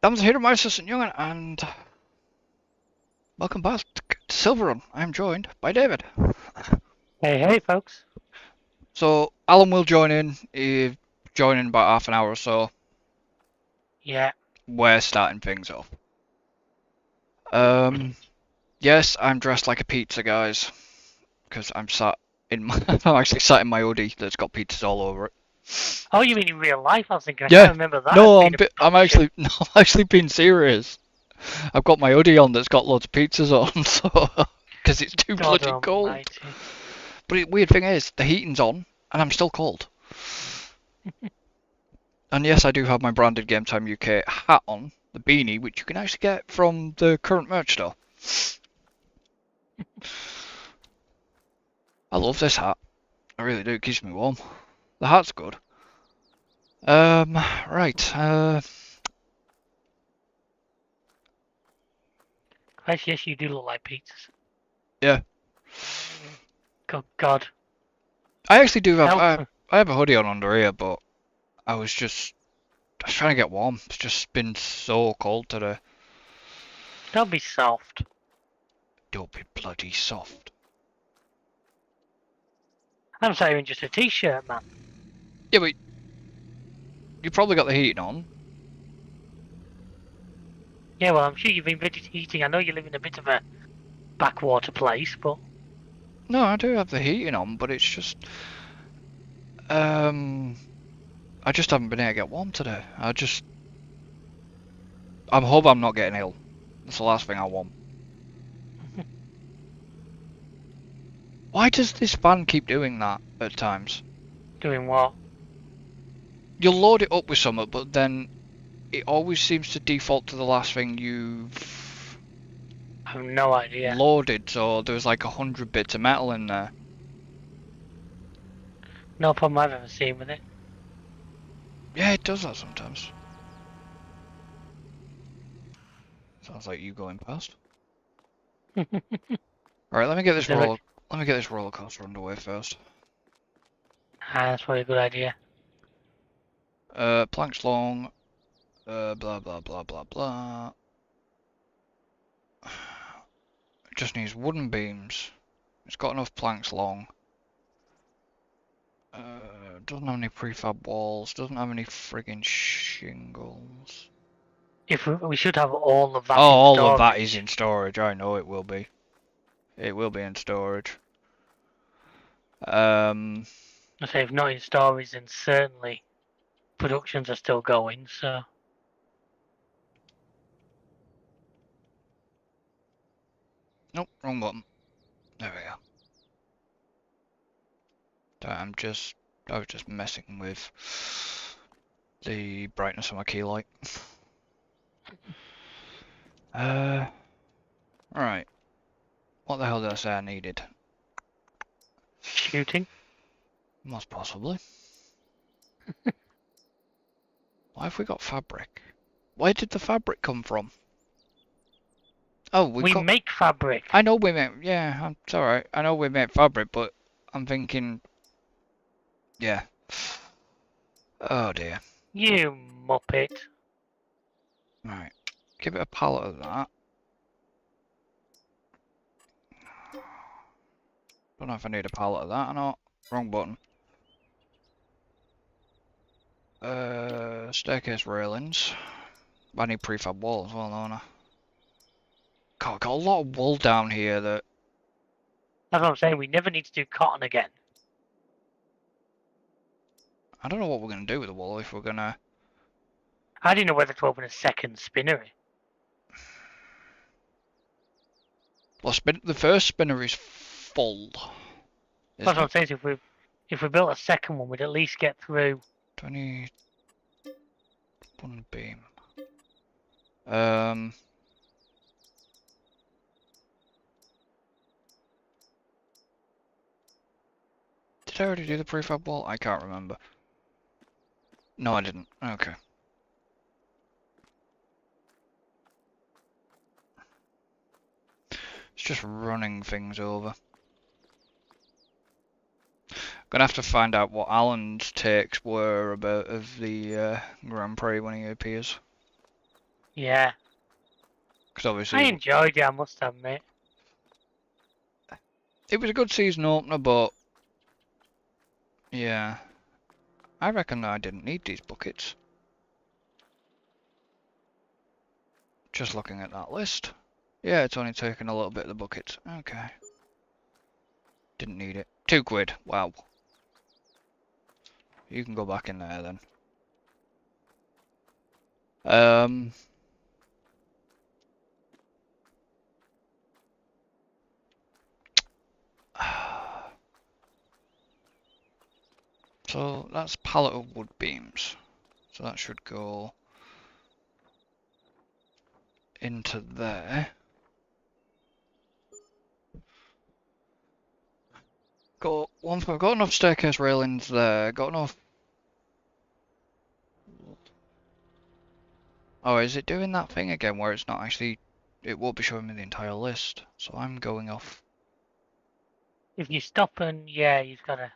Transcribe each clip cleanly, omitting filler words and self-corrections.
Dames und Herren, my assistant Jungen, and welcome back to SILVERRUN. I'm joined by David. Hey, hey, folks. So, Alan will join in. He'll join in about half an hour or so. Yeah. We're starting things off. Yes, I'm dressed like a pizza, guys, because I'm sat in my, I'm actually sat in my hoodie that's got pizzas all over it. Oh, you mean in real life? I was thinking, I can't Yeah, remember that as no, being a I'm option. actually, no, I'm actually being serious. I've got my hoodie on that's got loads of pizzas on, so because it's too God bloody cold. almighty. But the weird thing is, the heating's on, and I'm still cold. And yes, I do have my branded GametimeUK hat on, the beanie, which you can actually get from the current merch store. I love this hat. I really do. It keeps me warm. The hat's good. Right. Yes, you do look like pizzas. Yeah. Good God. I actually do have. Help. I have a hoodie on under here, but I was trying to get warm. It's just been so cold today. Don't be soft. Don't be bloody soft. I'm sorry, in just a t-shirt, man. Yeah, but you probably got the heating on. Yeah, well, I'm sure you've been eating. I know you live in a bit of a backwater place, but No, I do have the heating on, but it's just I just haven't been able to get warm today. I hope I'm not getting ill. That's the last thing I want. Why does this fan keep doing that at times? doing what? You'll load it up with something, but then it always seems to default to the last thing you've I have no idea. loaded, so there's like 100 bits of metal in there. No problem I've ever seen with it. Yeah, it does that sometimes. Sounds like you going past. Alright, Is there a... let me get this roller coaster underway first. that's probably a good idea. Planks long, blah blah blah blah blah. It just needs wooden beams. It's got enough planks long. Doesn't have any prefab walls. Doesn't have any friggin' shingles. If we should have all of Oh, that in all of that is storage. in storage. I know it will be. It will be in storage. I say if not in storage, then certainly productions are still going, so Nope, wrong button. There we go. I was just messing with the brightness of my key light. Right. What the hell did I say I needed? shooting. Most possibly. Why have we got fabric? Where did the fabric come from? Oh, We make fabric. I know we make. Yeah, it's alright. I know we make fabric, but I'm thinking. Yeah. Oh dear. You muppet. Right. Give it a pallet of that. Don't know if I need a pallet of that or not. Wrong button. Staircase railings. I need prefab walls as well, don't I? God, I've got a lot of wool down here that. That's what I'm saying. We never need to do cotton again. I don't know what we're going to do with the wool if we're going to. I didn't know whether to open a second spinnery. Well, the first spinner is full. That's Isn't what it? I'm saying. So if we built a second one, we'd at least get through. 20. One beam. Um. Did I already do the prefab wall? I can't remember. No, I didn't. Okay. It's just running things over. Gonna have to find out what Alan's takes were about of the Grand Prix when he appears. Yeah. Because I obviously enjoyed it, I must admit. it was a good season opener, but yeah, I reckon I didn't need these buckets. Just looking at that list. Yeah, it's only taken a little bit of the buckets. Okay. Didn't need it. £2. Wow. You can go back in there then. So that's pallet of wood beams. So that should go into there. Got enough staircase railings there. Got enough. Oh, is it doing that thing again where it's not actually? It will be showing me the entire list. So I'm going off. If you stop and, yeah, you've got to...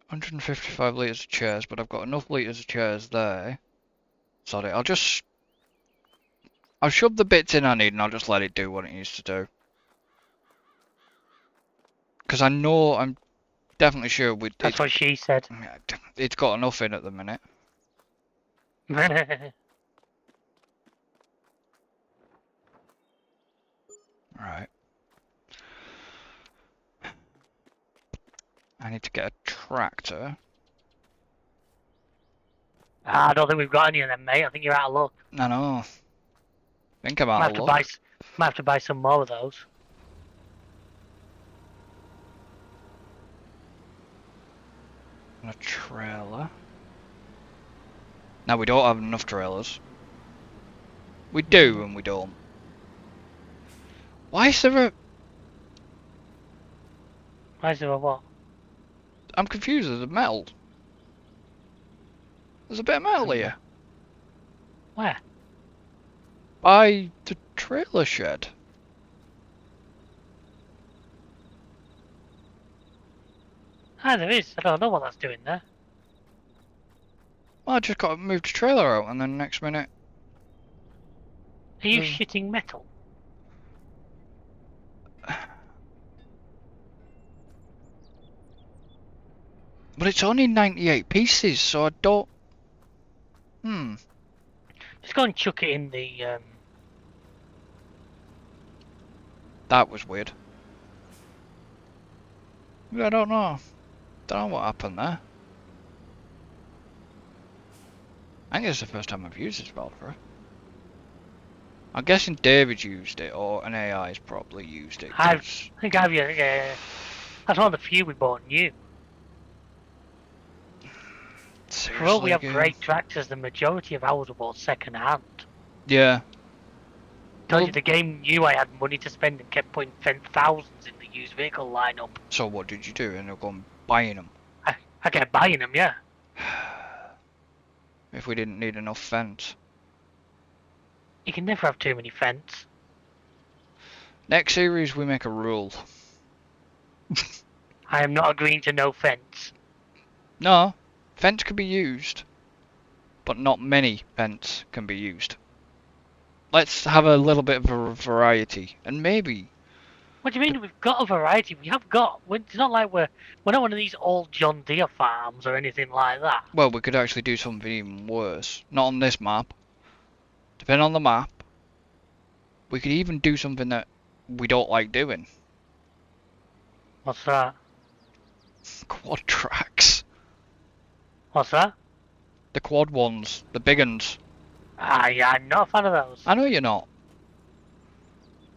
155 litres of chairs, but I've got enough litres of chairs there. Sorry, I'll shove the bits in I need and I'll just let it do what it needs to do. Because I'm definitely sure That's what she said. it's got enough in at the minute. Right. I need to get a tractor. I don't think we've got any of them, mate. I think you're out of luck. I know. Think about Might have to buy some more of those. And a trailer. Now we don't have enough trailers. We do and we don't. Why is there a... Why is there a what? I'm confused, there's a metal. There's a bit of metal here. Where? By the trailer shed. Ah, there is. I don't know what that's doing there. Well, I just got to move the trailer out and then next minute... Are you shitting metal? But it's only 98 pieces, so I don't... Just go and chuck it in the... That was weird. I don't know. Don't know what happened there. I think it's the first time I've used this Valkyrie. I'm guessing David used it, or an AI's probably used it. I think I've used it. That's one of the few we bought new. Seriously, For all we have great tractors, the majority of ours were bought second hand. Yeah. Told you the game knew I had money to spend and kept putting thousands in the used vehicle lineup. So what did you do? End up going buying them? I kept buying them, yeah. If we didn't need enough fence. You can never have too many fence. Next series we make a rule. I am not agreeing to no fence. No, fence can be used, but not many fence can be used. Let's have a little bit of a variety, and maybe... What do you mean we've got a variety? We have got... It's not like we're not one of these old John Deere farms or anything like that. Well, we could actually do something even worse. Not on this map. Depending on the map. We could even do something that we don't like doing. What's that? Quad tracks. What's that? The quad ones. The big ones. Yeah, I'm not a fan of those. I know you're not.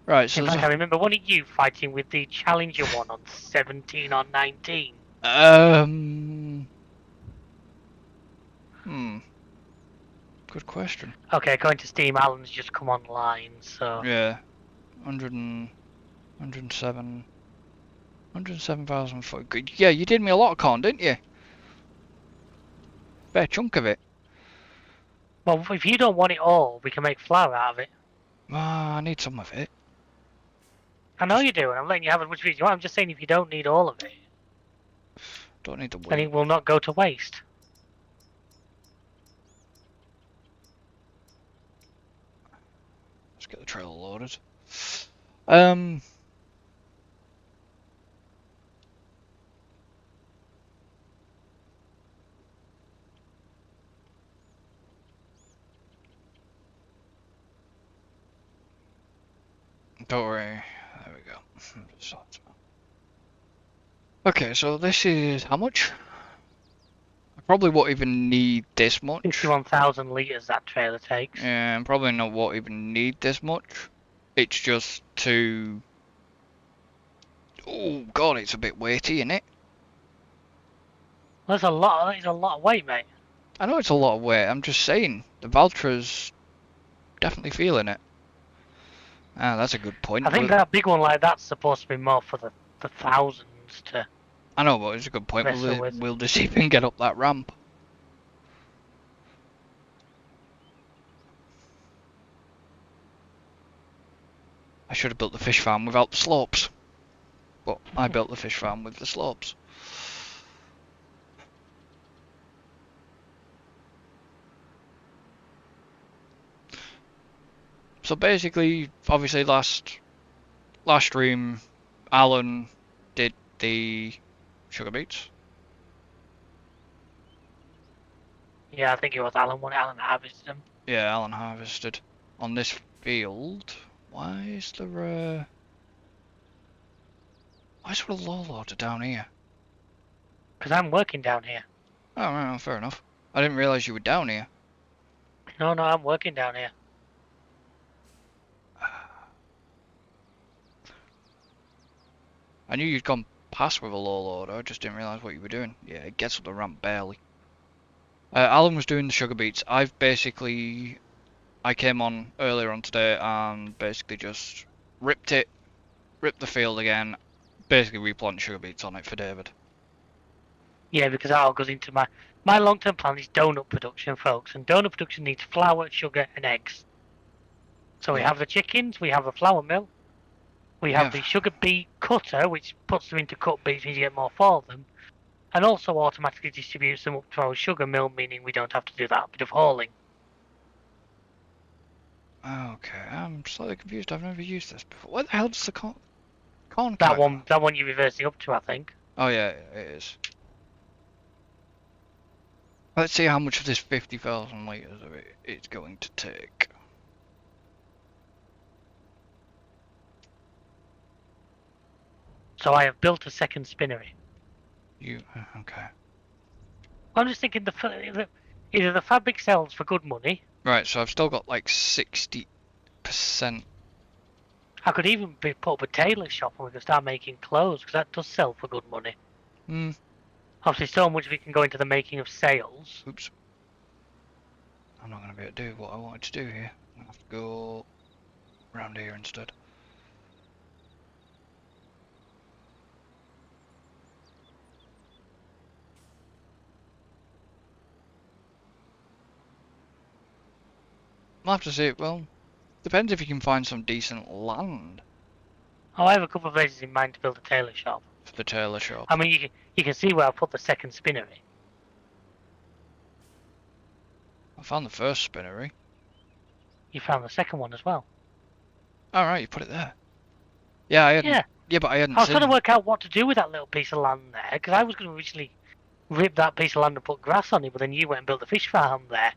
Right, so... In fact, I remember one of you fighting with the Challenger one on 17 on 19. Good question. Okay, going to Steam, Alan's just come online, so... Yeah. 107,000 foot. Good. Yeah, you did me a lot of corn, didn't you? Fair chunk of it. Well, if you don't want it all, we can make flour out of it. I need some of it. I know you do, and I'm letting you have as much as you want. I'm just saying if you don't need all of it, Don't need the wood. then it will not go to waste. Let's get the trailer loaded. Don't worry. There we go. Okay, so this is how much? I probably won't even need this much. 51,000 litres that trailer takes. Yeah, and probably not won't even need this much. It's just to... Oh god, it's a bit weighty, isn't it? That's a lot. That's a lot of weight, mate. I know it's a lot of weight. I'm just saying the Valtra's definitely feeling it. Ah, that's a good point. I think that big one like that's supposed to be more for the thousands to. I know, but it's a good point. With. We'll just even get up that ramp. I should have built the fish farm without the slopes. But I built the fish farm with the slopes. So basically, obviously last stream, Alan did the sugar beets. Yeah, I think it was Alan. Alan harvested them. Yeah, Alan harvested on this field. Why is there why is there a low loader down here? Because I'm working down here. Oh, right, fair enough. I didn't realise you were down here. No, I'm working down here. I knew you'd gone past with a low loader, I just didn't realise what you were doing. Yeah, it gets up the ramp barely. Alan was doing the sugar beets. I came on earlier on today and basically just ripped the field again, basically replanted sugar beets on it for David. Yeah, because that all goes into my long-term plan is donut production, folks, and donut production needs flour, sugar, and eggs. So we have the chickens, we have the flour mill, we have the sugar beet cutter, which puts them into cut beets, means you get more for them, and also automatically distributes them up to our sugar mill, meaning we don't have to do that bit of hauling. Okay, I'm slightly confused. I've never used this before. Where the hell does the corn That one you're reversing up to, I think. Oh yeah, it is. Let's see how much of this 50,000 litres of it it's going to take. So I have built a second spinnery. Okay. I'm just thinking either the fabric sells for good money. Right, so I've still got like 60%. I could even put up a tailor shop and we could start making clothes, because that does sell for good money. Hmm. Obviously, so much we can go into the making of sales. Oops. I'm not going to be able to do what I wanted to do here. I'm going to have to go around here instead. I'll have to see it. Well, depends if you can find some decent land. Oh, I have a couple of places in mind to build a tailor shop. For the tailor shop. I mean, you can see where I put the second spinnery. I found the first spinnery. You found the second one as well. Alright, you put it there. Yeah, I hadn't. Yeah, but I hadn't I was seen trying to work out what to do with that little piece of land there, because I was going to originally rip that piece of land and put grass on it, but then you went and built a fish farm there.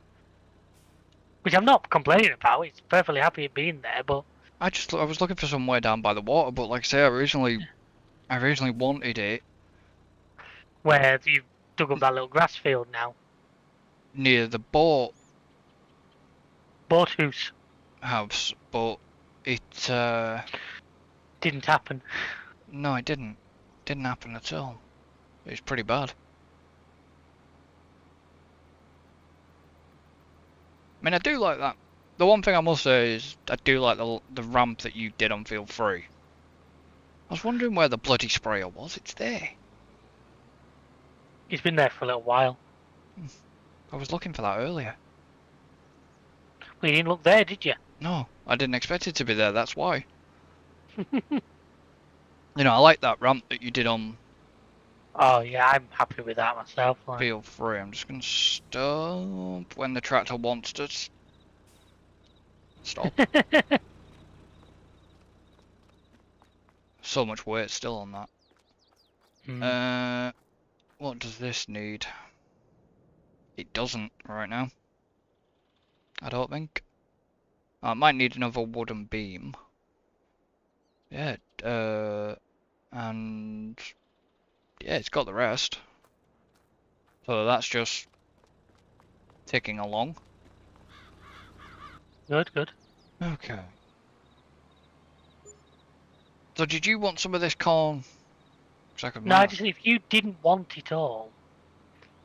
Which I'm not complaining about, it's perfectly happy it being there, but... I was looking for somewhere down by the water, but like I say, I originally wanted it... Where you dug up that little grass field now. Near the boat... Boat house, but it... didn't happen. No, it didn't. Didn't happen at all. It was pretty bad. I mean, I do like that. The one thing I must say is I do like the ramp that you did on Field 3. I was wondering where the bloody sprayer was. It's there. It's been there for a little while. I was looking for that earlier. Well, you didn't look there, did you? No, I didn't expect it to be there. That's why. You know, I like that ramp that you did on... Oh, yeah, I'm happy with that myself. Like. Field 3. I'm just going to stop when the tractor wants to stop. so much weight still on that. What does this need? It doesn't right now. I don't think. I might need another wooden beam. Yeah, and yeah, it's got the rest. So that's just ticking along. Good. Okay. So did you want some of this corn? No, I just if you didn't want it all,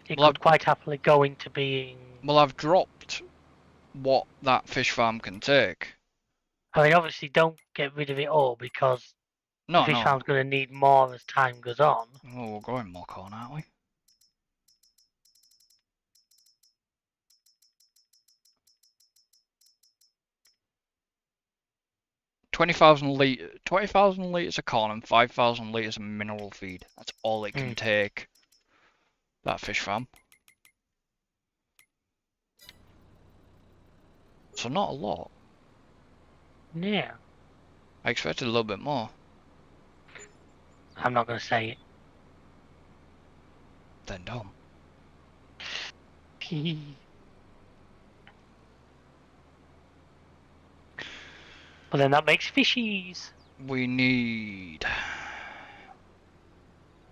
it Well, could quite happily go into being. Well, I've dropped what that fish farm can take. I mean, obviously, don't get rid of it all because the fish No. farm's going to need more as time goes on. Well, we're growing more corn, aren't we? $20,000 litres of corn and 5,000 litres of mineral feed. That's all it can take. That fish farm. So not a lot. Yeah. I expected a little bit more. I'm not going to say it. Then don't. But then that makes fishies. We need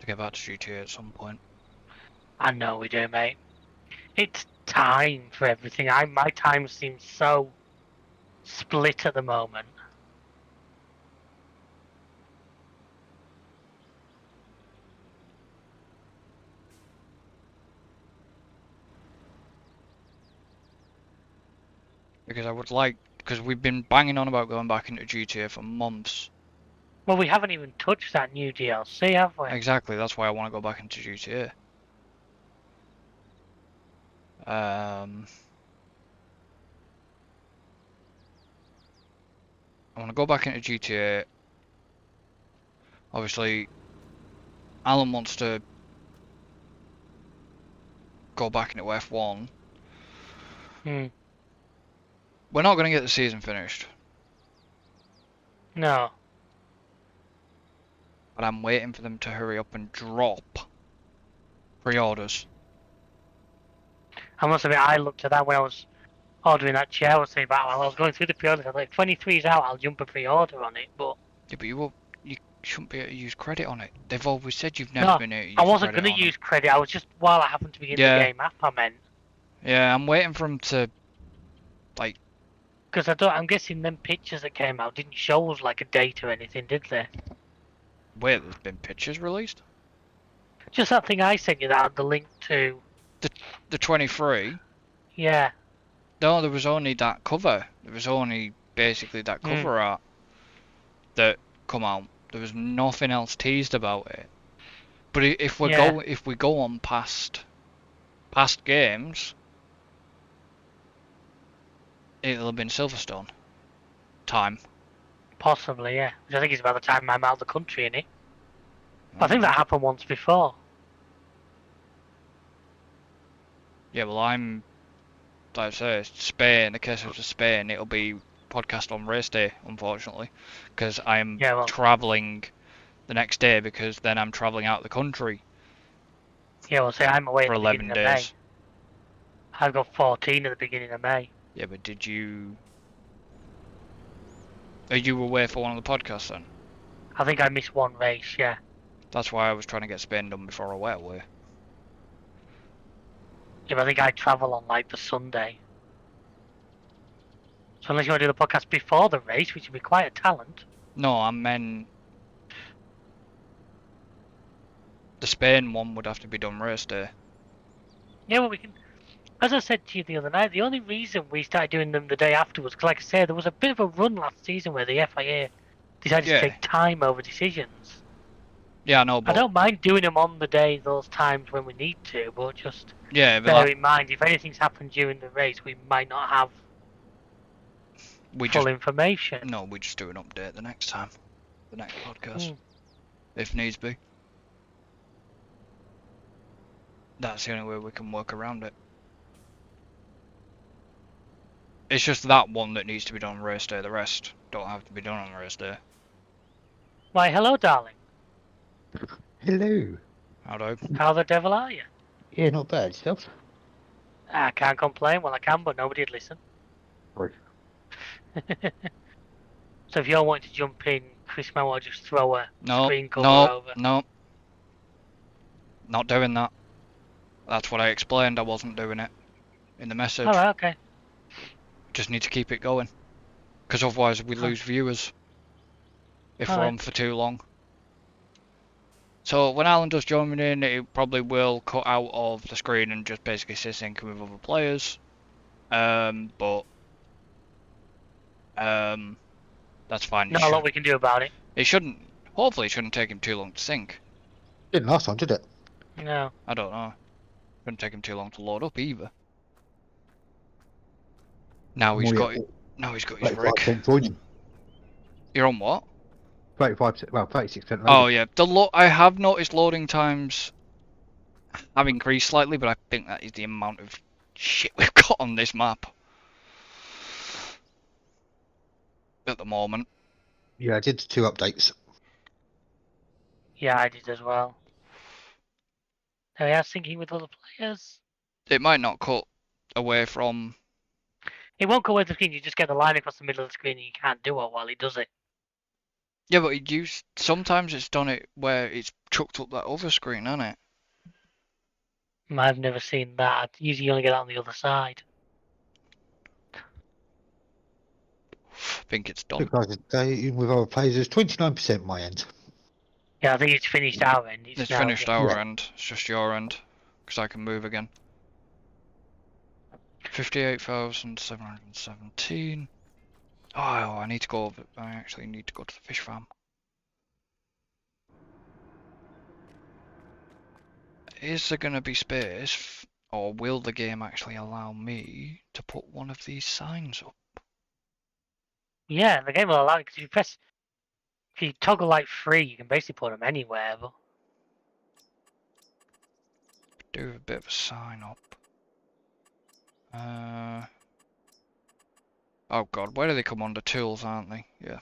to get back to GTA at some point. I know we do, mate. It's time for everything. My time seems so split at the moment. Because I would like, because we've been banging on about going back into GTA for months. Well, we haven't even touched that new DLC, have we? Exactly, that's why I want to go back into GTA. I want to go back into GTA. Obviously, Alan wants to go back into F1. We're not going to get the season finished. No. But I'm waiting for them to hurry up and drop pre-orders. I must admit, I looked at that when I was ordering that chair. I was saying about while I was going through the pre-orders. I was like, 23 is out, I'll jump a pre-order on it. But yeah, but you shouldn't be able to use credit on it. They've always said you've never been able to use I wasn't going to use credit. I was just while I happened to be in the game app. I meant. Yeah, I'm waiting for them to like. Because I'm guessing them pictures that came out didn't show us like a date or anything, did they? Wait, there's been pictures released? Just that thing I sent you that had the link to. The 23? Yeah. No, there was only that cover. There was only basically that cover art that come out. There was nothing else teased about it. But if we go on past games, it'll have been Silverstone time. Possibly, yeah. Which I think is about the time I'm out of the country, innit? I think that happened once before. Yeah, well, like I say, Spain. In the case of Spain, it'll be podcast on race day, unfortunately, because I'm travelling the next day. Because then I'm travelling out of the country. Yeah, well, say I'm away for at the 11 beginning days. Of May. I've got 14 at the beginning of May. Yeah, but did you? Are you away for one of the podcasts then? I think I missed one race. Yeah. That's why I was trying to get Spain done before I went away. Yeah, but I think I travel on like the Sunday. So unless you want to do the podcast before the race, which would be quite a talent. No, I meant the Spain one would have to be done race day. Yeah, well, we can. As I said to you the other night, the only reason we started doing them the day afterwards, because like I said, there was a bit of a run last season where the FIA decided to take time over decisions. Yeah, I know, but I don't mind doing them on the day, those times when we need to, but just but bear in mind, if anything's happened during the race, we might not have full information. No, we just do an update the next time. The next podcast. If needs be. That's the only way we can work around it. It's just that one that needs to be done on race day. The rest don't have to be done on race day. Why, hello, darling. Hello. Hello. How the devil are you? Yeah, not bad. Yourself? I can't complain. Well, I can, but nobody'd listen. Right. So if you're wanting to jump in, Chris might want to just throw a No, screen cover no, over. no. Not doing that. That's what I explained. I wasn't doing it in the message. Alright, okay. Just need to keep it going. Because otherwise we lose viewers. If we're on for too long. So when Alan does join me in, it probably will cut out of the screen and just basically say syncing with other players. That's fine. Not a lot we can do about it. It shouldn't. Hopefully, it shouldn't take him too long to sync. Didn't last time, did it? No. I don't know. Shouldn't take him too long to load up either. Now he's got. Now he's got his rig. Joining. You're on what? 35%. Well, 36%. Oh yeah. I have noticed loading times have increased slightly, but I think that is the amount of shit we've got on this map at the moment. Yeah, I did 2 updates. Yeah, I did as well. Now we are syncing with other players. It might not cut away from. It won't go away the screen. You just get the line across the middle of the screen, and you can't do it while he does it. Yeah, but sometimes it's done it where it's chucked up that other screen, hasn't it? I've never seen that. Usually you only get it on the other side. I think it's done. Because with other players, it's 29% my end. Yeah, I think it's finished our end. It's finished our end. It's just your end. Because I can move again. 58,717. Oh, I need to go over. I actually need to go to the fish farm. Is there going to be space, or will the game actually allow me to put one of these signs up? Yeah, the game will allow it, because if you toggle like free, you can basically put them anywhere. But Do a bit of a sign up. Oh god, where do they come under? Tools, aren't they? Yeah.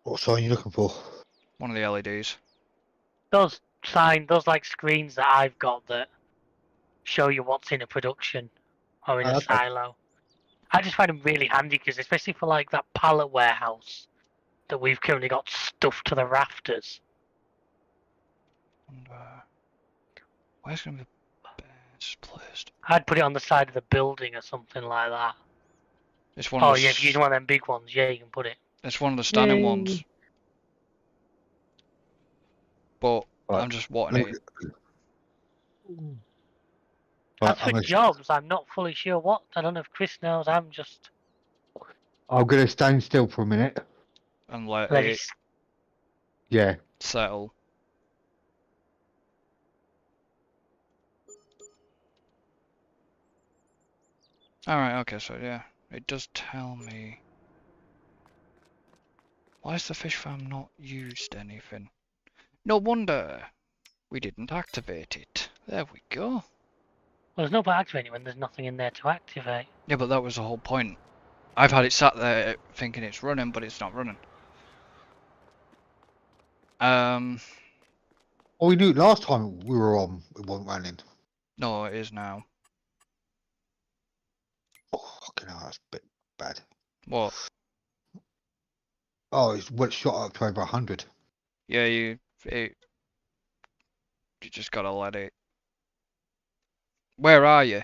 What sign are you looking for? One of the LEDs. those like screens that I've got that show you what's in a production or in a silo. I just find them really handy, because especially for like that pallet warehouse that we've currently got stuffed to the rafters. And, where's going to be the best placed? I'd put it on the side of the building or something like that. It's one of the yeah, if you use one of them big ones, yeah, you can put it. It's one of the standing ones. But I'm just wanting it. As for jobs, I'm not fully sure what. I don't know if Chris knows. I'm going to stand still for a minute. And let it settle. Alright, okay, so yeah. It does tell me. Why has the fish farm not used anything? No wonder we didn't activate it. There we go. Well, there's no point activating when there's nothing in there to activate. Yeah, but that was the whole point. I've had it sat there thinking it's running, but it's not running. Oh, we knew last time we were on, it wasn't running. No, it is now. Oh, fucking hell, that's a bit bad. What? Oh, it's shot up to over 100. Yeah, you just gotta let it. Where are you?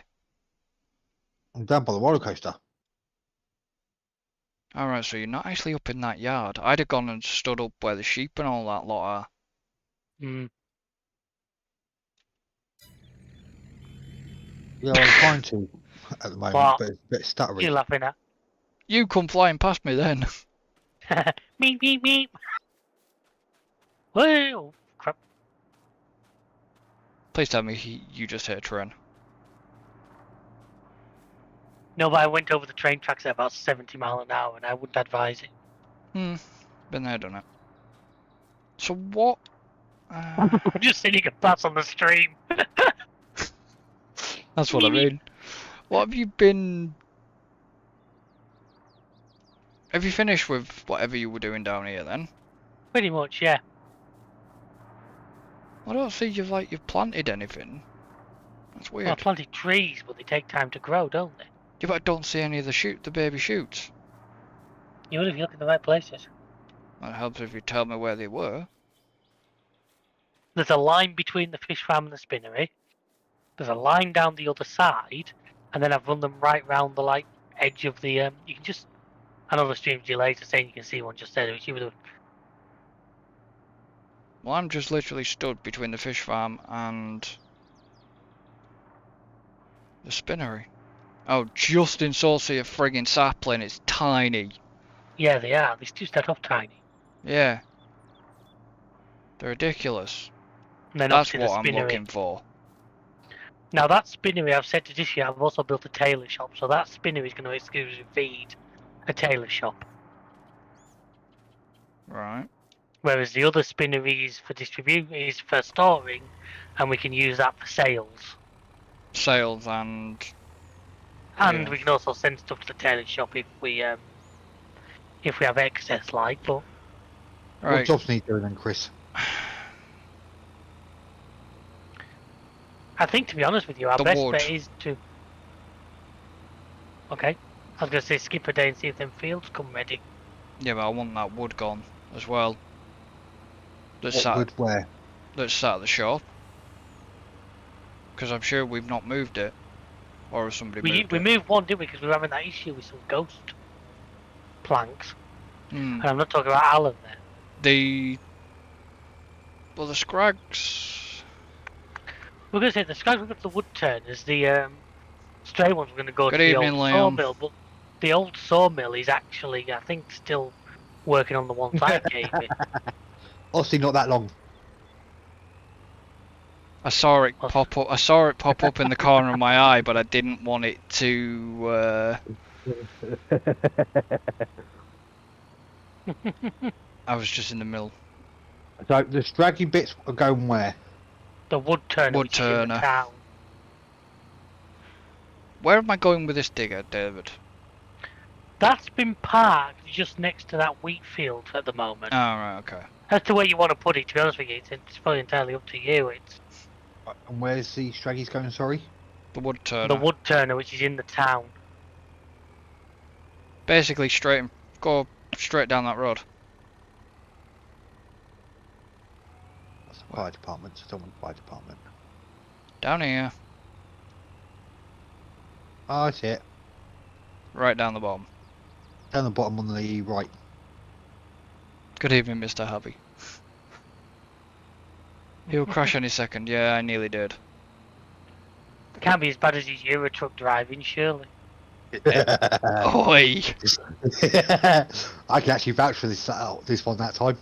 I'm down by the roller coaster. Alright, so you're not actually up in that yard. I'd have gone and stood up where the sheep and all that lot are. Hmm. Yeah, I'm trying to at the moment, but it's a bit stuttery. You're laughing at? You come flying past me then. Meep, meep, meep. Whoa, crap. Please tell me you just hit a train. No, but I went over the train tracks at about 70 miles an hour, and I wouldn't advise it. Been there, done it. So what? I'm just sitting a pass on the stream. That's what I mean. What have you been Have you finished with whatever you were doing down here then? Pretty much, yeah. I don't see you've planted anything. That's weird. Well, I planted trees, but they take time to grow, don't they? Yeah, but I don't see any of the baby shoots. You will if you look in the right places. That helps if you tell me where they were. There's a line between the fish farm and the spinnery. There's a line down the other side, and then I've run them right round the edge of the. You can just. I know the stream's delayed, so saying you can see one just there. Which you would have. Well, I'm just literally stood between the fish farm and the spinnery. Oh, just in Saucy a friggin' sapling. It's tiny. Yeah, they are. They still start off tiny. Yeah. They're ridiculous. And then That's obviously what I'm the spinnery. looking for. Now that spinnery, I've said to this year, I've also built a tailor shop, so that spinnery is going to exclusively feed a tailor shop. Right. Whereas the other spinnery is for is for storing, and we can use that for sales. Sales and And yeah. we can also send stuff to the tailor shop if we have excess, but What right. jobs need doing then, Chris? I think, to be honest with you, our The best wood. bet is to. Okay, I was going to say skip a day and see if them fields come ready. Yeah, but I want that wood gone as well. That's What sat, wood where? that's sat at the shop. Because I'm sure we've not moved it. Or has somebody moved We it? moved one, didn't we? Because we were having that issue with some ghost planks. Hmm. And I'm not talking about Alan there. Well, the scrags... We're going to say the Scrags will go to the wood turners, the stray ones we're going to go Good to evening, the old Leon. sawmill, but the old sawmill is actually, I think, still working on the ones I gave it. Obviously not that long. I saw it pop up. I saw it pop up in the corner of my eye, but I didn't want it to. I was just in the middle. So the straggy bits are going where? The wood turner, Wood which is in the turner. town. Where am I going with this digger, David? That's been parked just next to that wheat field at the moment. Oh, right, okay. As to where you want to put it, to be honest with you, it's probably entirely up to you. It's And where's the straggies going, sorry? The wood turner. the wood turner, which is in the town. Basically, go straight down that road. That's the fire department, so I don't want the fire department. Down here. Oh, I see it. Right down the bottom. Down the bottom on the right. Good evening, Mr. Hubby. He'll crash any second. Yeah, I nearly did. It can't be as bad as his Euro truck driving, surely. Oi! I can actually vouch for this one that time.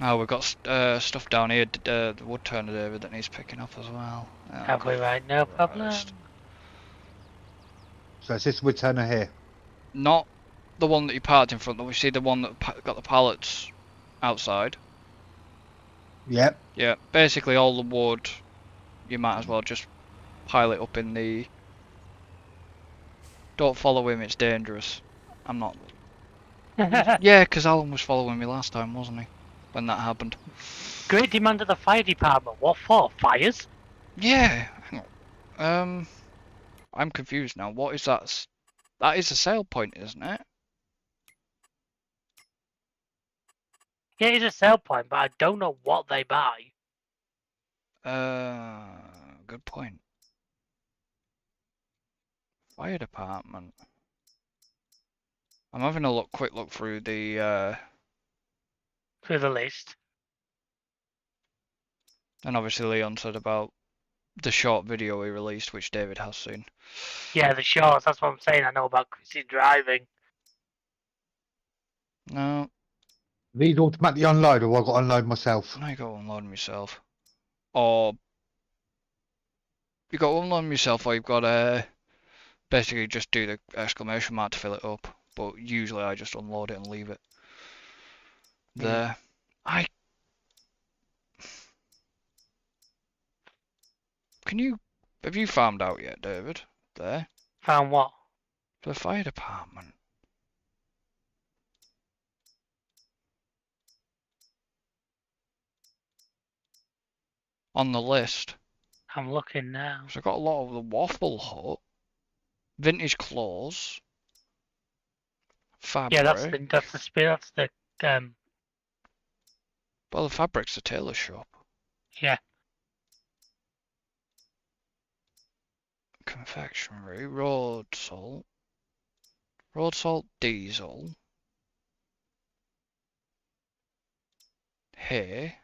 Oh, we've got stuff down here, the wood turner, David, that needs picking up as well. Oh, Have we, right? No problem. Christ. So is this wood turner here? Not the one that you parked in front, but we see the one that got the pallets outside. Yep. Yeah, basically all the wood, you might as well just pile it up in the... Don't follow him, it's dangerous. I'm not... Yeah, because Alan was following me last time, wasn't he? When that happened. Great demand at the fire department. What for? Fires? Yeah. Hang on. I'm confused now. What is that? That is a sale point, isn't it? Yeah, it's a sell point, but I don't know what they buy. Good point. Fire department. I'm having a quick look through the Through the list. and obviously Leon said about the short video he released, which David has seen. Yeah, the shorts, that's what I'm saying. I know about Chrissy driving. No, These automatically unload, or I've got to unload myself? I got to unload them myself. Or you got to unload them yourself, or you've got to basically just do the exclamation mark to fill it up. But usually I just unload it and leave it there. Have you farmed out yet, David? There? Found what? The fire department. On the list. I'm looking now. So I've got a lot of the Waffle Hut. Vintage clothes. Fabric. Yeah, that's the Well, the fabric's a tailor shop. Yeah. Confectionery. Road salt diesel. Hay.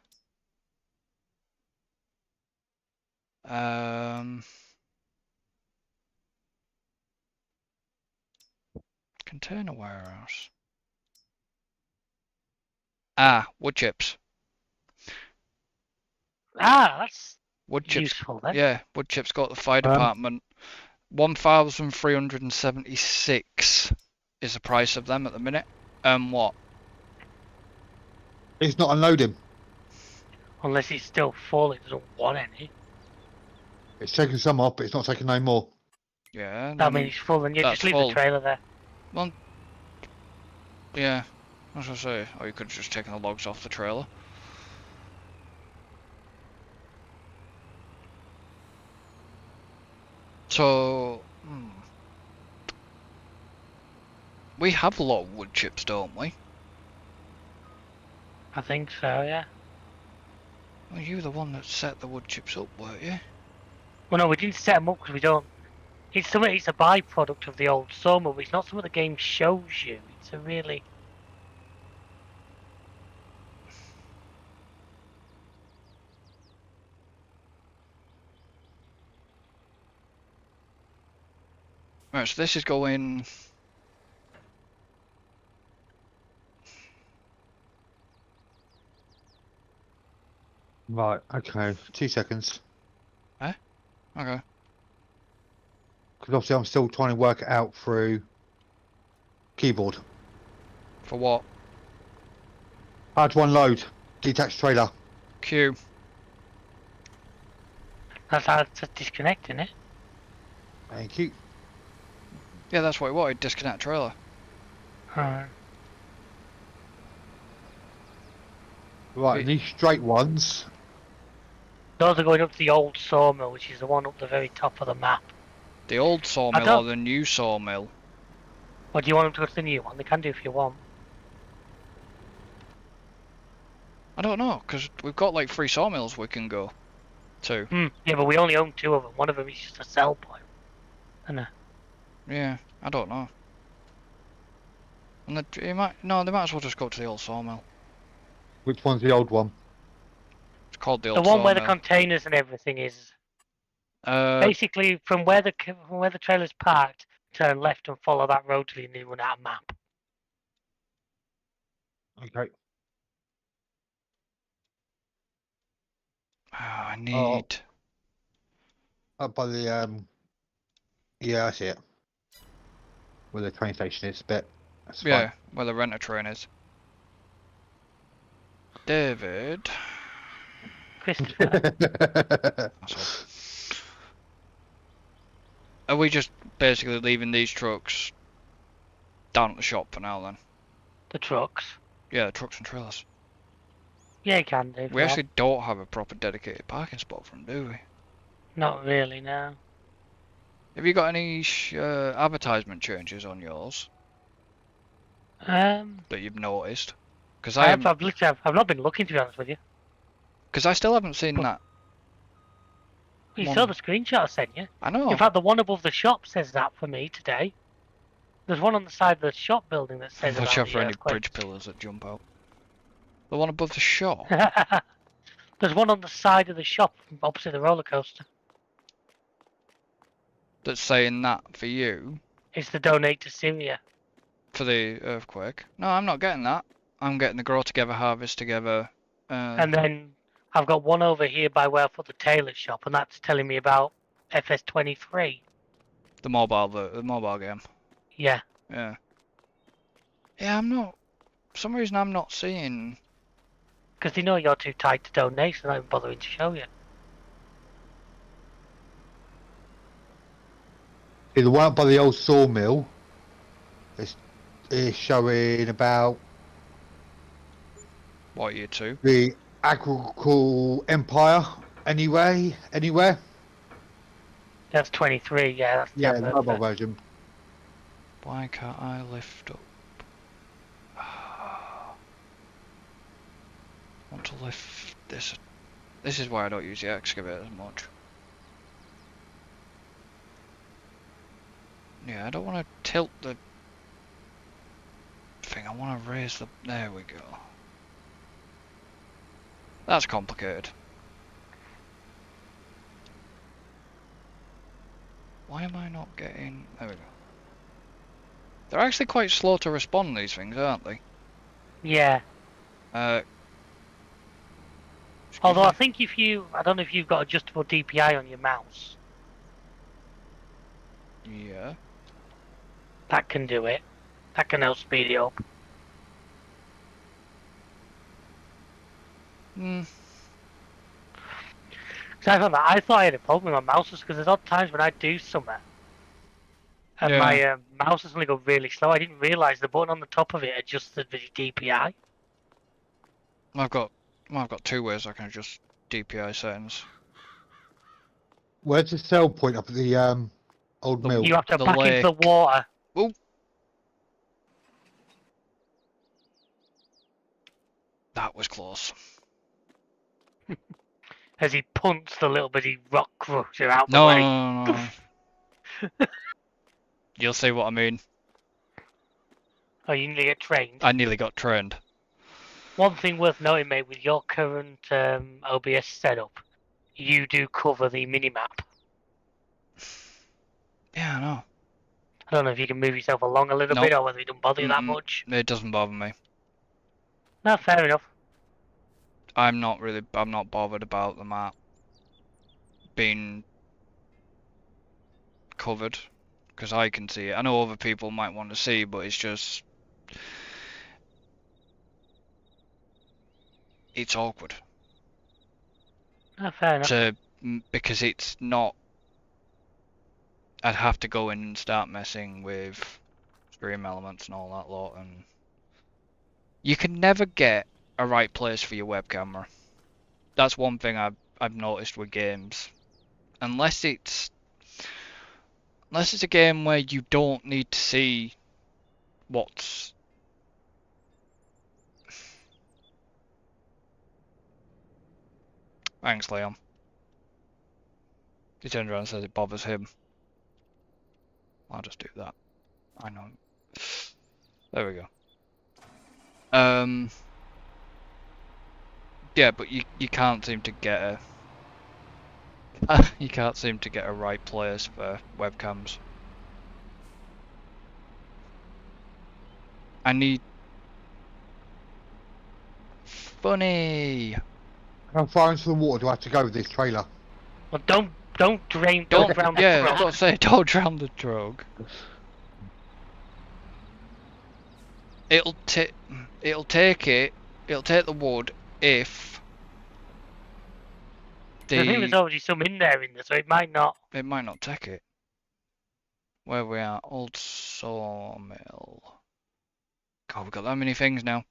Container warehouse. Wood chips. That's Wood chips. useful then. Yeah, wood chips got the fire department. 1,376 is the price of them at the minute. What? It's not unloading. Unless it's still full, it doesn't want any. It's taking some off, but it's not taking no more. Yeah. I mean, it's full, and you just leave the trailer there. Well, yeah. I was gonna say, or you could have just taken the logs off the trailer. So, we have a lot of wood chips, don't we? I think so, yeah. Well, you were the one that set the wood chips up, weren't you? Well, no, we didn't set them up because we don't. It's a byproduct of the old sawmill, but it's not something the game shows you. It's a really. Right, so this is going. Right, okay. 2 seconds. Okay. Because obviously I'm still trying to work it out through keyboard. For what? How to unload detached trailer. Q. That's hard to disconnect, isn't it? Thank you. Yeah, that's what it wanted. Disconnect trailer. Right, Wait. these straight ones. Those are going up to the old sawmill, which is the one up the very top of the map. The old sawmill or the new sawmill? Or do you want them to go to the new one? They can do if you want. I don't know, because we've got like 3 sawmills we can go to. Yeah, but we only own 2 of them. One of them is just a sell point. Yeah, I don't know. And they might as well just go to the old sawmill. Which one's the old one? It's called the old sawmill. sawmill. The one where the containers and everything is. Basically, from where the trailer's parked, turn left and follow that road till you run out of map. Okay. I need. Up by the yeah, I see it. Where the train station is, but that's Yeah, fine. where the renter train is. David. Christopher. Are we just basically leaving these trucks down at the shop for now then? The trucks? Yeah, the trucks and trailers. Yeah, you can do. We actually don't have a proper dedicated parking spot for them, do we? Not really, no. Have you got any advertisement changes on yours that you've noticed? Because I've not been looking, to be honest with you. Because I still haven't seen that. You saw the screenshot I sent you. I know. In fact, the one above the shop says that for me today. There's one on the side of the shop building that says Watch out for any earthquake. bridge pillars that jump out. The one above the shop? There's one on the side of the shop opposite the roller coaster. That's saying that for you? It's the donate to Syria. For the earthquake? No, I'm not getting that. I'm getting the grow together, harvest together. And then I've got one over here by where I put the tailor shop, and that's telling me about FS23. The mobile game. Yeah. Yeah. Yeah, I'm not. For some reason, I'm not seeing. Because they know you're too tight to donate, so they're not even bothering to show you. The one up by the old sawmill It's showing about What, year 2? the agricultural empire anywhere. That's 23. Yeah, that's the Yeah, the advert mobile for. version. Why can't I lift up? Want to lift this. This is why I don't use the excavator as much. Yeah, I don't want to tilt the thing. I want to raise the... There we go. That's complicated. Why am I not getting... There we go. They're actually quite slow to respond, these things, aren't they? Yeah. Excuse Although me. I think I don't know if you've got adjustable DPI on your mouse. Yeah. That can do it. That can help speed it up. Hmm. Because I thought I had a problem with my mouse because there's odd times when I do something and Yeah. my mouse is only go really slow. I didn't realise the button on the top of it adjusted the DPI. I've got 2 ways I can adjust DPI settings. Where's the sell point up at the old mill? You have to The back into the lake. water. Oh. That was close. As he punts the little bitty rock crusher out the No, way. no. You'll see what I mean. Oh, you need to get trained. I nearly got trained. One thing worth noting, mate, with your current OBS setup, you do cover the minimap. Yeah, I know. I don't know if you can move yourself along a little Nope. bit or whether it don't bother you that much. It doesn't bother me. No, fair enough. I'm not bothered about the map being covered because I can see it. I know other people might want to see, but it's awkward No, fair enough. because it's not. I'd have to go in and start messing with stream elements and all that lot, and you can never get a right place for your web camera. That's one thing I've noticed with games. Unless it's a game where you don't need to see what's... Thanks, Leon. He turns around and says it bothers him. I'll just do that. I know. There we go. Yeah, but you can't seem to get you can't seem to get a right place for webcams. I need... Funny! How far into the water do I have to go with this trailer? Well, don't drown Yeah, the I've truck. got to say, don't drown the drug. It'll take the wood if I think there's already some in there, so it might not. It might not take it. Where we are, old sawmill. God, we've got that many things now.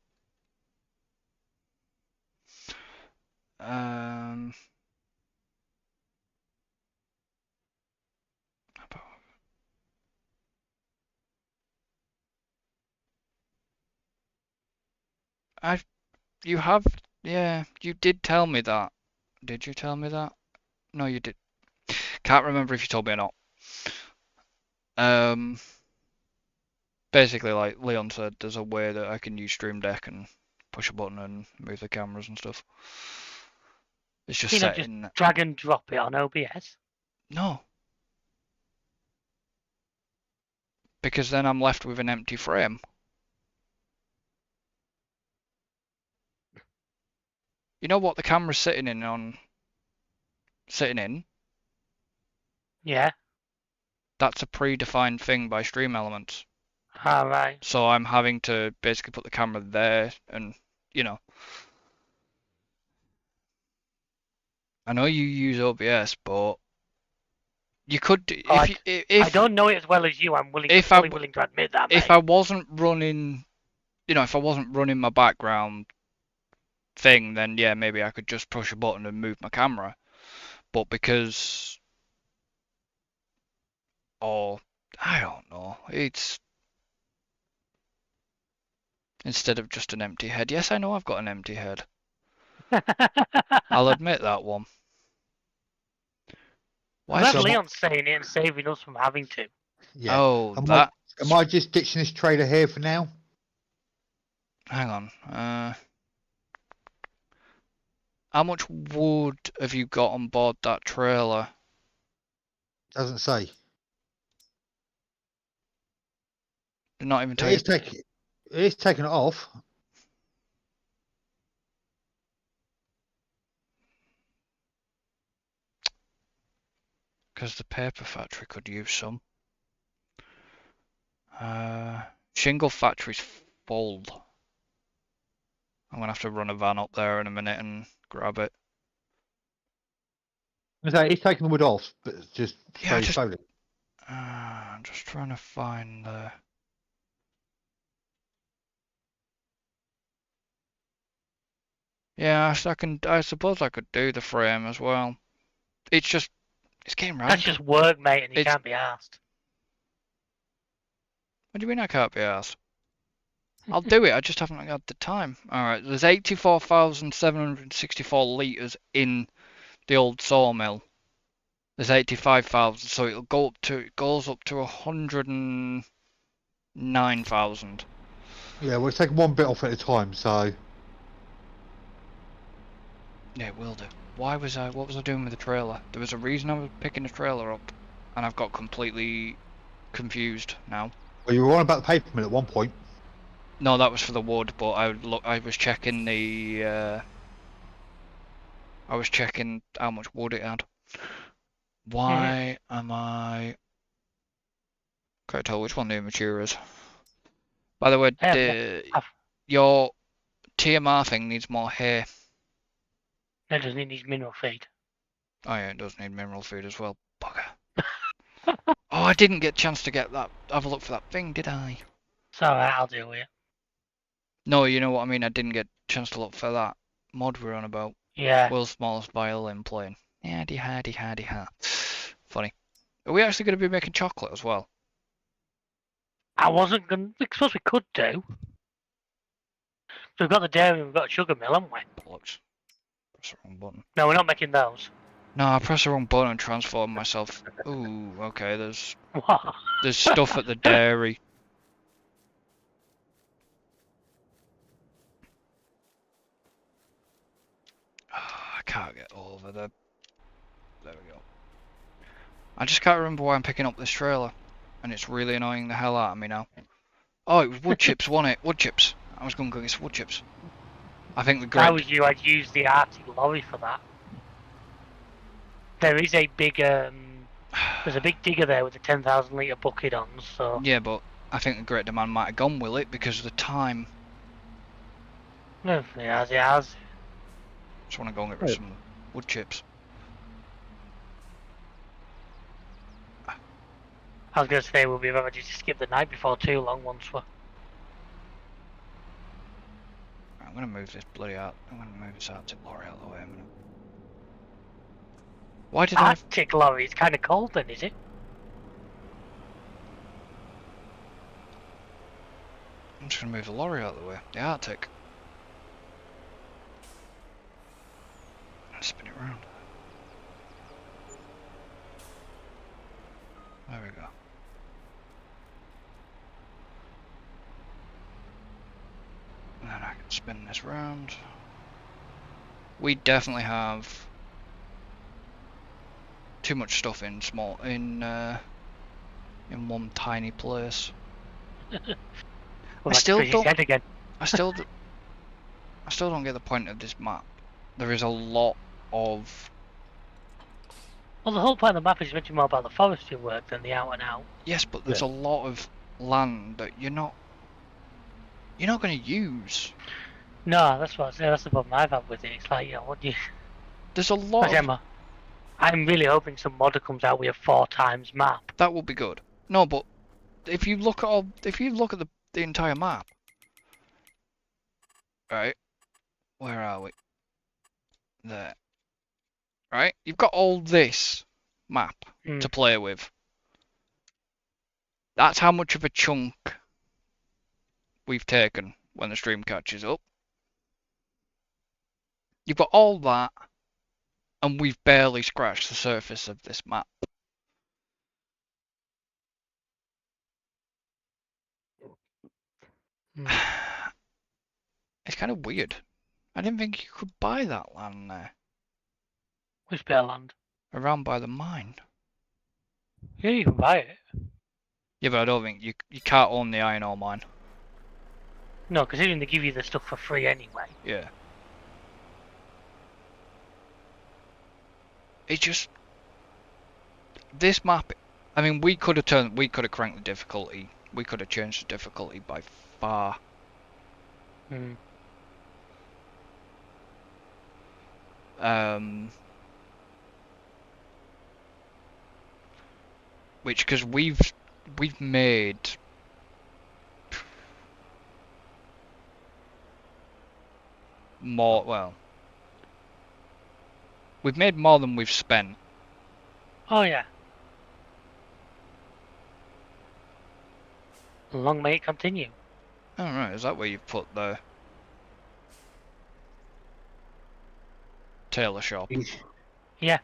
Yeah, you did tell me that. Did you tell me that? No, you did. Can't remember if you told me or not. Basically, like Leon said, there's a way that I can use Stream Deck and push a button and move the cameras and stuff. It's just Just setting... drag and drop it on OBS. No. Because then I'm left with an empty frame. You know what the camera's sitting in? Yeah. That's a predefined thing by Stream Elements. Alright. So I'm having to basically put the camera there and, you know. I know you use OBS, but You could Oh, if if I don't know it as well as you. I'm fully willing to admit that, mate. if I wasn't running, if I wasn't running my background thing, then yeah, maybe I could just push a button and move my camera. But because, I don't know, it's instead of just an empty head. Yes, I know I've got an empty head. I'll admit that one. I'm glad Leon's saying it and saving us from having to. Yeah. Oh, Am I just ditching this trailer here for now? Hang on. How much wood have you got on board that trailer? Doesn't say. They're not even telling you. It's taken it off. Because the paper factory could use some. Shingle factory's full. I'm gonna have to run a van up there in a minute and grab it. It's taken the wood off, but it's just Yeah, slowly. I'm just trying to find the. Yeah, I suppose I could do the frame as well. It's getting round. That's just work, mate, and you can't be asked. What do you mean I can't be asked? I'll do it, I just haven't got the time. Alright, there's 84,764 litres in the old sawmill. There's 85,000, so it goes up to 109,000. Yeah, we're taking one bit off at a time, so. Yeah, it will do. What was I doing with the trailer? There was a reason I was picking the trailer up, and I've got completely confused now. Well, you were on about the paper mill at one point. No, that was for the wood, but I was checking I was checking how much wood it had. Why am I... Can't tell which one the immature is. By the way, your TMR thing needs more hair. It doesn't need mineral feed. Oh yeah, it does need mineral food as well. Bugger. Oh, I didn't get a chance to get that. Have a look for that thing, did I? It's alright, I'll deal with it. No, you know what I mean. I didn't get a chance to look for that mod we're on about. Yeah. World's smallest violin playing. Hardy, hardy, hardy, ha. Funny. Are we actually going to be making chocolate as well? I wasn't going to... I suppose we could do. So we've got the dairy and we've got a sugar mill, haven't we? Bollocks. Press the wrong button. No, we're not making those. No, I pressed the wrong button and transformed myself. Ooh, okay, there's stuff at the dairy. I can't get over the... There we go. I just can't remember why I'm picking up this trailer. And it's really annoying the hell out of me now. Oh, it was wood chips, wasn't it? Wood chips. I was going to go get wood chips. I think the If I was you, I'd use the Arctic lorry for that. There is a big, there's a big digger there with a 10,000 litre bucket on, so... Yeah, but I think the Great Demand might have gone with it because of the time. No, it has. Just want to go and get some wood chips. I was going to say we'll be able to skip the night before too long once we're... I'm going to move this bloody out. I'm going to move this Arctic lorry out of the way a minute. Why did Arctic lorry? It's kind of cold then, is it? I'm just going to move the lorry out of the way. The Arctic. Spin it around. There we go. And then I can spin this round. We definitely have too much stuff in one tiny place. Well, I still don't get the point of this map. There is a lot of... Well, the whole point of the map is much more about the forestry work than the out and out. Yes, but there's a lot of land that you're not going to use. No, that's what I say. That's the problem I've had with it. It's like, what do you... There's a lot. I'm really hoping some modder comes out with a 4 times map. That would be good. No, but if you look at the entire map, right? Where are we? There. Right? You've got all this map to play with. That's how much of a chunk we've taken when the stream catches up. You've got all that, and we've barely scratched the surface of this map. It's kind of weird. I didn't think you could buy that land there. Which bit of land? Around by the mine. Yeah, you can buy it. Yeah, but I don't think you can't own the iron ore mine. No, considering they give you the stuff for free anyway. Yeah. It's just this map. I mean, we could have cranked the difficulty. We could have changed the difficulty by far. Which, because we've made more. Well, we've made more than we've spent. Oh yeah. Long may it continue. Oh right, is that where you've put the tailor shop? Yeah.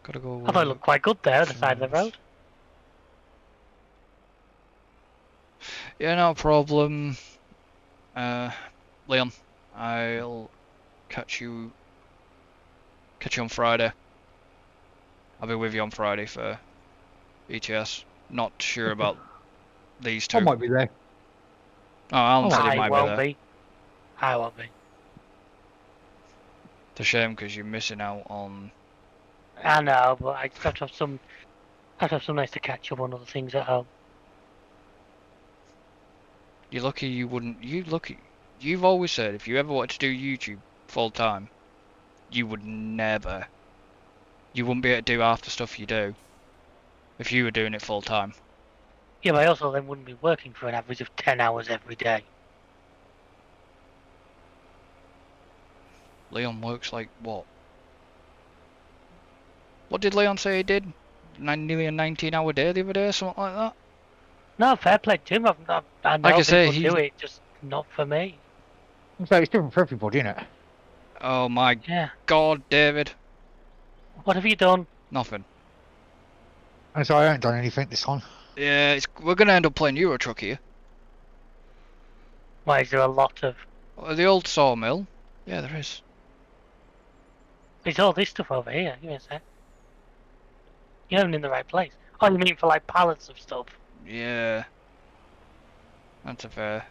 Gotta go. I thought it looked quite good there, at the side of the road. Yeah, no problem. Leon, I'll catch you on Friday. I'll be with you on Friday for ETS. Not sure about these two. I might be there. Oh, Alan said he might be there. I won't be. It's a shame because you're missing out on. I know, but I have to have some. I have to have some nice to catch up on other things at home. You're lucky you wouldn't. You've always said if you ever wanted to do YouTube full time, you would never. You wouldn't be able to do half the stuff you do if you were doing it full time. Yeah, but I also then wouldn't be working for an average of 10 hours every day. Leon works like what? What did Leon say he did? Nearly a 19-hour day the other day, something like that? No, fair play to him. I know Like I say, people do it, just not for me. So it's different for everybody, isn't it? Oh my Yeah. God, David. What have you done? Nothing. And so I haven't done anything this time. Yeah, we're gonna end up playing Euro Truck here. Why is there a lot of... The old sawmill. Yeah, there is. There's all this stuff over here. Give me a sec. You're not even in the right place. Oh, you mean for like pallets of stuff? Yeah. That's a fair.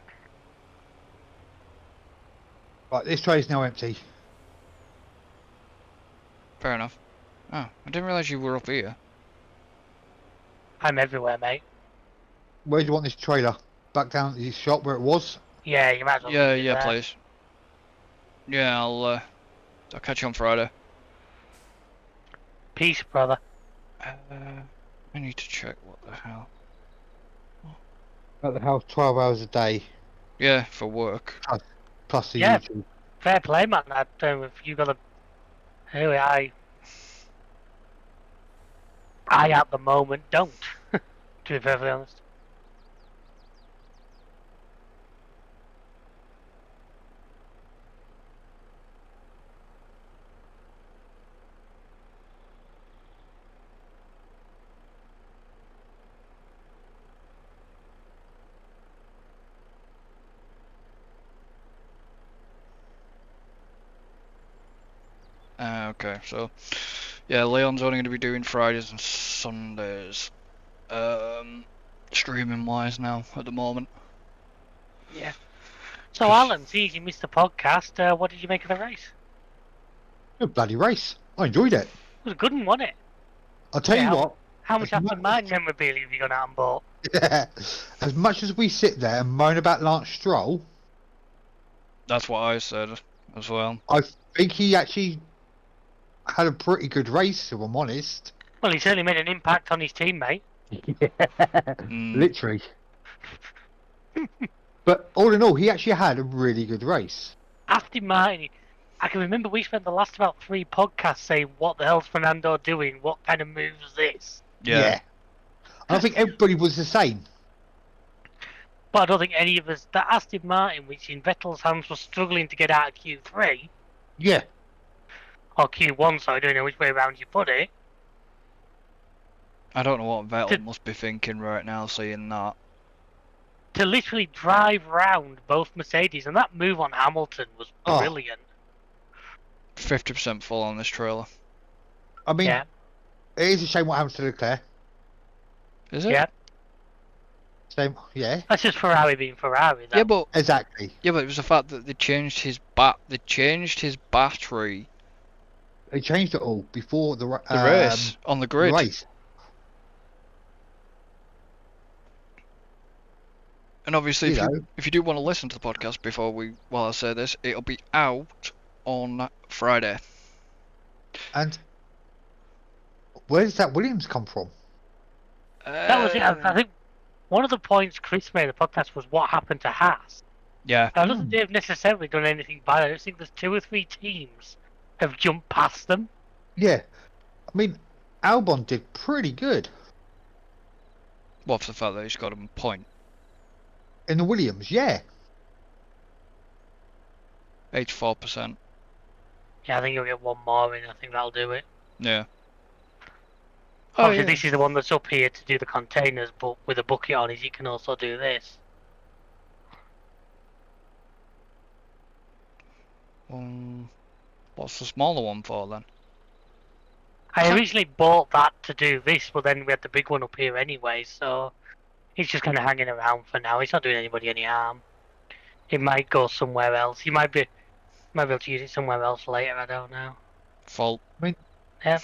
Right, this tray's now empty. Fair enough. Oh, I didn't realise you were up here. I'm everywhere, mate. Where do you want this trailer? Back down to the shop where it was? Yeah, you might as well. Yeah, leave it yeah, there. please. Yeah, I'll catch you on Friday. Peace, brother. I need to check what the hell. At the house 12 hours a day. Yeah, for work. Plus the Yeah. YouTube. Fair play, man. If you got a... Anyway, I at the moment don't. To be perfectly honest. Okay, so yeah, Leon's only going to be doing Fridays and Sundays, streaming wise now at the moment. Yeah. So, Alan, seeing you missed the podcast, what did you make of the race? A bloody race. I enjoyed it. It was a good one, wasn't it? I'll tell Yeah, you what. How much As Aston much- Martin memorabilia have you gone out and bought? As much as we sit there and moan about Lance Stroll, That's what I said as well. I think he actually had a pretty good race, if I'm honest. Well, he certainly made an impact on his teammate. Literally. But all in all, he actually had a really good race. Aston Martin, I can remember we spent the last about 3 podcasts saying, what the hell's Fernando doing? What kind of move is this? Yeah. And I think everybody was the same. But I don't think any of us, that Aston Martin, which in Vettel's hands was struggling to get out of Q3, Yeah. or Q1, so I don't know which way around you put it. I don't know what Vettel must be thinking right now, seeing that. To literally drive round both Mercedes, and that move on Hamilton was brilliant. 50% full on this trailer. I mean, Yeah. it is a shame what happened to Leclerc. Is it? Yeah. Same, yeah. That's just Ferrari being Ferrari, though. Yeah, but Exactly. it was the fact that they changed his battery. They changed it all before the Race on the grid. Race. And obviously, You know. if you do want to listen to the podcast while I say this, it'll be out on Friday. And where does that Williams come from? That was it. I think one of the points Chris made in the podcast was what happened to Haas. Yeah. I don't think they've necessarily done anything bad. I just think there's 2 or 3 teams have jumped past them. Yeah. I mean, Albon did pretty good Well, for the fact that he's got a point. in the Williams, yeah. 84%. Yeah, I think you'll get one more in. I think that'll do it. Yeah. Obviously, this is the one that's up here to do the containers, but with a bucket on it, you can also do this. What's the smaller one for then? I originally bought that to do this, but then we had the big one up here anyway, so it's just kind of hanging around for now. It's not doing anybody any harm. It might go somewhere else. You might be able to use it somewhere else later. I don't know. Fault. I mean, Yeah.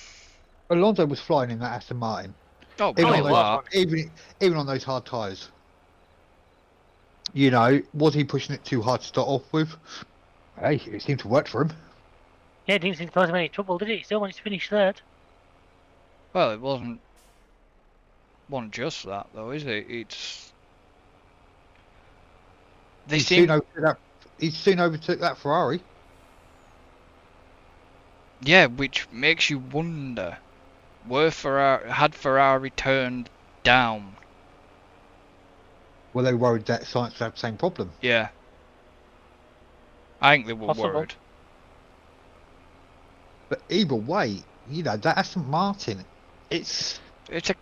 Alonso was flying in that Aston Martin. Oh, Even, he on, was, those, even on those hard tyres. You know, was he pushing it too hard to start off with? Hey, it seemed to work for him. Yeah, it didn't seem to cause him any trouble, did it? He still managed to finish 3rd. Well, it wasn't just that though, is it? It's He soon overtook that Ferrari. Yeah, which makes you wonder, had Ferrari turned down? Were they worried that Sainz would have the same problem? Yeah. I think they were Possible. worried. But either way, you know, that Aston Martin, it's It's a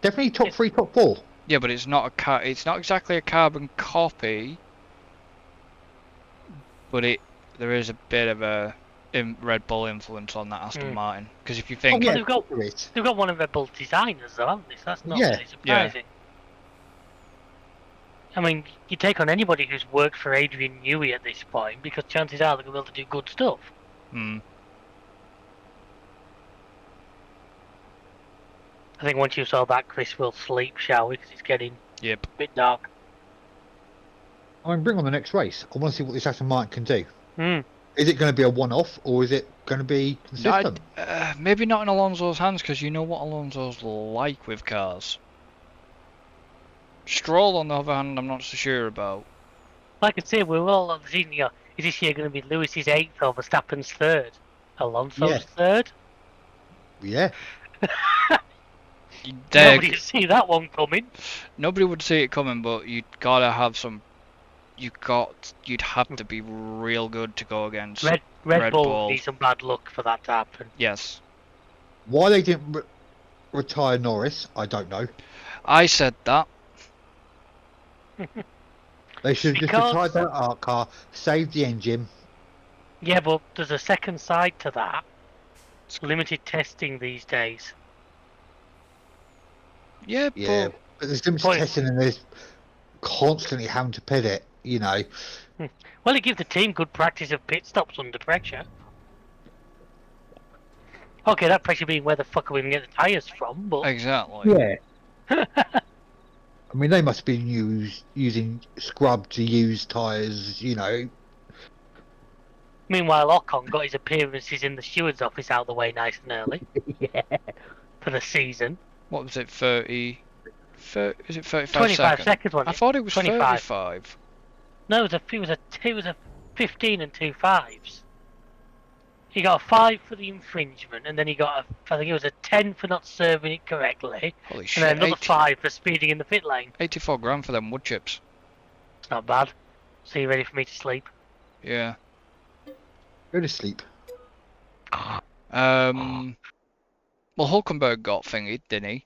definitely top 3, top 4. Yeah, but it's not it's not exactly a carbon copy, but there is a bit of a Red Bull influence on that Aston Martin. Because if you think, yeah, they've got one of Red Bull's designers, though, haven't they? So that's not really surprising. I mean, you take on anybody who's worked for Adrian Newey at this point, because chances are they're going to be able to do good stuff. I think once you saw that, Chris will sleep, shall we? Because it's getting a bit dark. I mean, bring on the next race. I want to see what this Aston Martin can do. Hmm. Is it going to be a one-off, or is it going to be consistent? maybe not in Alonso's hands, because you know what Alonso's like with cars. Stroll, on the other hand, I'm not so sure about. Like I say, we're all on the season. Is this year going to be Lewis's 8th or Verstappen's 3rd? Alonso's 3rd? Yeah. Nobody would see that one coming. Nobody would see it coming, but you'd gotta have some. You'd have to be real good to go against Red Bull needs some bad luck for that to happen. Yes. Why they didn't retire Norris, I don't know. I said that. They should have just retired that art car, saved the engine. Yeah, but there's a second side to that. It's limited testing these days. Yeah, but there's limited testing and there's constantly having to pit it, you know. Well, it gives the team good practice of pit stops under pressure. Okay, that pressure being where the fuck are we going to get the tyres from, but... Exactly. Yeah. I mean, they must be using scrub to use tyres, you know. Meanwhile, Ocon got his appearances in the steward's office out of the way nice and early Yeah. for the season. What was it? 30. Is it 35 25 seconds, I wasn't it? thought it was 25. 35. No, it was a 15 and 2 5s. He got a 5 for the infringement, and then he got I think it was a 10 for not serving it correctly, Holy and shit! then another 5 for speeding in the pit lane. 84 grand for them wood chips. It's not bad. So you ready for me to sleep? Yeah. Go to sleep. Well, Hulkenberg got thingied, didn't he?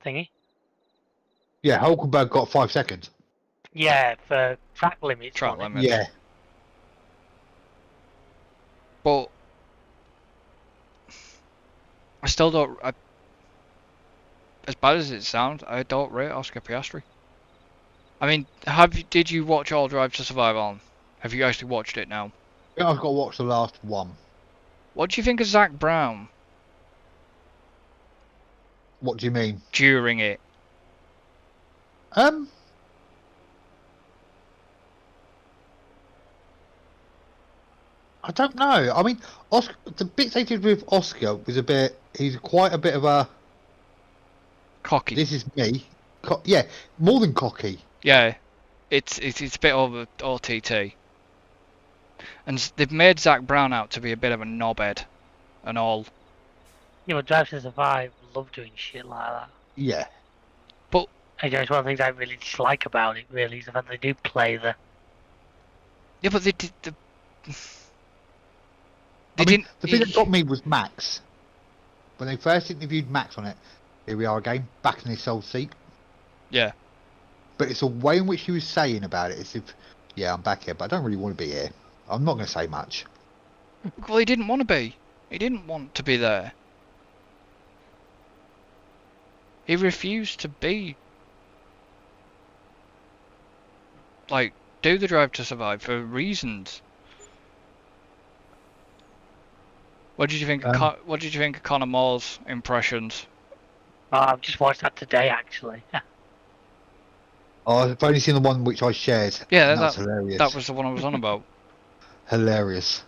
Thingy? Yeah, Hulkenberg got 5 seconds. Yeah, for track limits. Track wasn't it? limits. Yeah. But I still don't. As bad as it sounds, I don't rate Oscar Piastri. I mean, did you watch All Drive to Survive on? Have you actually watched it now? Yeah, I've got to watch the last one. What do you think of Zach Brown What do you mean? during it? I don't know. I mean, Oscar, the bits they did with Oscar was a bit. He's quite a bit of a. Cocky. This is me. Yeah, more than cocky. Yeah, it's a bit over OTT. And they've made Zach Brown out to be a bit of a knobhead and all. You know, Drive to Survive love doing shit like that. Yeah. And it's one of the things I really dislike about it, really, is the fact they do play the... Yeah, but they did the... I mean, the thing that got me was Max. When they first interviewed Max on it, here we are again, back in his old seat. Yeah. But it's the way in which he was saying about it, as if, yeah, I'm back here, but I don't really want to be here. I'm not going to say much. Well, he didn't want to be. He didn't want to be there. He refused to be... Like, do the Drive to Survive for reasons. What did you think? What did you think of Conor Moore's impressions? I've just watched that today, actually. Oh, I've only seen the one which I shared. Yeah, that's hilarious. That was the one I was on about. Hilarious.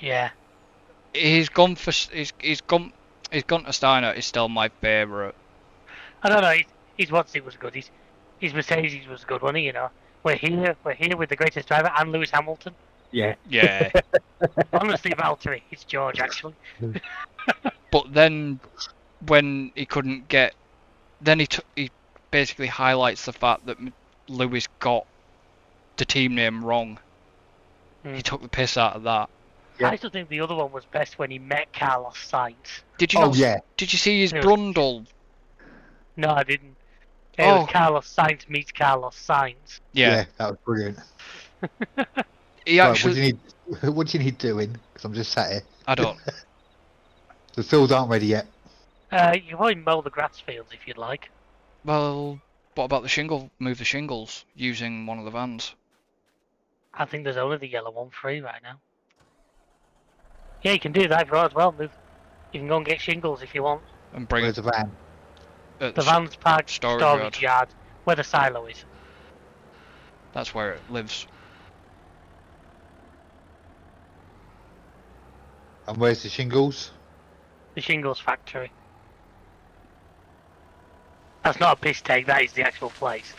Yeah. He's gone to Steiner is still my favourite. I don't know. His what's it was good. His Mercedes was good, wasn't he? You know, we're here with the greatest driver and Lewis Hamilton. Yeah. Yeah. Honestly, Valtteri, it's George actually. But then, when he couldn't get, then he basically highlights the fact that Lewis got the team name wrong. He took the piss out of that. Yeah. I still think the other one was best when he met Carlos Sainz. Did you? Oh yeah. Did you see his brundle? No, I didn't. It was Carlos Sainz meets Carlos Sainz. Yeah, that was brilliant. He actually. Right, what do you need doing? Because I'm just sat here. I don't. The fields aren't ready yet. You can probably mow the grass fields if you'd like. Well, what about the shingle? Move the shingles using one of the vans. I think there's only the yellow one free right now. Yeah, you can do that if you want as well. You can go and get shingles if you want. And bring Where's the van? The van's parked storage yard where the silo is. That's where it lives. And where's the shingles? The shingles factory. That's not a piss take, that is the actual place.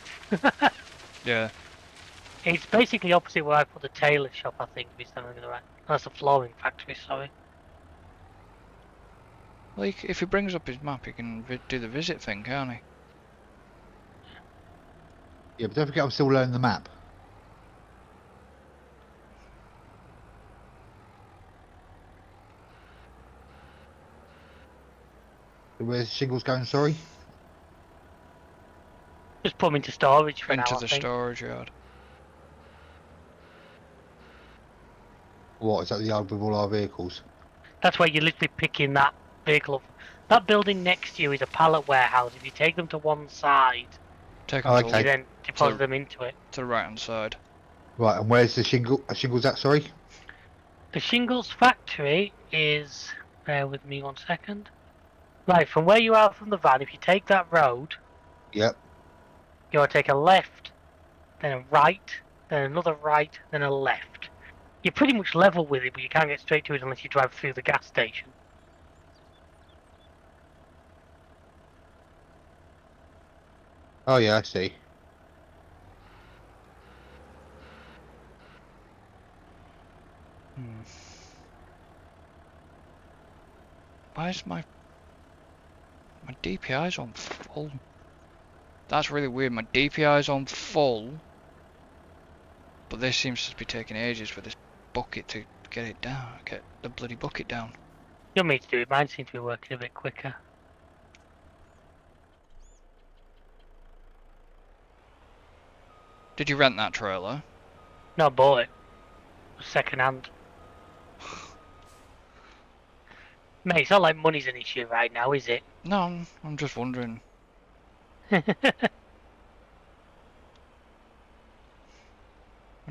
Yeah. It's basically opposite where I put the tailor shop, I think, to be something right. That's the flooring factory, sorry. Like, if he brings up his map, he can do the visit thing, can't he? Yeah, but don't forget I'm still learning the map. Where's the shingles going, sorry? Just put them into storage for now, Into I the think. storage yard. What, is that the yard with all our vehicles? That's where you're literally picking that vehicle up. That building next to you is a pallet warehouse. If you take them to one side, Take them you then deposit them into it. to the right hand side. Right, and where's the shingles at, sorry? The shingles factory is... Bear with me 1 second. Right, from where you are from the van, if you take that road... Yep. You want to take a left, then a right, then another right, then a left. You're pretty much level with it, but you can't get straight to it unless you drive through the gas station. Oh yeah, I see. Why is my DPI's on full? That's really weird. My DPI's on full, but this seems to be taking ages for this bucket to get it down. Get the bloody bucket down. You want me to do it? Mine seems to be working a bit quicker. Did you rent that trailer? No, I bought it. Second hand. Mate, it's not like money's an issue right now, is it? No, I'm just wondering. My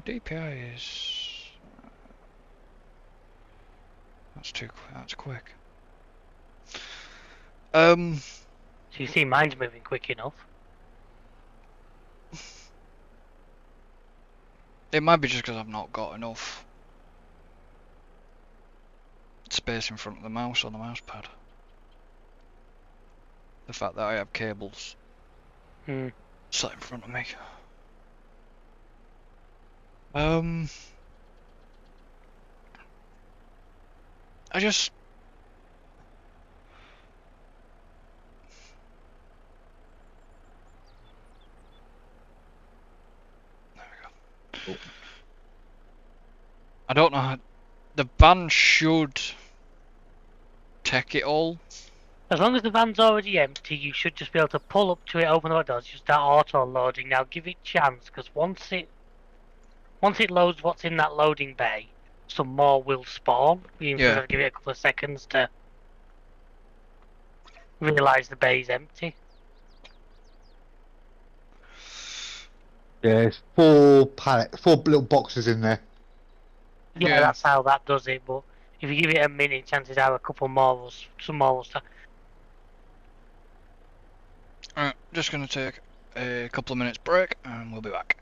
DPI is... That's quick. So you see mine's moving quick enough. It might be just because I've not got enough space in front of the mouse on the mouse pad. The fact that I have cables sat in front of me. I just... There we go. I don't know how... The van should take it all. As long as the van's already empty, you should just be able to pull up to it, open the doors, just start auto-loading. Now give it chance, because once it loads what's in that loading bay, some more will spawn. You Yeah. have to give it a couple of seconds to realise the bay's empty. Yeah, it's 4 little boxes in there. Yeah, that's how that does it, but if you give it a minute, chances are a couple more some more will start. Alright, just gonna take a couple of minutes break and we'll be back.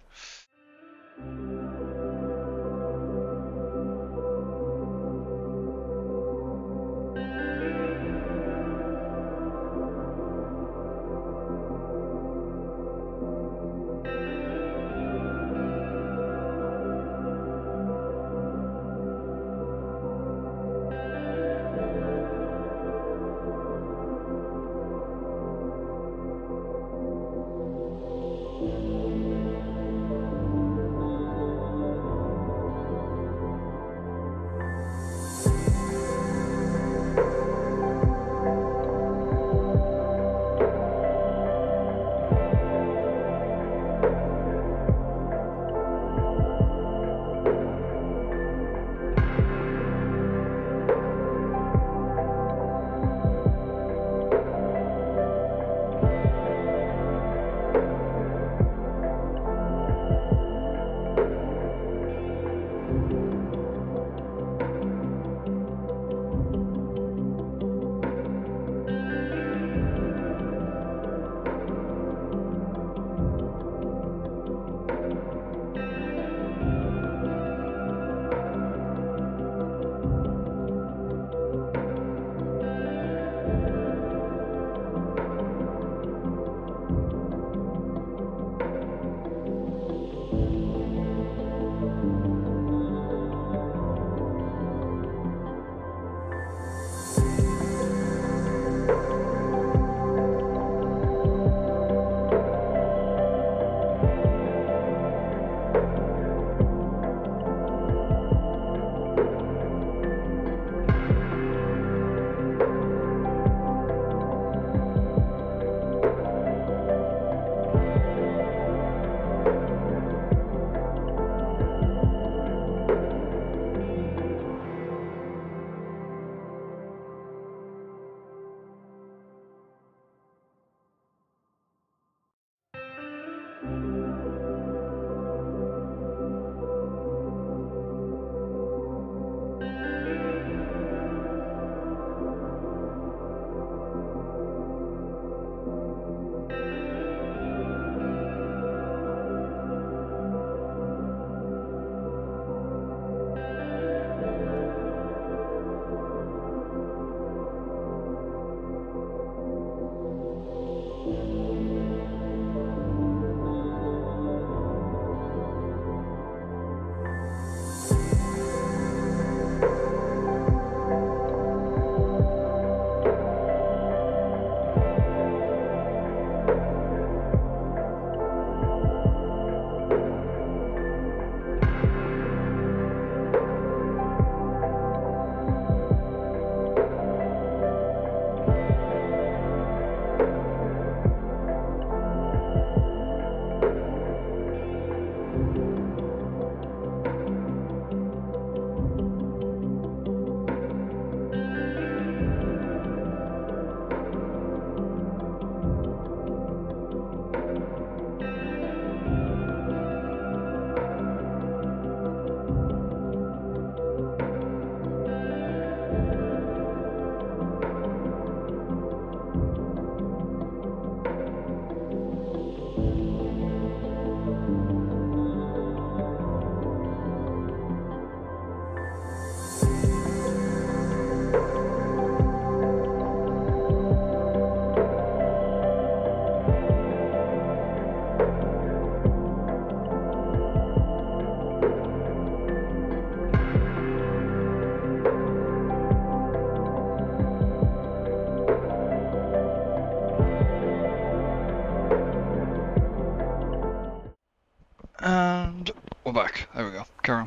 And we're back. There we go. Carry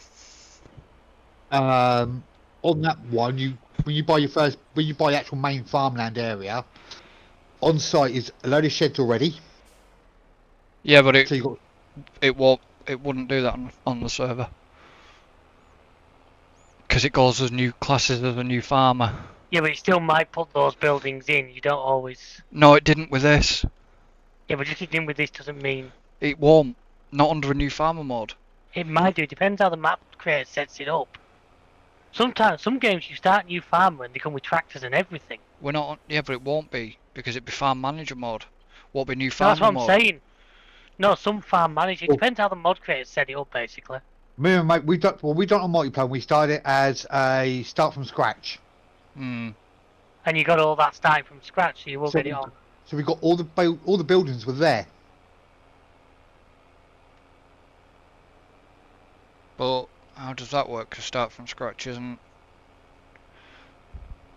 On that one, when you buy the actual main farmland area, on site is a load of sheds already. Yeah, but So you got it wouldn't do that on the server. Because it goes as new classes as a new farmer. Yeah, but you still might put those buildings in. You don't always. No, it didn't with this. Yeah, but just in with this doesn't mean. It won't. Not under a new farmer mode. It might do. It depends how the map creator sets it up. Sometimes, some games you start new farmer and they come with tractors and everything. We're not on, yeah, but it won't be because it'd be farm manager mode. Won't be new So farmer that's what I'm mode. saying. No, some farm manager. It depends how the mod creator set it up, basically. me and mate, we done on multiplayer. We started it as a start from scratch. Hmm. And you got all that starting from scratch, so you will get it on. So we got all the buildings were there. But how does that work? 'Cause start from scratch isn't.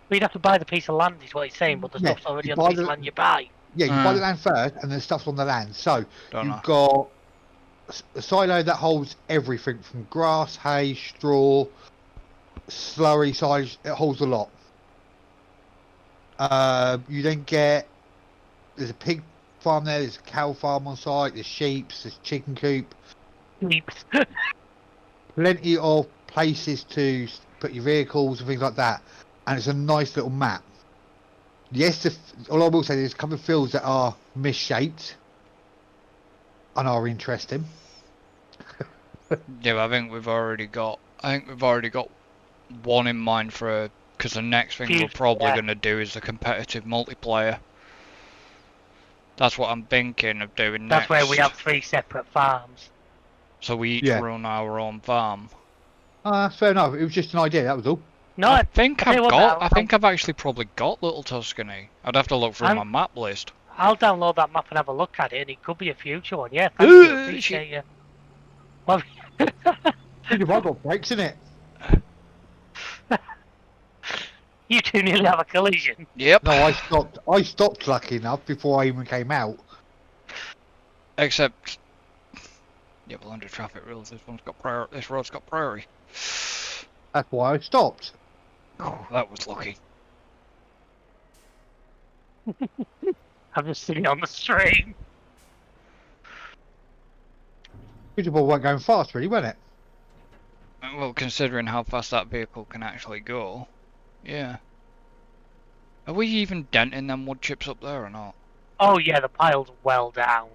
Well, you'd have to buy the piece of land, is what he's saying, but the Yeah, stuff's already you on the buy piece of the- land you buy. Yeah, you buy the land first, and then stuff's on the land. So Don't know. you've got a silo that holds everything from grass, hay, straw, slurry, silage. It holds a lot. You then there's a pig farm there. There's a cow farm on site. There's sheep. There's chicken coop. Leaps. Plenty of places to put your vehicles and things like that. And it's a nice little map. Yes, all I will say is there's a couple of fields that are misshaped and are interesting. Yeah, but I think we've already got one in mind for because the next thing we're probably going to do is the competitive multiplayer. That's what I'm thinking of doing next. That's where we have 3 separate farms. So we each run our own farm. Fair enough. It was just an idea. That was all. No, I think I'll tell you what, I think I've actually probably got Little Tuscany. I'd have to look through my map list. I'll download that map and have a look at it, and it could be a future one. Yeah, thank you. Appreciate you. Well, You've got brakes in it. you two nearly have a collision. Yep. No, I stopped lucky enough before I even came out. Except, yeah, well, under traffic rules, this road's got priority. That's why I stopped. Oh, that was lucky. I'm just sitting on the stream. Beautiful weren't going fast, really, weren't it? Well, considering how fast that vehicle can actually go, yeah. Are we even denting them wood chips up there or not? Oh yeah, the pile's well down.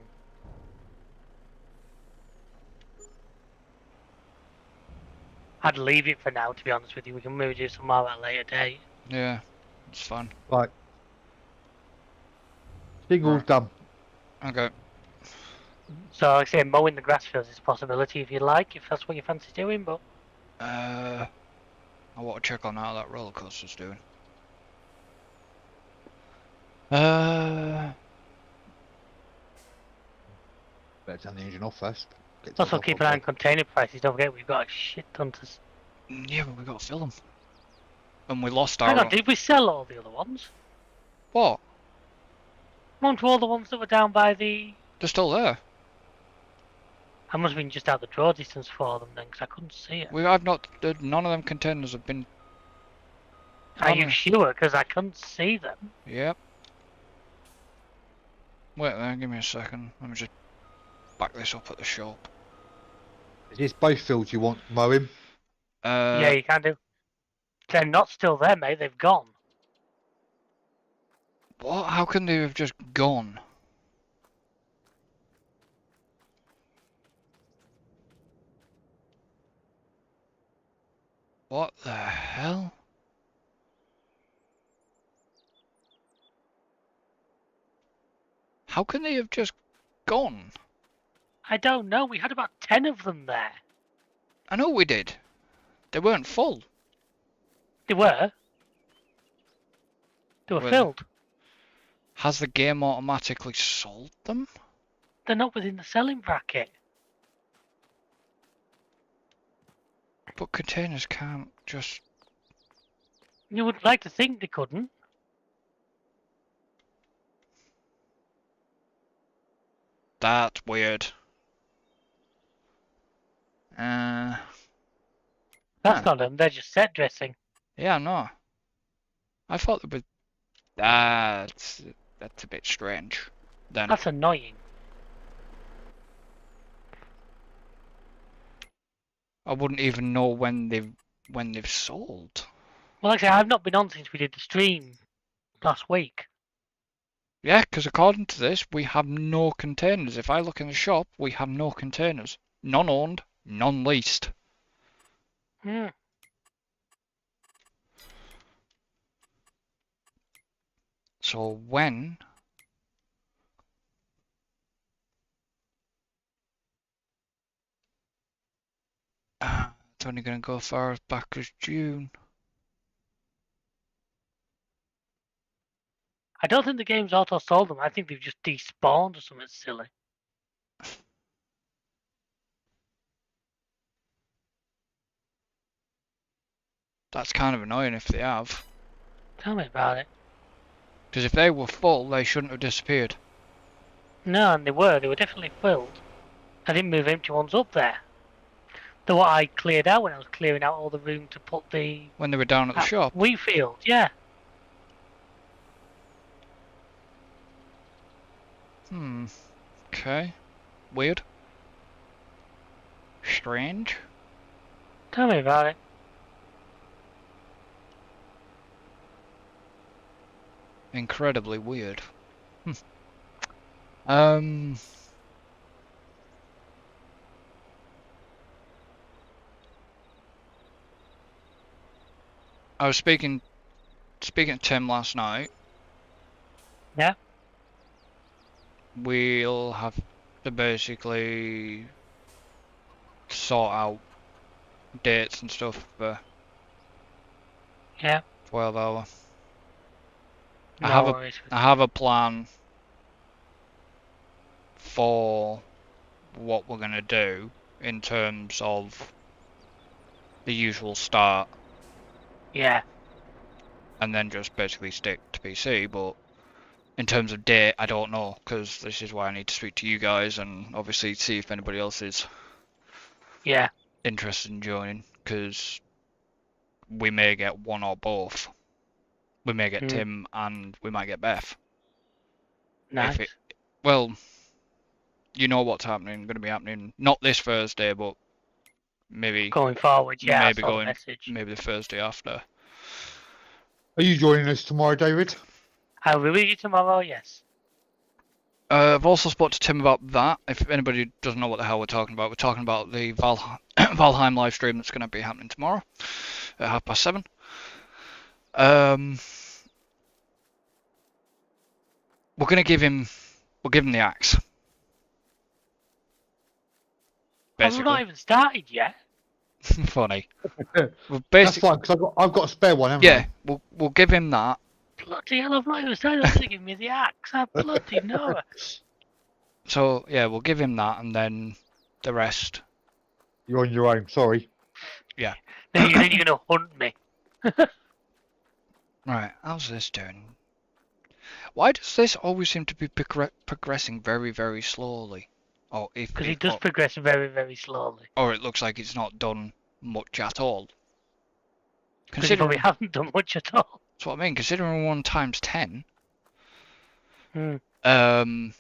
I'd leave it for now, to be honest with you. We can maybe do some more at a later date. Yeah, it's fun. Right. Single's done. Okay. So, like I say, mowing the grass fields is a possibility if you like, if that's what you fancy doing, but... I want to check on how that roller coaster's doing. Better turn the engine off first. Also keep an eye on container prices, don't forget we've got a shit ton to... Yeah, but we got to fill them. And we lost our... Hang on, did we sell all the other ones? What? Weren't all the ones that were down by the... They're still there. I must have been just out the draw distance for them then, because I couldn't see it. I've not... None of them containers have been... Are you sure? Because I couldn't see them. Yep. Wait there, give me a second. Let me just back this up at the shop. Is this both fields you want mowing? Yeah, you can do. They're not still there, mate. They've gone. What? How can they have just gone? What the hell? How can they have just gone? I don't know. We had about 10 of them there. I know we did. They weren't full. They were. They were filled. Has the game automatically sold them? They're not within the selling bracket. But containers can't just... You would like to think they couldn't. That's weird. That's Huh. not them, they're just set dressing. Yeah, no. I thought there was... That's a bit strange. Then. That's annoying. I wouldn't even know when they've sold. Well, actually, I've not been on since we did the stream last week. Yeah, because according to this, we have no containers. If I look in the shop, we have no containers. None owned, none leased. Hmm. So when... it's only going to go far back as June. I don't think the game's auto-sold them. I think they've just despawned or something silly. That's kind of annoying if they have. Tell me about it. Because if they were full, they shouldn't have disappeared. No, and they were definitely filled. I didn't move empty ones up there. The what I cleared out when I was clearing out all the room to put the... When they were down at the shop. wheat field, yeah. Okay. Weird. Strange. Tell me about it. Incredibly weird. I was speaking to Tim last night. Yeah. We'll have to basically sort out dates and stuff for Yeah. 12 hour. No I worries. have a plan for what we're gonna do in terms of the usual start. Yeah. And then just basically stick to PC, but in terms of date, I don't know, because this is why I need to speak to you guys and obviously see if anybody else is interested in joining, because we may get one or both. We may get Tim and we might get Beth. Nice. Well, you know what's happening, going to be happening, not this Thursday, but maybe going forward, yeah. maybe the Thursday after. Are you joining us tomorrow, David? I will read you tomorrow, yes. I've also spoke to Tim about that. If anybody doesn't know what the hell we're talking about the Valheim live stream that's going to be happening tomorrow at 7:30. We'll give him the axe. Basically. I've not even started yet. Funny. That's fine, because I've got a spare one, haven't I? Yeah, we'll give him that. Bloody hell, I've not even started. I'm going to give me the axe. I bloody know. So, yeah, we'll give him that, and then the rest. You're on your own, sorry. Yeah. Then you're going to hunt me. Right, how's this doing? Why does this always seem to be progressing very, very slowly? Because it does progress very, very slowly. Or it looks like it's not done much at all. Considering we haven't done much at all. That's what I mean, considering 1 times 10. Valheim,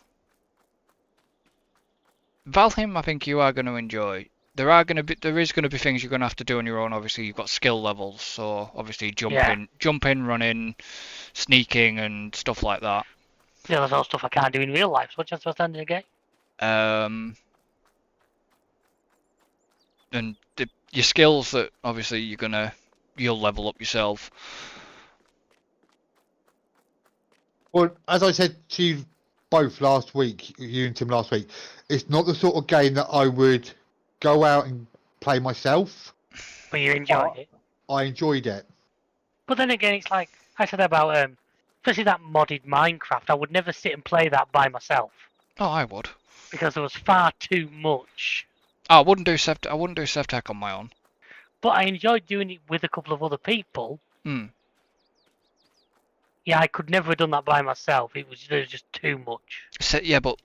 I think you are going to enjoy. There is going to be things you're going to have to do on your own. Obviously, you've got skill levels, so obviously jumping, running, sneaking, and stuff like that. Yeah, that's all stuff I can't do in real life. So what chance of standing again? And your skills that obviously you'll level up yourself. Well, as I said to you both last week, you and Tim last week, it's not the sort of game that I would go out and play myself. But you enjoyed it? I enjoyed it. But then again, it's like I said about, especially that modded Minecraft, I would never sit and play that by myself. Oh, I would. because there was far too much. I wouldn't do Sevtech on my own. But I enjoyed doing it with a couple of other people. Hmm. Yeah, I could never have done that by myself. There was just too much. So, yeah, but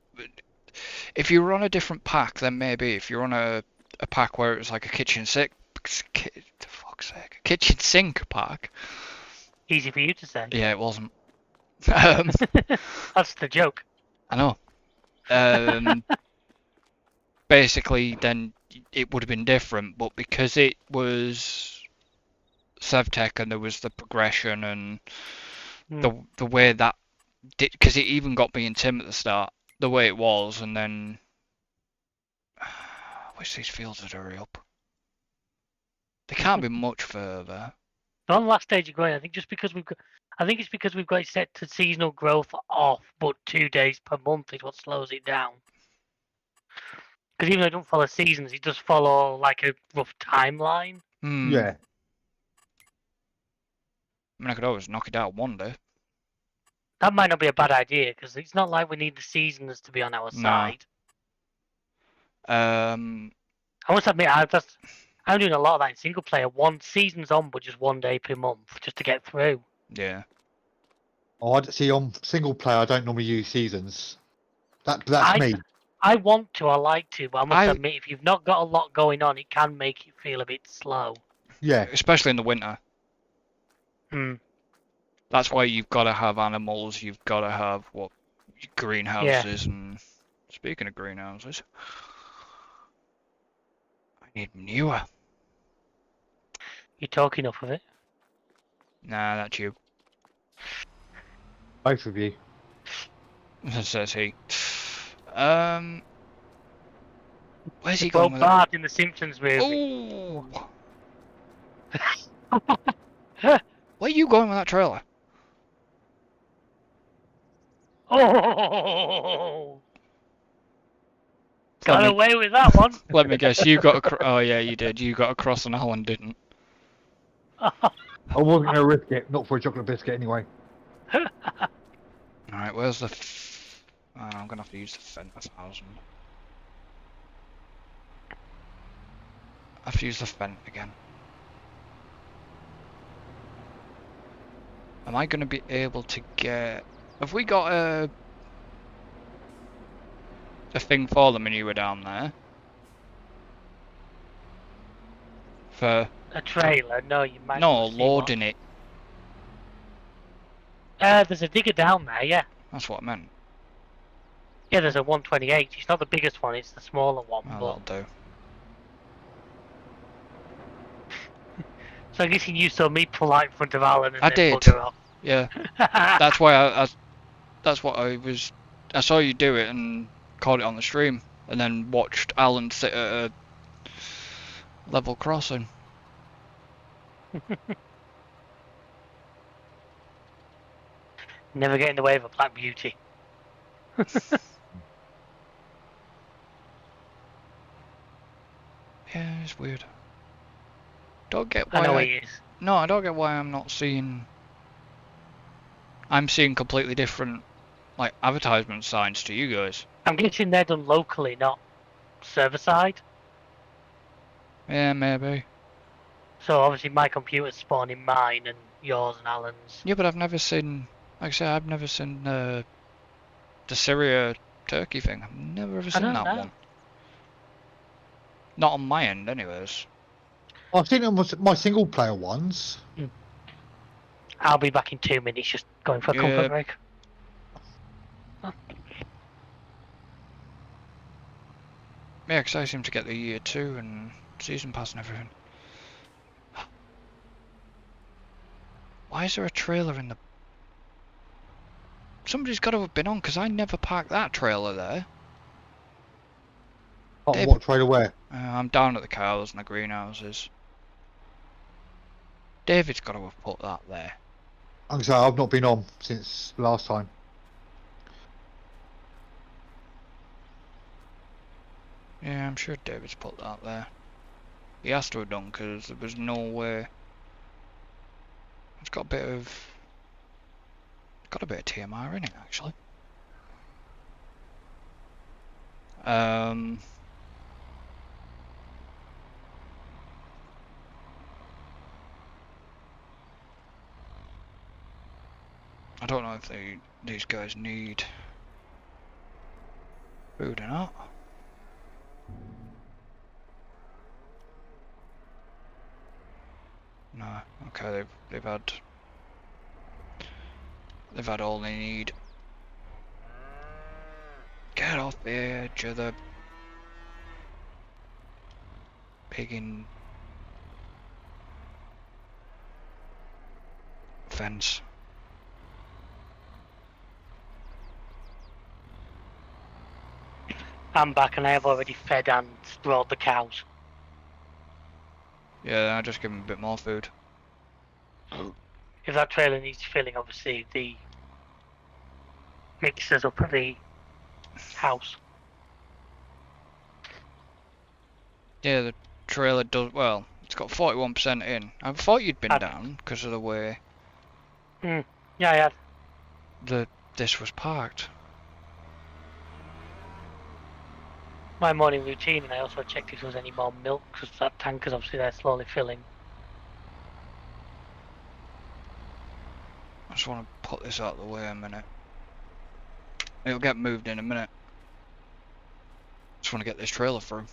if you were on a different pack, then maybe. If you're on a pack where it was like a kitchen sink, for fuck's sake, a kitchen sink pack. Easy for you to say. Yeah, it wasn't. That's the joke. I know. Basically, then it would have been different, but because it was Sevtech and there was the progression and the way that did, because it even got me in Tim at the start, the way it was, and then I wish these fields would hurry up. They can't be much further. On the last stage of growing, I think it's because we've got it set to seasonal growth off, but 2 days per month is what slows it down. Because even though it don't follow seasons, it does follow like a rough timeline. Yeah. I mean, I could always knock it out one day. That might not be a bad idea, because it's not like we need the seasons to be on our side. I must admit, I'm doing a lot of that in single player. 1 season's on, but just 1 day per month, just to get through. Yeah. Oh, I see. On single player, I don't normally use seasons. That's me. I want to, I like to, but I must admit, if you've not got a lot going on, it can make you feel a bit slow. Yeah. Especially in the winter. Hmm. That's why you've got to have animals. You've got to have greenhouses. Yeah. And speaking of greenhouses, I need manure. You talk enough of it? Nah, that's you. Both of you. Says he. Where's he Well, going with Bart in the Simpsons movie. Oh! Where are you going with that trailer? Oh! Got away with that one. Let me guess, you got oh yeah, you did. You got across an Alan, didn't? I wasn't going to risk it, not for a chocolate biscuit anyway. Alright, where's the... I'm going to have to use the Fent 1000. I have to use the Fent again. Am I going to be able to get... Have we got a thing for the manure down there? For... A trailer? No, you might. No, loading it. There's a digger down there, yeah. That's what I meant. Yeah, there's a 128. It's not the biggest one, it's the smaller one. Oh, that'll do. So I guess you saw me pull out in front of Alan and I then did. bugger off. Yeah. That's why that's what I was... I saw you do it and caught it on the stream. And then watched Alan sit at a level crossing. Never get in the way of a black beauty. Yeah, it's weird. Don't get why I know he is. No, I don't get why I'm not seeing... I'm seeing completely different, like, advertisement signs to you guys. I'm guessing they're done locally, not server side. Yeah, maybe. So obviously my computer's spawning mine and yours and Alan's. Yeah, but I've never seen... Like I say, I've never seen the Syria Turkey thing. I've never ever seen that one. Not on my end, anyways. I've seen it on my single player ones. I'll be back in 2 minutes, just going for a comfort break. Yeah, because I seem to get the year 2 and season pass and everything. Why is there a trailer in the... Somebody's got to have been on, because I never parked that trailer there. What trailer where? I'm down at the cows and the greenhouses. David's got to have put that there. I'm sorry, I've not been on since last time. Yeah, I'm sure David's put that there. He has to have done, because there was no way. It's got a bit of... Got a bit of TMR in it, actually. I don't know if these guys need food or not. No, okay, they've had all they need. Get off the edge of the pigging fence. I'm back and I have already fed and brought the cows. Yeah, I just give them a bit more food. If that trailer needs filling, obviously the mixers up at the house. Yeah, the trailer does well. It's got 41% in. I thought you'd been down because of the way Yeah, I had. this was parked. My morning routine, and I also checked if there was any more milk because that tanker's obviously there slowly filling. I just want to put this out of the way a minute. It'll get moved in a minute. Just want to get this trailer through.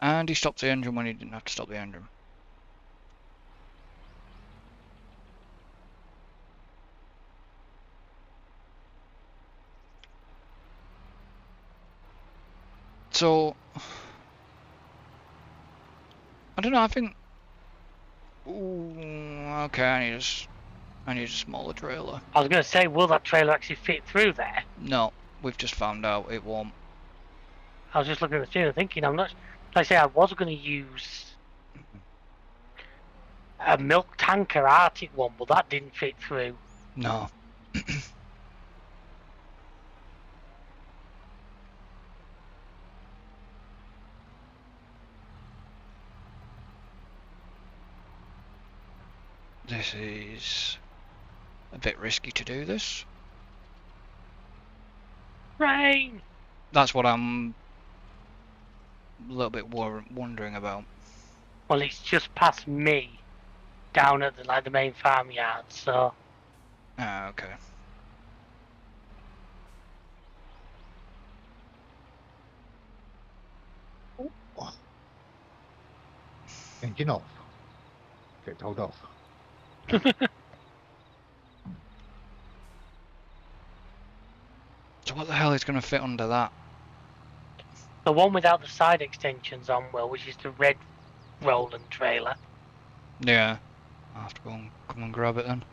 And he stopped the engine when he didn't have to stop the engine. So, I don't know, I think... Ooh, okay, I need a smaller trailer. I was going to say, will that trailer actually fit through there? No, we've just found out it won't. I was just looking at the trailer thinking, I'm not... Like I say, I was going to use a milk tanker Arctic one, but that didn't fit through. No. This is a bit risky to do this. Rain! That's what I'm a little bit wondering about. Well, it's just past me, down at the main farmyard, so... Ah, okay. Engine off. Get told off. So what the hell is going to fit under that? The one without the side extensions on, well, which is the red Roland trailer. Yeah. I'll have to come and grab it then.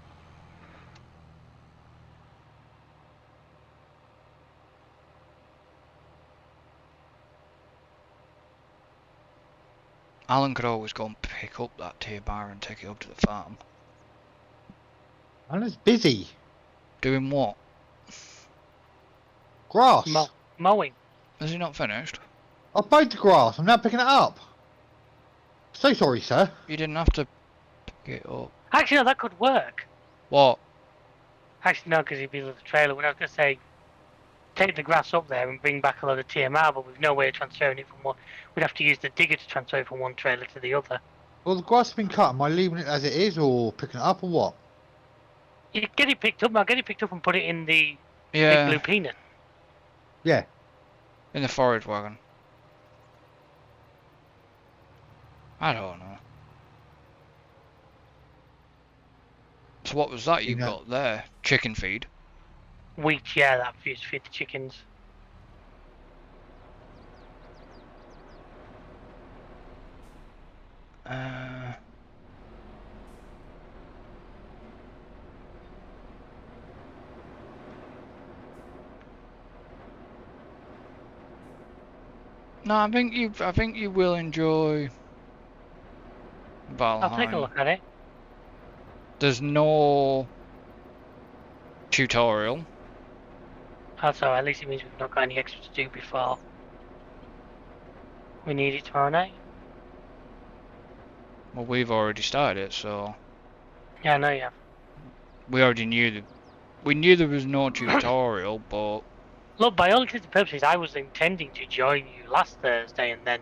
Alan could always go and pick up that tier bar and take it up to the farm. Alan's busy. Doing what? Grass. Mowing. Is he not finished? I mowed the grass. I'm now picking it up. So sorry, sir. You didn't have to pick it up. Actually, no, that could work. What? Actually, no, because he'd be with the trailer. When I was going to say, take the grass up there and bring back a load of TMR, but we've no way of transferring it from one. We'd have to use the digger to transfer it from one trailer to the other. Well, the grass has been cut. Am I leaving it as it is or picking it up or what? You get it picked up. I'll get it picked up and put it in the Yeah. big blue peanut. Yeah. In the forage wagon. I don't know. So what was that you got there? Chicken feed? Wheat, yeah, that used to feed the chickens. No, I think you will enjoy Valheim. I'll take a look at it. There's no tutorial. That's alright, at least it means we've not got any extra to do before we need it tomorrow night. Well, we've already started it, so Yeah, I know you have. we already knew we knew there was no tutorial, but Look, by all intents and purposes, I was intending to join you last Thursday, and then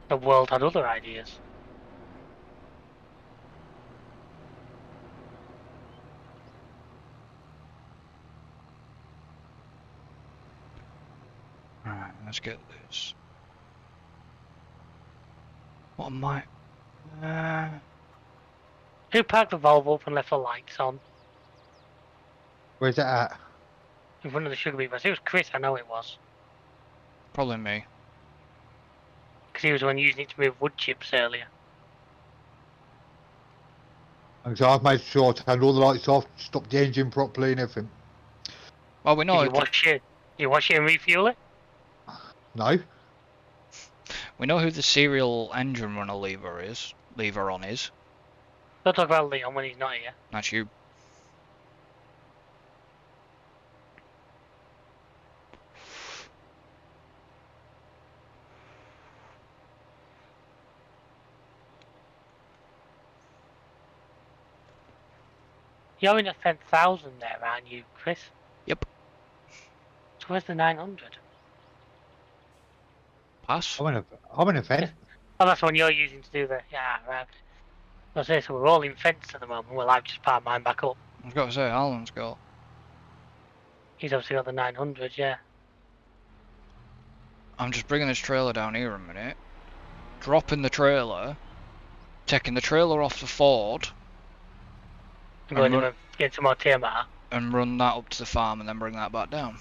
the world had other ideas. Alright, let's get this. What am I? Who parked the Volvo up and left the lights on Where's that at? in front of the sugar beet? It was Chris, I know it was. Probably me. Because he was the one using it to move wood chips earlier. And so I've made sure I turned all the lights off, stopped the engine properly and everything. Well, we know. Did you wash it and refuel it? No? We know who the serial engine runner lever on is. Don't talk about Leon when he's not here. That's you. You're in a 10,000 there, aren't you, Chris? Yep. So where's the 900? Pass. I'm in a fence. Oh, that's the one you're using to do the... Yeah, right. I was say, so we're all in fence at the moment. Well, I've just parked mine back up. I've got to say, Alan's got. He's obviously got the 900, yeah. I'm just bringing this trailer down here a minute. Dropping the trailer. Taking the trailer off the Ford. Going to get some more TMR. And run that up to the farm and then bring that back down.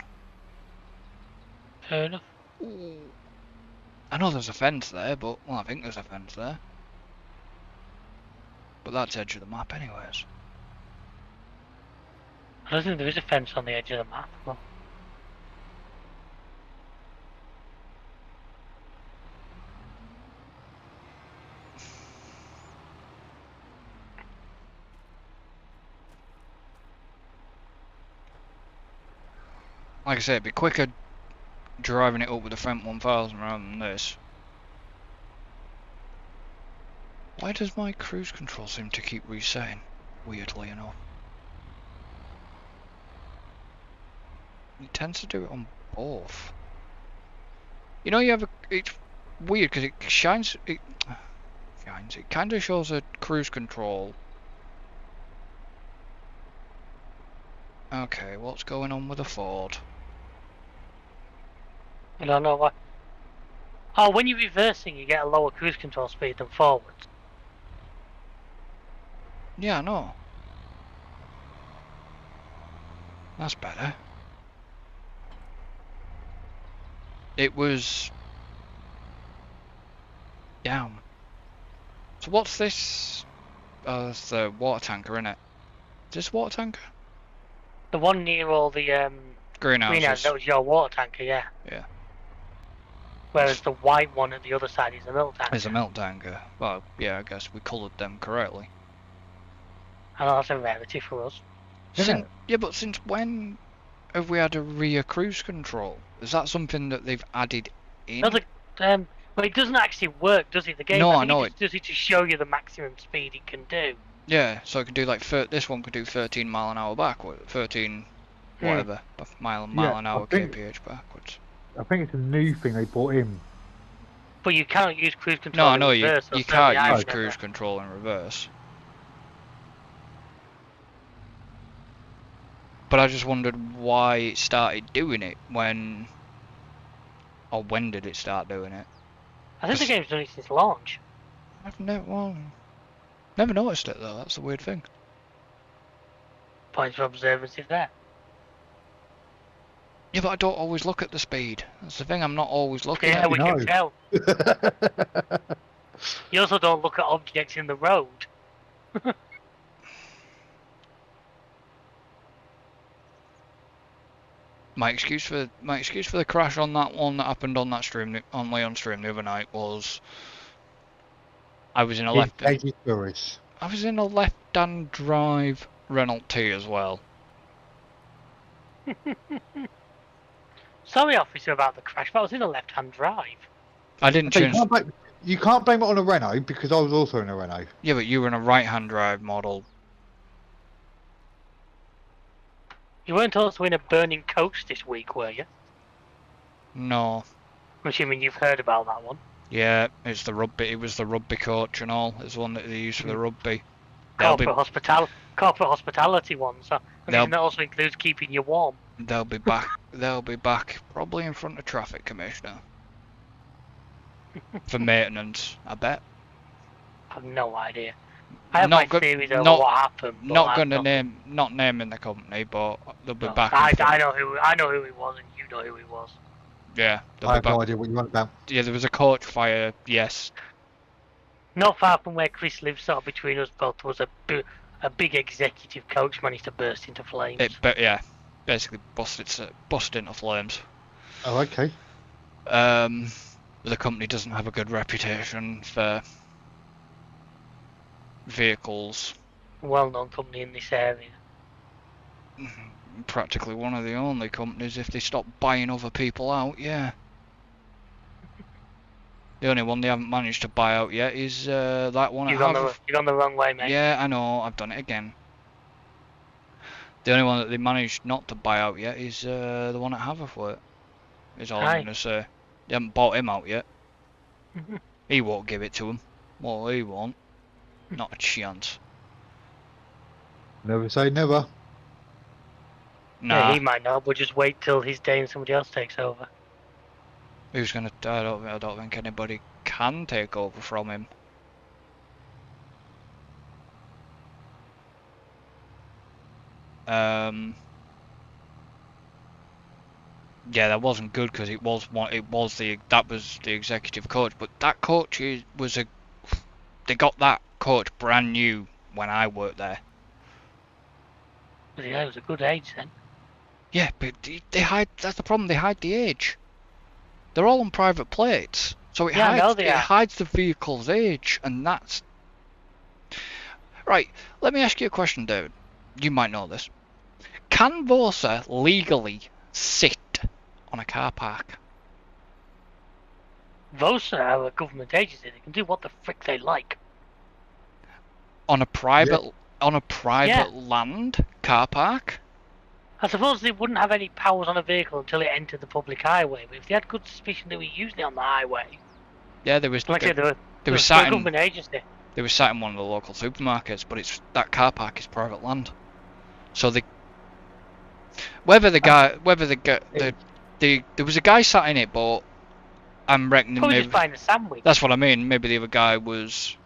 Fair enough. Ooh. I know there's a fence there, but... Well, I think there's a fence there. But that's edge of the map anyways. I don't think there is a fence on the edge of the map. Well, Like I said, it'd be quicker driving it up with the front 1000 rather than this. Why does my cruise control seem to keep resetting? Weirdly enough. It tends to do it on both. You know, you have a... It's weird because it shines... It kind of shows a cruise control. Okay, what's going on with the Ford? I don't know why. Oh, when you're reversing, you get a lower cruise control speed than forwards. Yeah, I know. That's better. It was... down. So what's this? Oh, that's the water tanker, isn't it? Is this water tanker? The one near all the greenhouse, that was your water tanker, yeah. Yeah. Whereas the white one at the other side is a milk tanker. It's a milk tanker. Well, yeah, I guess we coloured them correctly. I know that's a rarity for us. Yeah, but since when have we had a rear cruise control? Is that something that they've added in? No, well, it doesn't actually work, does it? The game, No, I I know it just does it to show you the maximum speed it can do. Yeah, so it could do like this one could do 13 mile an hour backwards, 13 whatever mile an hour kph backwards. I think it's a new thing they brought in. But you can't use cruise control. No, I know in reverse, you or can't certainly use I've cruise never. control in reverse. But I just wondered why it started doing it when did it start doing it? I think the game's done it since launch. I've never noticed it though. That's the weird thing. Points for observance is there. Yeah, but I don't always look at the speed. That's the thing. I'm not always looking Yeah, at we it. can tell. You also don't look at objects in the road. My excuse for the crash on that one that happened on that stream on Leon's stream the other night was I was in a left-hand drive Renault T as well. Sorry, officer, about the crash, but I was in a left-hand drive. I didn't So change. you can't blame it on a Renault because I was also in a Renault. Yeah, but you were in a right-hand drive model. You weren't also in a burning coach this week, were you? No. I'm assuming you've heard about that one. Yeah, it's the rugby. It was the rugby coach and all. It's the one that they use for the rugby. Corporate hospitality one. So I'm guessing They'll- that also includes keeping you warm. They'll be back. They'll be back probably in front of traffic commissioner for maintenance. I bet. I have no idea. I have Not my theories over not- what happened. But Not I'm gonna not- not naming the company, but they'll be no, back. I know who he was, and you know who he was. Yeah, they'll I be have back. no idea what you want about. Yeah, there was a coach fire. Yes. Not far from where Chris lives, sort of between us both, was a big executive coach managed to burst into flames. But yeah, basically busted into flames. Oh, okay. The company doesn't have a good reputation for vehicles. Well-known company in this area. Practically one of the only companies. If they stop buying other people out, yeah. The only one they haven't managed to buy out yet is that one. You've gone the wrong way, mate. Yeah, I know. I've done it again. The only one that they managed not to buy out yet is the one at Haverford. Is all I'm gonna say. They haven't bought him out yet. He won't give it to him. Well, he won't. Not a chance. Never say never. Nah. Yeah, he might not, but just wait till his day and somebody else takes over. Who's gonna? I don't think anybody can take over from him. Yeah, that wasn't good because it was the executive coach, but that coach they got that coach brand new when I worked there. But yeah, it was a good age then. Yeah, but they hide. That's the problem. They hide the age. They're all on private plates, so it hides the vehicle's age, and that's right. Let me ask you a question, David. You might know this. Can Vosa legally sit on a car park? Vosa are a government agency. They can do what the frick they like. On a private land car park? I suppose they wouldn't have any powers on a vehicle until it entered the public highway, but if they had good suspicion they were using it on the highway... Yeah, there was... Like I said, they were sat a government agency. They were sat in one of the local supermarkets, but that car park is private land. So there was a guy sat in it, but I'm reckoning Probably maybe just buying a sandwich. that's what I mean. Maybe the other guy was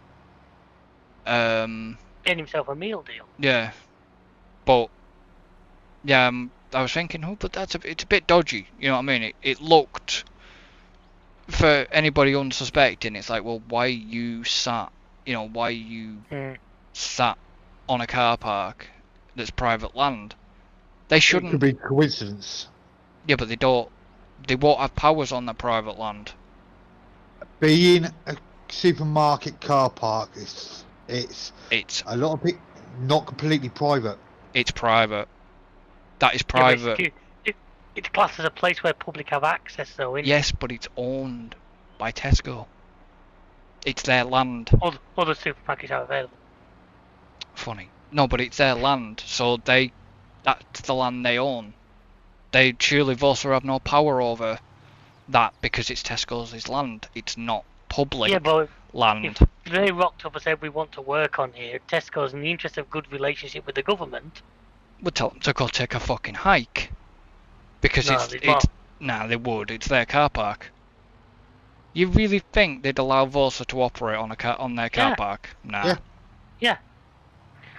getting himself a meal deal. Yeah, but yeah, I was thinking, oh, but it's a bit dodgy. You know what I mean? It looked, for anybody unsuspecting, it's like, well, why you sat on a car park that's private land? They shouldn't. It could be coincidence. Yeah, but they won't have powers on that private land. Being a supermarket car park, it's a lot of people, not completely private. It's private. That is private. Yeah, it's classed as a place where public have access, though, isn't it? Yes, but it's owned by Tesco. It's their land. Other supermarkets are available. Funny. No, but it's their land, so that's the land they own. They surely also have no power over that because it's Tesco's land. It's not public land. If they rocked up and said we want to work on here, Tesco's, in the interest of good relationship with the government, would tell them to go take a fucking hike. Because they would. It's their car park. You really think they'd allow Vosa to operate on their car park? Nah. Yeah.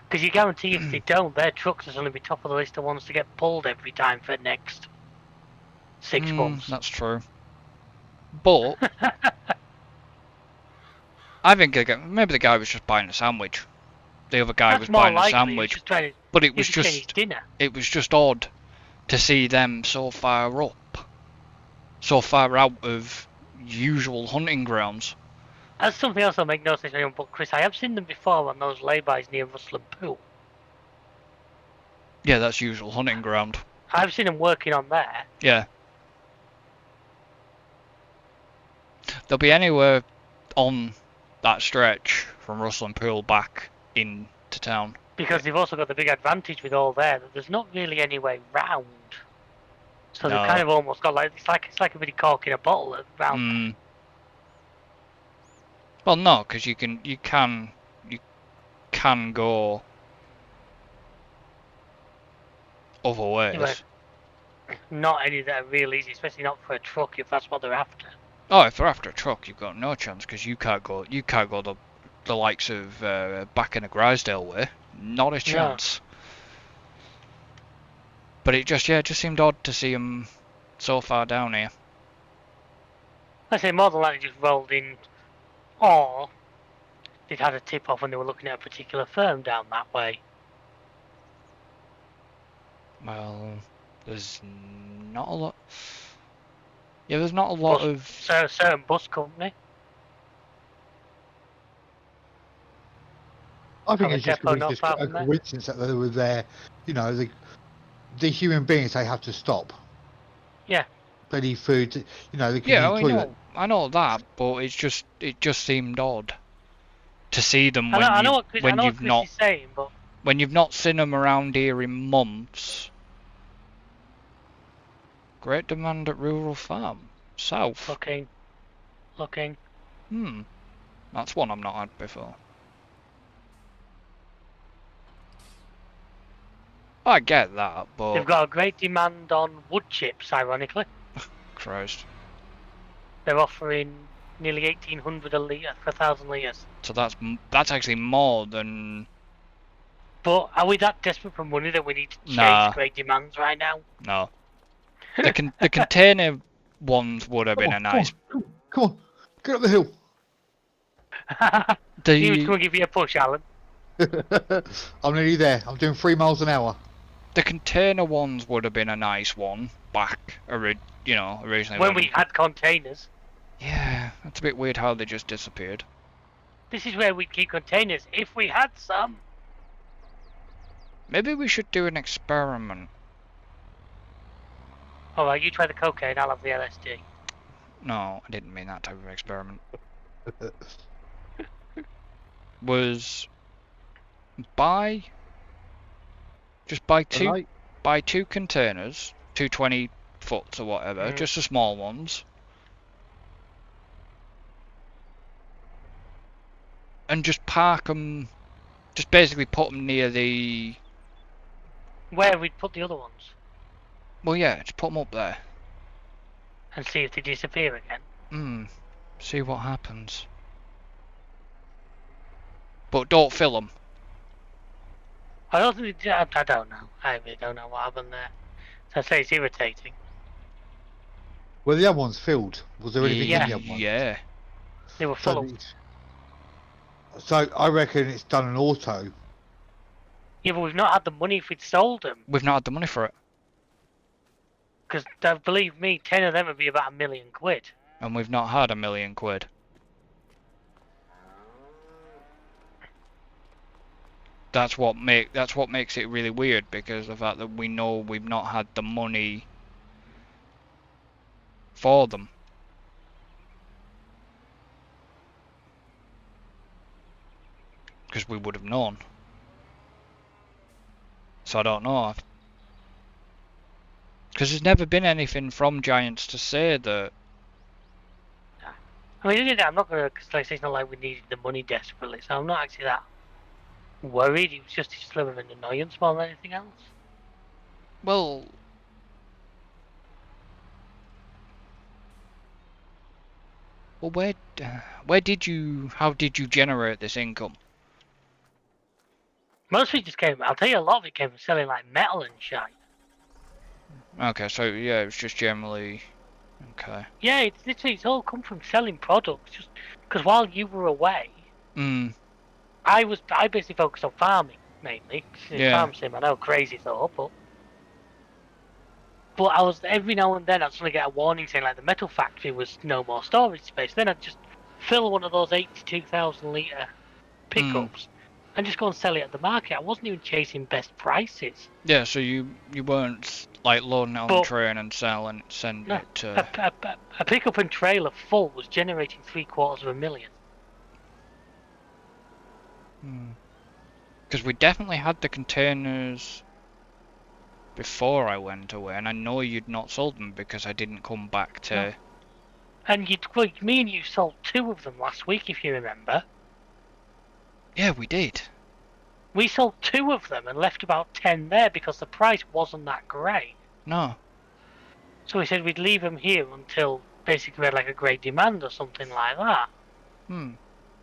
Because you guarantee if they don't, their trucks are going to be top of the list of ones to get pulled every time for the next 6 months. That's true. But I think maybe the guy was just buying a sandwich. The other guy was buying a sandwich, but it was just odd to see them so far up, so far out of usual hunting grounds. That's something else I'll make no sense on, but Chris, I have seen them before on those laybys near Russell and Pool. Yeah, that's usual hunting ground. I've seen them working on there. Yeah. They'll be anywhere on that stretch from Russell and Pool back into town. Because they've also got the big advantage with all there that there's not really any way round. So they've No. kind of almost got like it's like a bit of cork in a bottle round. Well, no, because you can go other ways. Anyway, not any that are real easy, especially not for a truck if that's what they're after. Oh, if they're after a truck, you've got no chance because you can't go the likes of back in the Grisdale way. Not a chance. No. But it just seemed odd to see them so far down here. I say more than likely just rolled in, or they'd had a tip off when they were looking at a particular firm down that way. Well, there's not a lot. Yeah, there's not a lot of certain bus company. I think it's just a coincidence that they were there. You know, the human beings, they have to stop. Yeah. They need food. You know, they can need toilet. I know that, but it just seemed odd to see them when you've not seen them around here in months. Great demand at rural farm. South. Looking. That's one I've not had before. I get that, but they've got a great demand on wood chips, ironically. Christ. They're offering nearly 1,800 a litre for 1,000 litres. So that's actually more than... But are we that desperate for money that we need to chase great demands right now? No. The container ones would have been a nice... Come on, get up the hill. He was going to give you a push, Alan. I'm nearly there. I'm doing 3 miles an hour. The container ones would have been a nice one back, originally. When we had containers. Yeah, that's a bit weird how they just disappeared. This is where we'd keep containers, if we had some. Maybe we should do an experiment. Alright, you try the cocaine, I'll have the LSD. No, I didn't mean that type of experiment. Was buy two containers, 220 foots or whatever, just the small ones, and just park them, just basically put them near the... Where we'd put the other ones? Well, yeah, just put them up there. And see if they disappear again? See what happens. But don't fill them. I don't know. I really don't know what happened there. So I say it's irritating. Were the other ones filled? Was there anything in the other ones? Yeah. They were full. So I reckon it's done an auto. Yeah, but we've not had the money if we'd sold them. We've not had the money for it. Because, believe me, 10 of them would be about £1 million. And we've not had £1 million. That's what makes it really weird, because the fact that we know we've not had the money for them. Because we would have known. So I don't know. Because there's never been anything from Giants to say that... I mean, I'm not going to... Because it's not like we needed the money desperately, so I'm not actually that worried. It was just a sliver of an annoyance more than anything else. Well... Well, how did you generate this income? Most of it just came, I'll tell you, a lot of it came from selling like metal and shit. Okay, so yeah, it was just generally... Okay. Yeah, it's all come from selling products, just because while you were away, I basically focused on farming, mainly. Farm sim, I know, crazy thought, but I was, every now and then I'd suddenly get a warning saying like the metal factory was no more storage space. Then I'd just fill one of those 82,000 litre pickups and just go and sell it at the market. I wasn't even chasing best prices. Yeah, so you weren't like loading it on the train and sending it to... A pickup and trailer full was generating $750,000. Because we definitely had the containers before I went away, and I know you'd not sold them because I didn't come back to... No. And me and you sold 2 of them last week, if you remember. Yeah, we did. We sold 2 of them and left about 10 there because the price wasn't that great. No. So we said we'd leave them here until basically we had like a great demand or something like that.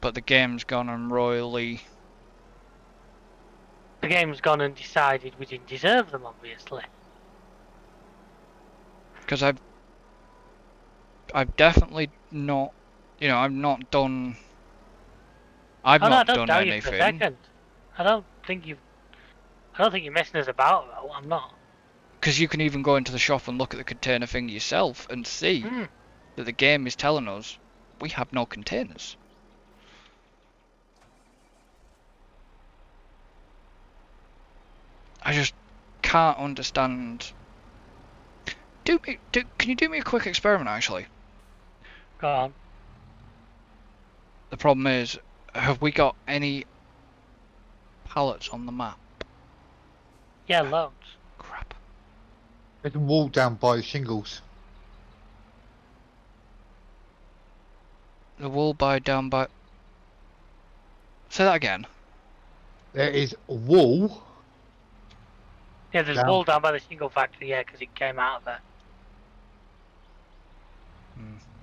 But the game's gone and royally... The game's gone and decided we didn't deserve them, obviously. Because I've definitely not... You know, I've not done... I've not done anything. You for a second. I don't think you're messing us about. I'm not. Because you can even go into the shop and look at the container thing yourself and see that the game is telling us we have no containers. I just can't understand. Can you do me a quick experiment actually? Go on. The problem is, have we got any pallets on the map? Yeah, loads. Crap. There's a wall down by the shingles. The wall down by... Say that again. There is a wall. Yeah, there's a wall down by the shingle factory, yeah, because it came out of there.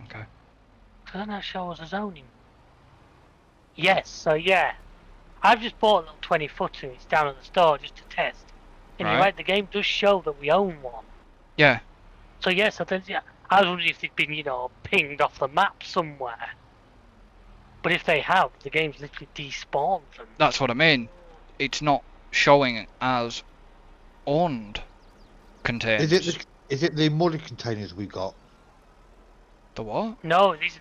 Okay. Doesn't that show us a zoning? Yes, so yeah. I've just bought a little 20 footer, it's down at the store just to test. And you're right, the game does show that we own one. Yeah. So yeah, so then, yeah, I was wondering if they'd been, you know, pinged off the map somewhere. But if they have, the game's literally despawned them. That's what I mean. It's not showing as owned containers. Is it the modded containers we got? The what? No, these are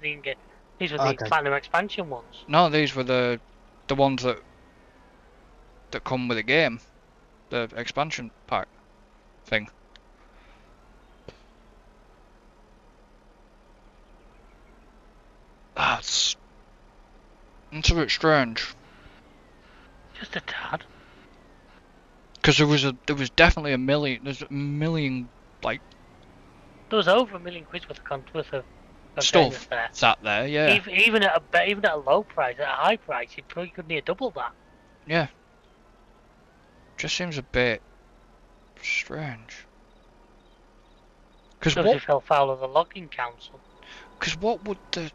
the Platinum expansion ones. No, these were the ones that come with the game, the expansion pack thing. It's a bit strange. Just a tad. Because there was definitely a million. There's a million like. There was over £1 million worth of stuff there. Sat there, yeah. Even at a low price, at a high price, you probably could near double that. Yeah. Just seems a bit strange. Because it fell foul of the logging council. Because what would the?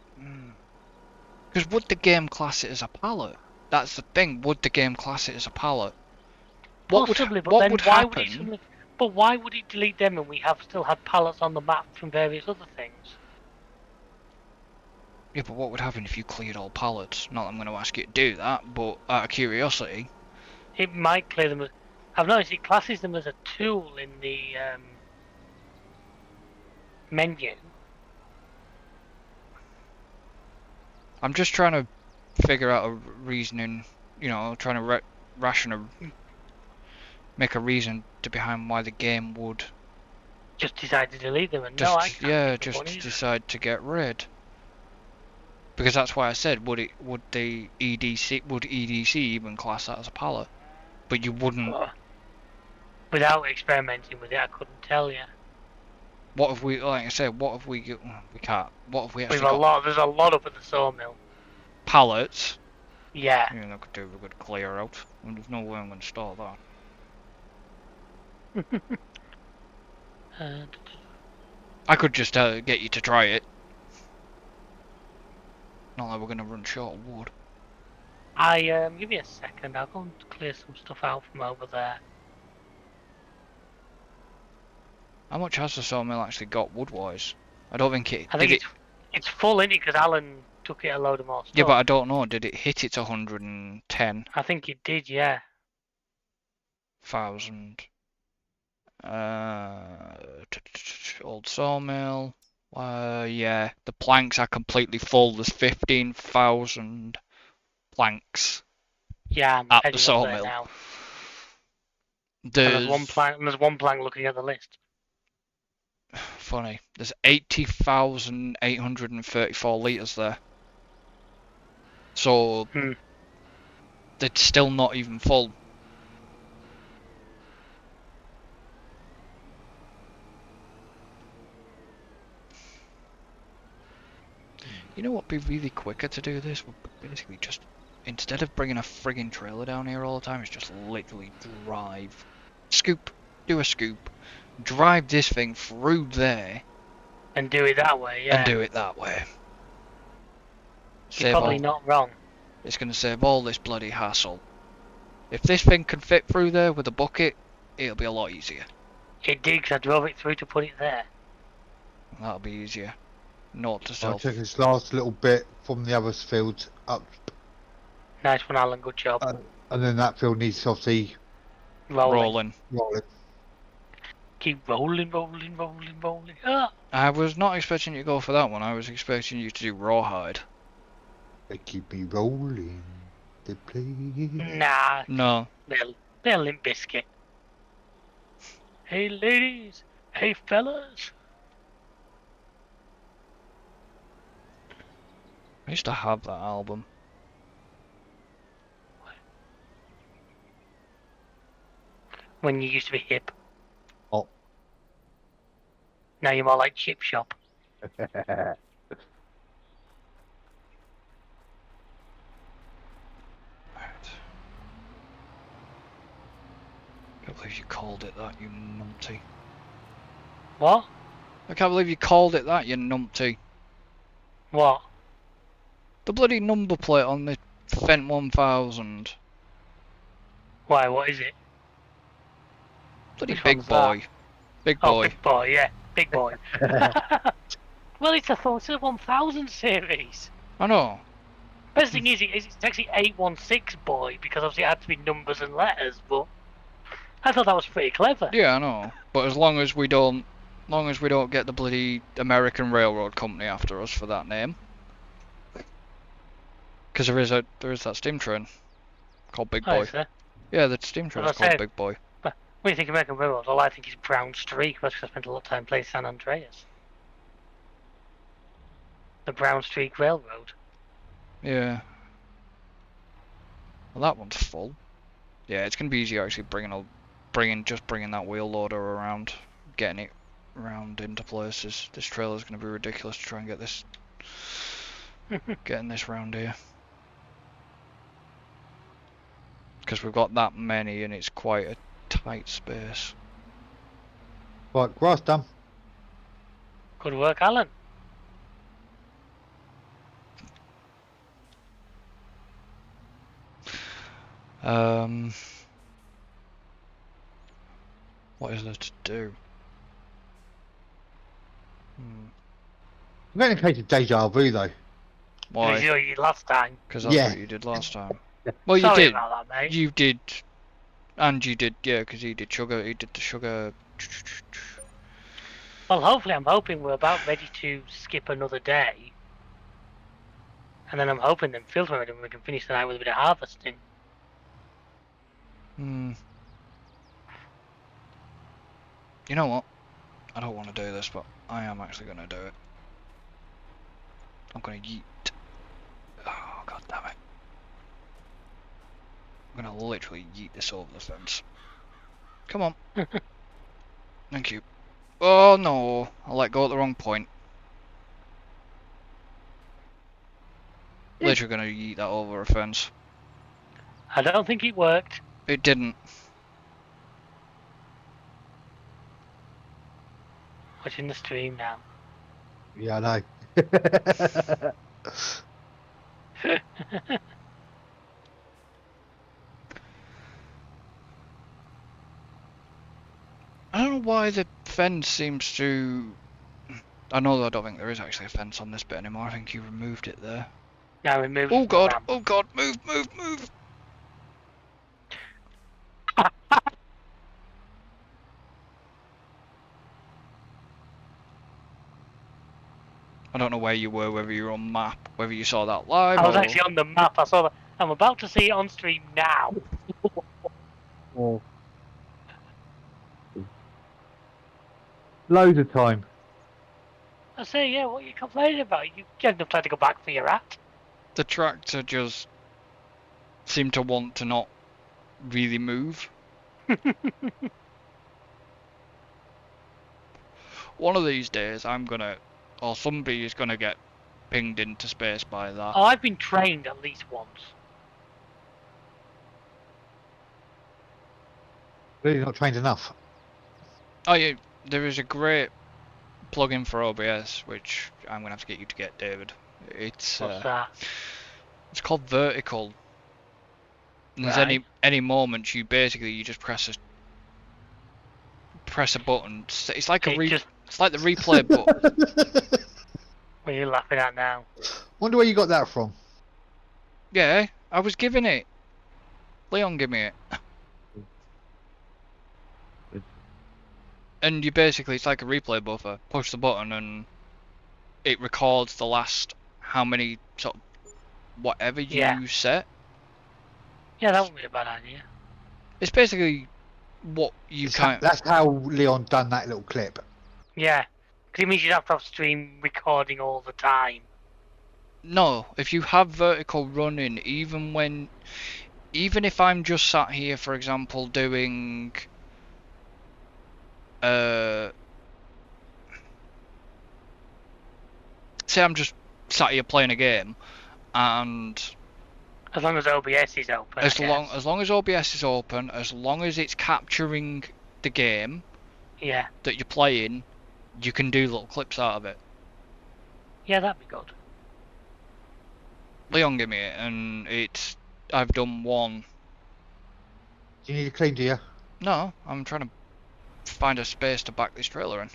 Because would the game class it as a pallet? That's the thing. Would the game class it as a pallet? Possibly, but then why would it suddenly? But why would it delete them and we have still had pallets on the map from various other things? Yeah, but what would happen if you cleared all pallets? Not that I'm going to ask you to do that, but out of curiosity. It might clear them. I've noticed it classes them as a tool in the menu. I'm just trying to figure out a reasoning, you know, trying to make a reason behind why the game would just decide to delete them, and just decide to get rid. Because that's why I said, would EDC even class that as a pallet? But you wouldn't. Without experimenting with it, I couldn't tell you. What if we, like I said, what if we can't? What if we actually there's a lot up at the sawmill. Pallets? Yeah. Yeah, that could do a good clear out. And there's no way I'm going to store that. I could just get you to try it. Not like we're going to run short of wood. Give me a second, I'll go and clear some stuff out from over there. How much has the sawmill actually got wood-wise? I don't think it... I think it's full, innit, because Alan took it a load of more stuff. Yeah, but I don't know, did it hit its 110? I think it did, yeah. 1,000. Old sawmill. Yeah, the planks are completely full. There's 15,000 planks. Yeah, I'm at the sawmill. now. There's one plank looking at the list. Funny. There's 80,834 litres there. So, they're still not even full. You know what'd be really quicker to do this? Would basically just, instead of bringing a friggin' trailer down here all the time, it's just literally drive. Scoop. Do a scoop. Drive this thing through there. And do it that way, yeah. And do it that way. You're probably not wrong. It's going to save all this bloody hassle. If this thing can fit through there with a bucket, it'll be a lot easier. It did, 'cause I drove it through to put it there. That'll be easier. Not to I self. took this last little bit from the other field up, Nice one, Alan. Good job. and then that field needs to obviously Rolling. roll. Keep rolling, rolling, rolling, rolling. Ah! I was not expecting you to go for that one. I was expecting you to do rawhide. They keep me rolling. They play. Nah. No. They're Limp Biscuit. Hey ladies. Hey fellas. I used to have that album. When you used to be hip. Oh. Now you're more like Chip Shop. Right. I can't believe you called it that, you numpty. What? I can't believe you called it that, you numpty. What? The bloody number plate on the Fent 1000. Why, what is it? Bloody Which big one's boy. that? Big Oh, boy. big boy, yeah. Big boy. Well, it's the 1000 series. I know. Best thing is, it's actually 816 boy, because obviously it had to be numbers and letters, but I thought that was pretty clever. Yeah, I know. But as long as we don't get the bloody American Railroad Company after us for that name. Because there is that steam train called Big Oh, Boy. is there? Yeah, the steam train is As I called said, Big Boy. When you think American Railroad, all I think is Brown Streak, that's because I spent a lot of time playing San Andreas. The Brown Streak Railroad. Yeah. Well, that one's full. Yeah, it's gonna be easier actually bringing that wheel loader around, getting it round into places. This trailer's gonna be ridiculous to try and get this, getting this round here. Because we've got that many and it's quite a tight space. Right, grass done. Good work, Alan. What is there to do? I'm getting a case of deja vu though. Why? You did last time. Because that's Yeah. what you did last time. Well, you Sorry did. about that, mate. You did. And you did, yeah, because he did sugar. He did the sugar. Well, hopefully, I'm hoping we're about ready to skip another day. And then I'm hoping them fields are ready and we can finish the night with a bit of harvesting. Hmm. You know what? I don't want to do this, but I am actually going to do it. I'm going to yeet. Oh, god damn it. I'm going to literally yeet this over the fence. Come on. Thank you. Oh no, I let go at the wrong point. Literally going to yeet that over a fence. I don't think it worked. It didn't. Watching the stream now. Yeah, I know. I don't know why the fence seems to... I don't think there is actually a fence on this bit anymore. I think you removed it there. Now we move. Oh god, oh god, move, move, move! I don't know where you were, whether you were on map, whether you saw that live I was or... actually on the map. I saw that. I'm about to see it on stream now. Oh. Loads of time. I say, yeah, what are you complaining about? You hadn't tried to go back for your rat. The tractor just seemed to want to not really move. One of these days I'm gonna, or somebody is gonna get pinged into space by that. Oh, I've been trained at least once. Really not trained enough. Oh yeah, there is a great plugin for OBS which I'm gonna have to get you to get, David. It's What's that? it's called Vertical. And there's Right. any moment you just press a button. It's like it's like the replay button. What are you laughing at now? Wonder where you got that from. Yeah, I was given it. Leon gave me it. And you basically, it's like a replay buffer. Push the button and it records the last how many sort of whatever you set. Yeah, that wouldn't be a bad idea. It's basically what you kind. That's how Leon done that little clip. Yeah, because it means you don't have to have stream recording all the time. No, if you have vertical running, even if I'm just sat here, for example, doing say I'm just sat here playing a game, and As long as OBS is open. as long as OBS is open, as long as it's capturing the game that you're playing, you can do little clips out of it. Yeah, that'd be good. Leon gave me it, and I've done one. Do you need a clean, do you? No, I'm trying to find a space to back this trailer in.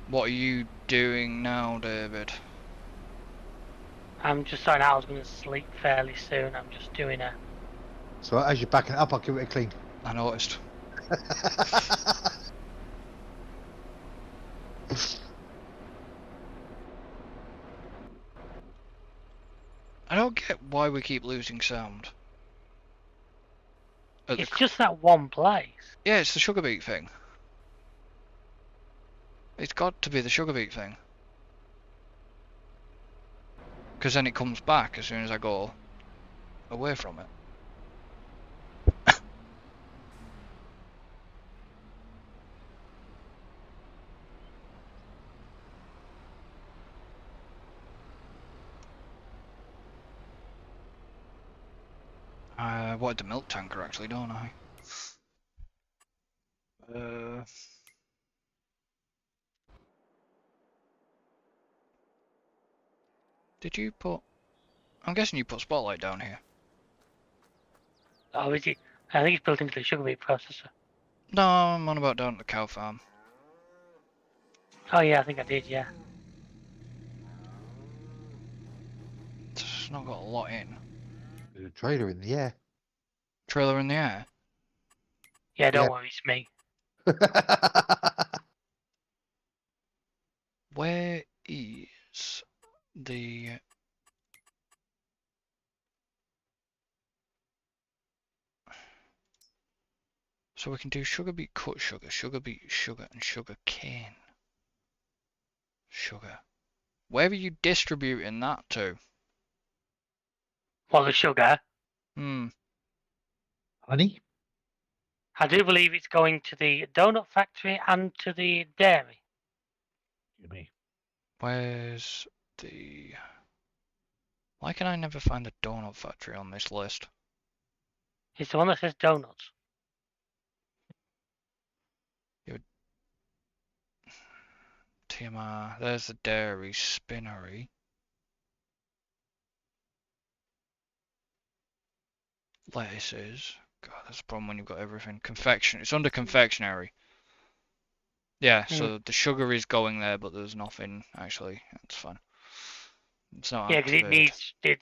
What are you doing now, David? I'm just sorry, I was going to sleep fairly soon. I'm just doing a... So as you're backing it up, I'll give it a clean. I noticed. I don't get why we keep losing sound. It's just that one place. Yeah, it's the sugar beet thing. It's got to be the sugar beet thing. Because then it comes back as soon as I go away from it. I wanted the milk tanker actually, don't I? Did you put... I'm guessing you put Spotlight down here. Oh, is it? I think it's built into the sugar beet processor. No, I'm on about down at the cow farm. Oh yeah, I think I did, yeah. It's not got a lot in. There's a trailer in the air. Trailer in the air? Yeah, don't worry, it's me. Where is the... So we can do sugar beet cut sugar, sugar beet sugar, and sugar cane. Sugar. Where are you distributing that to? Well, the sugar. Honey? I do believe it's going to the donut factory and to the dairy. Where's the... Why can I never find the donut factory on this list? It's the one that says donuts. TMR, there's the dairy spinnery. Lettuces. God, that's a problem when you've got everything. Confection. It's under confectionery. Yeah, so the sugar is going there, but there's nothing actually. That's fine. It's not. Yeah, because it needs. I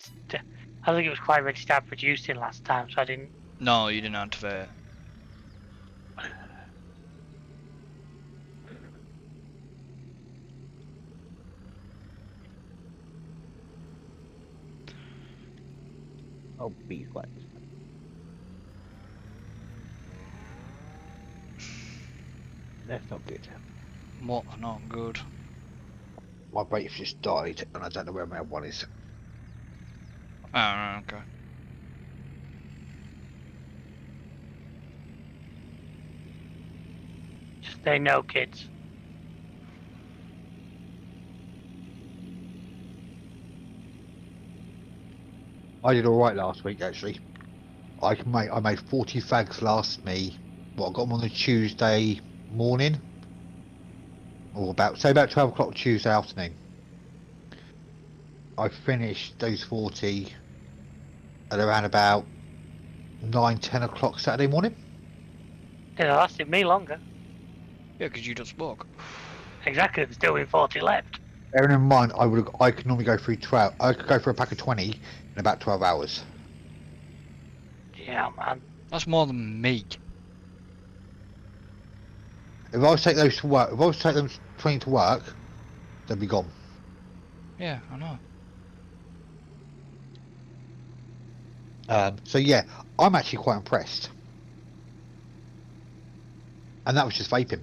think it was quite ready to start producing last time, so I didn't. No, you didn't activate it. Oh, beeswax. That's not good. What's not good? My brake's just died and I don't know where my one is. Oh, okay. They know, kids. I did all right last week actually. I made 40 fags last me. Well, I got them on the Tuesday morning, or about 12 o'clock Tuesday afternoon. I finished those 40 at around about 9-10 o'clock Saturday morning. It lasted me longer. Yeah, because you don't smoke. Exactly, there's still been 40 left. Bearing in mind, I could normally go through 12. I could go for a pack of 20 in about 12 hours. Yeah, man. That's more than me. If I was to take those to work, if I was to take them 20 to work, they'd be gone. Yeah, I know. So yeah, I'm actually quite impressed. And that was just vaping.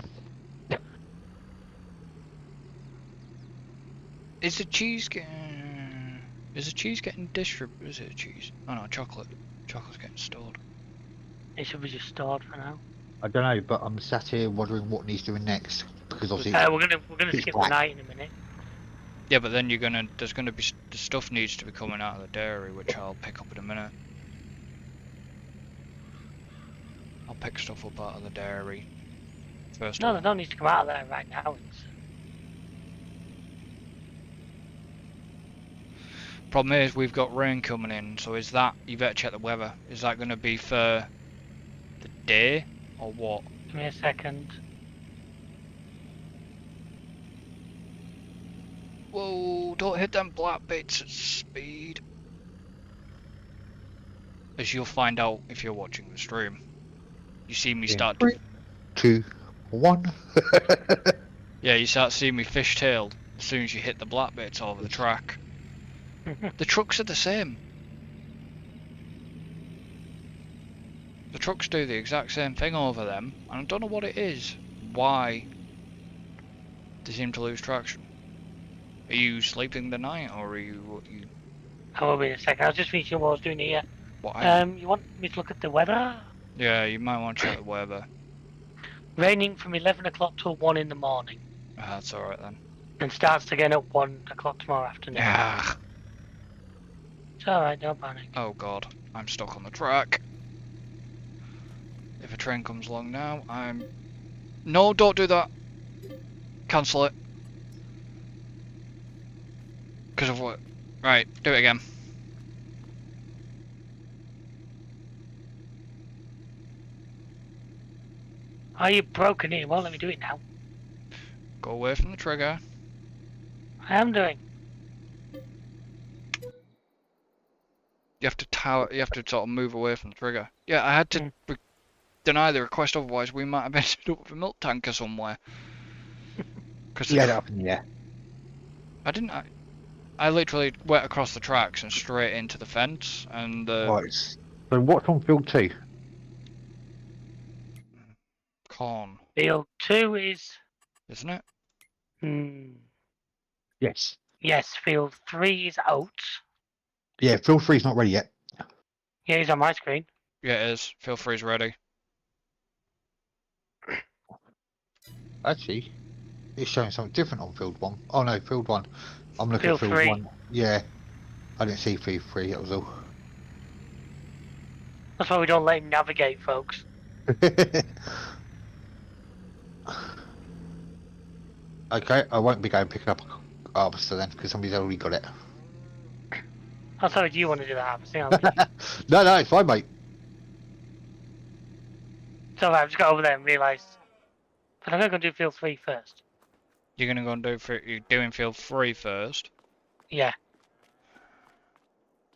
Is the cheese getting... Is the cheese getting distributed? Is it a cheese? Oh no, chocolate. Chocolate's getting stored. It should be just stored for now. I don't know, but I'm sat here wondering what needs doing next because obviously We're gonna it's skip black. the night in a minute. Yeah, but then there's gonna be, the stuff needs to be coming out of the dairy, which I'll pick up in a minute. I'll pick stuff up out of the dairy. First No, of there's no need to come out of there right now. Problem is, we've got rain coming in, so is that, you better check the weather. Is that gonna be for the day, or what? Give me a second. Whoa, don't hit them black bits at speed. As you'll find out if you're watching the stream. You see me start to... 3, 2, 1. Yeah, you start seeing me fishtailed as soon as you hit the black bits over the track. The trucks are the same. The trucks do the exact same thing over them, and I don't know what it is. Why they seem to lose traction. Are you sleeping the night, or are you... I will be in a second. I was just finishing what I was doing here. What? You want me to look at the weather? Yeah, you might want to check the weather. Raining from 11 o'clock till 1 in the morning. That's alright then. And starts again at 1 o'clock tomorrow afternoon. Yeah. It's alright, don't panic. Oh god, I'm stuck on the track. If a train comes along now, I'm... No, don't do that. Cancel it. Because of what? Right, do it again. Oh, you've broken it. Well, let me do it now. Go away from the trigger. I am doing. You have to you have to sort of move away from the trigger. Yeah, I had to deny the request, otherwise we might have ended up with a milk tanker somewhere. Cause Yeah, up in the air. I didn't. I literally went across the tracks and straight into the fence, and Right. So what's on field 2? corn, Field 2 is... isn't it? Yes. Yes, field 3 is oats. Yeah, field 3's not ready yet. Yeah, he's on my screen. Yeah, it is. Feel free, ready. Actually, it's showing something different on field 1. Oh no, field 1. I'm looking Field at field 3. 1. Yeah. I didn't see field 3, that was all. That's why we don't let him navigate, folks. Okay, I won't be going picking up a harvester then, because somebody's already got it. Oh, sorry, do you want to do the harvesting? No, it's fine, mate. So I've just got over there and realised. But I'm going to go do field 3 first. You're gonna go and you're doing field 3 first. Yeah.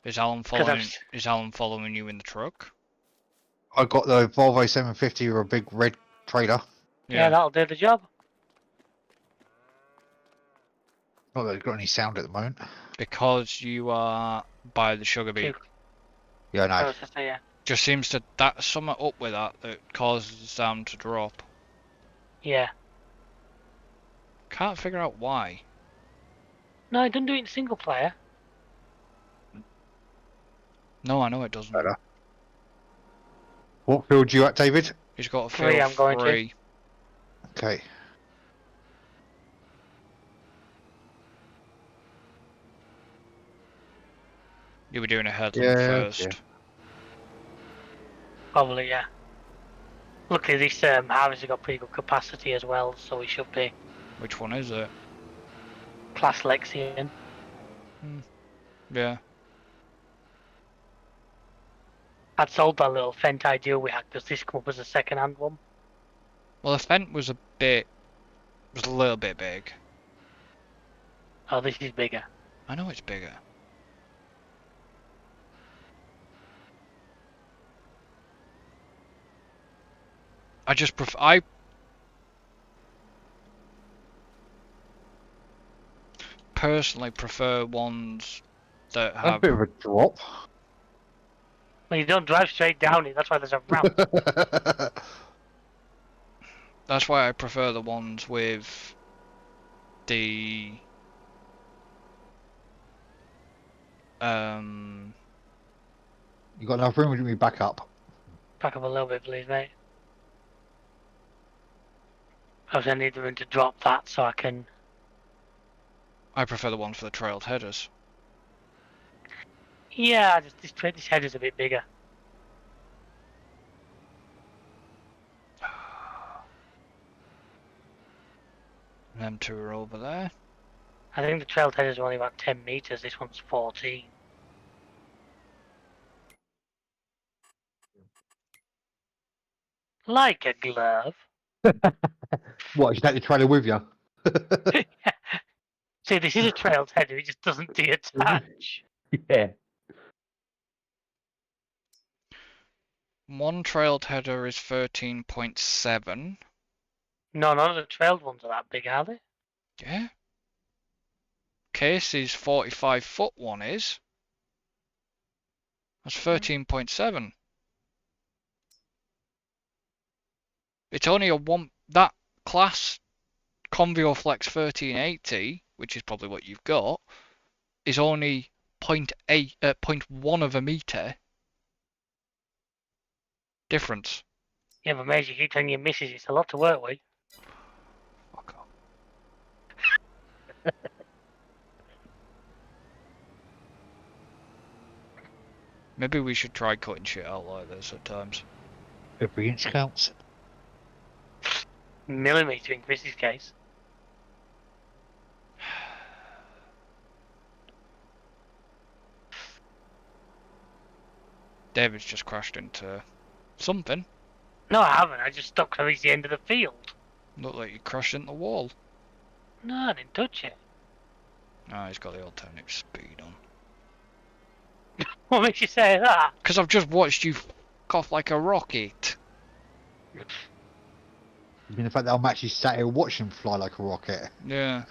Is Alan following? Is Alan following you in the truck? I got the Volvo 750 with a big red trailer. Yeah, that'll do the job. Not that it's got any sound at the moment. Because you are by the sugar beet. Yeah, no. Yeah. Just seems to that's something up with that causes the sound to drop. Yeah. Can't figure out why. No, it doesn't do it in single player. No, I know it doesn't. Better. What field you at, David? He's got a Three, field I'm going to. 3. Okay. You were doing a headland Yeah, first. yeah. Probably, yeah. Luckily, this harvest has got pretty good capacity as well, so we should be Which one is it? class Lexian. Yeah. I'd sold that little Fent ideal we had because this come up as a second-hand one. Well, the Fent was a little bit big. Oh, this is bigger. I know it's bigger. I personally prefer ones that That's a have. bit of a drop. Well, you don't drive straight down it. That's why there's a ramp. That's why I prefer the ones with the You got enough room with me back up. Back up a little bit, please, mate. I need the room to drop that so I can. I prefer the ones for the trailed headers. Yeah, this head is a bit bigger. Them two are over there. I think the trailed headers are only about 10 meters. This one's 14. Like a glove. What, you should take the trailer with you? See, this is a trailed header. It just doesn't detach. Yeah. One trailed header is 13.7. No, none of the trailed ones are that big, are they? Yeah. Casey's 45-foot one is. That's 13.7. It's only a one. That class Convio Flex 1380, which is probably what you've got, is only 0.1 of a meter difference. Yeah, but Mate, you keep telling your missus it's a lot to work with. Fuck off. Maybe we should try cutting shit out like this at times. Every inch counts. Millimeter in Chris's case. David's just crashed into something. No, I haven't. I just stopped because it's the end of the field. Looked like you crashed into the wall. No, I didn't touch it. Ah, he's got the alternative speed on. What makes you say that? Because I've just watched you fuck off like a rocket. I mean, the fact that I'm actually sat here watching him fly like a rocket. Yeah.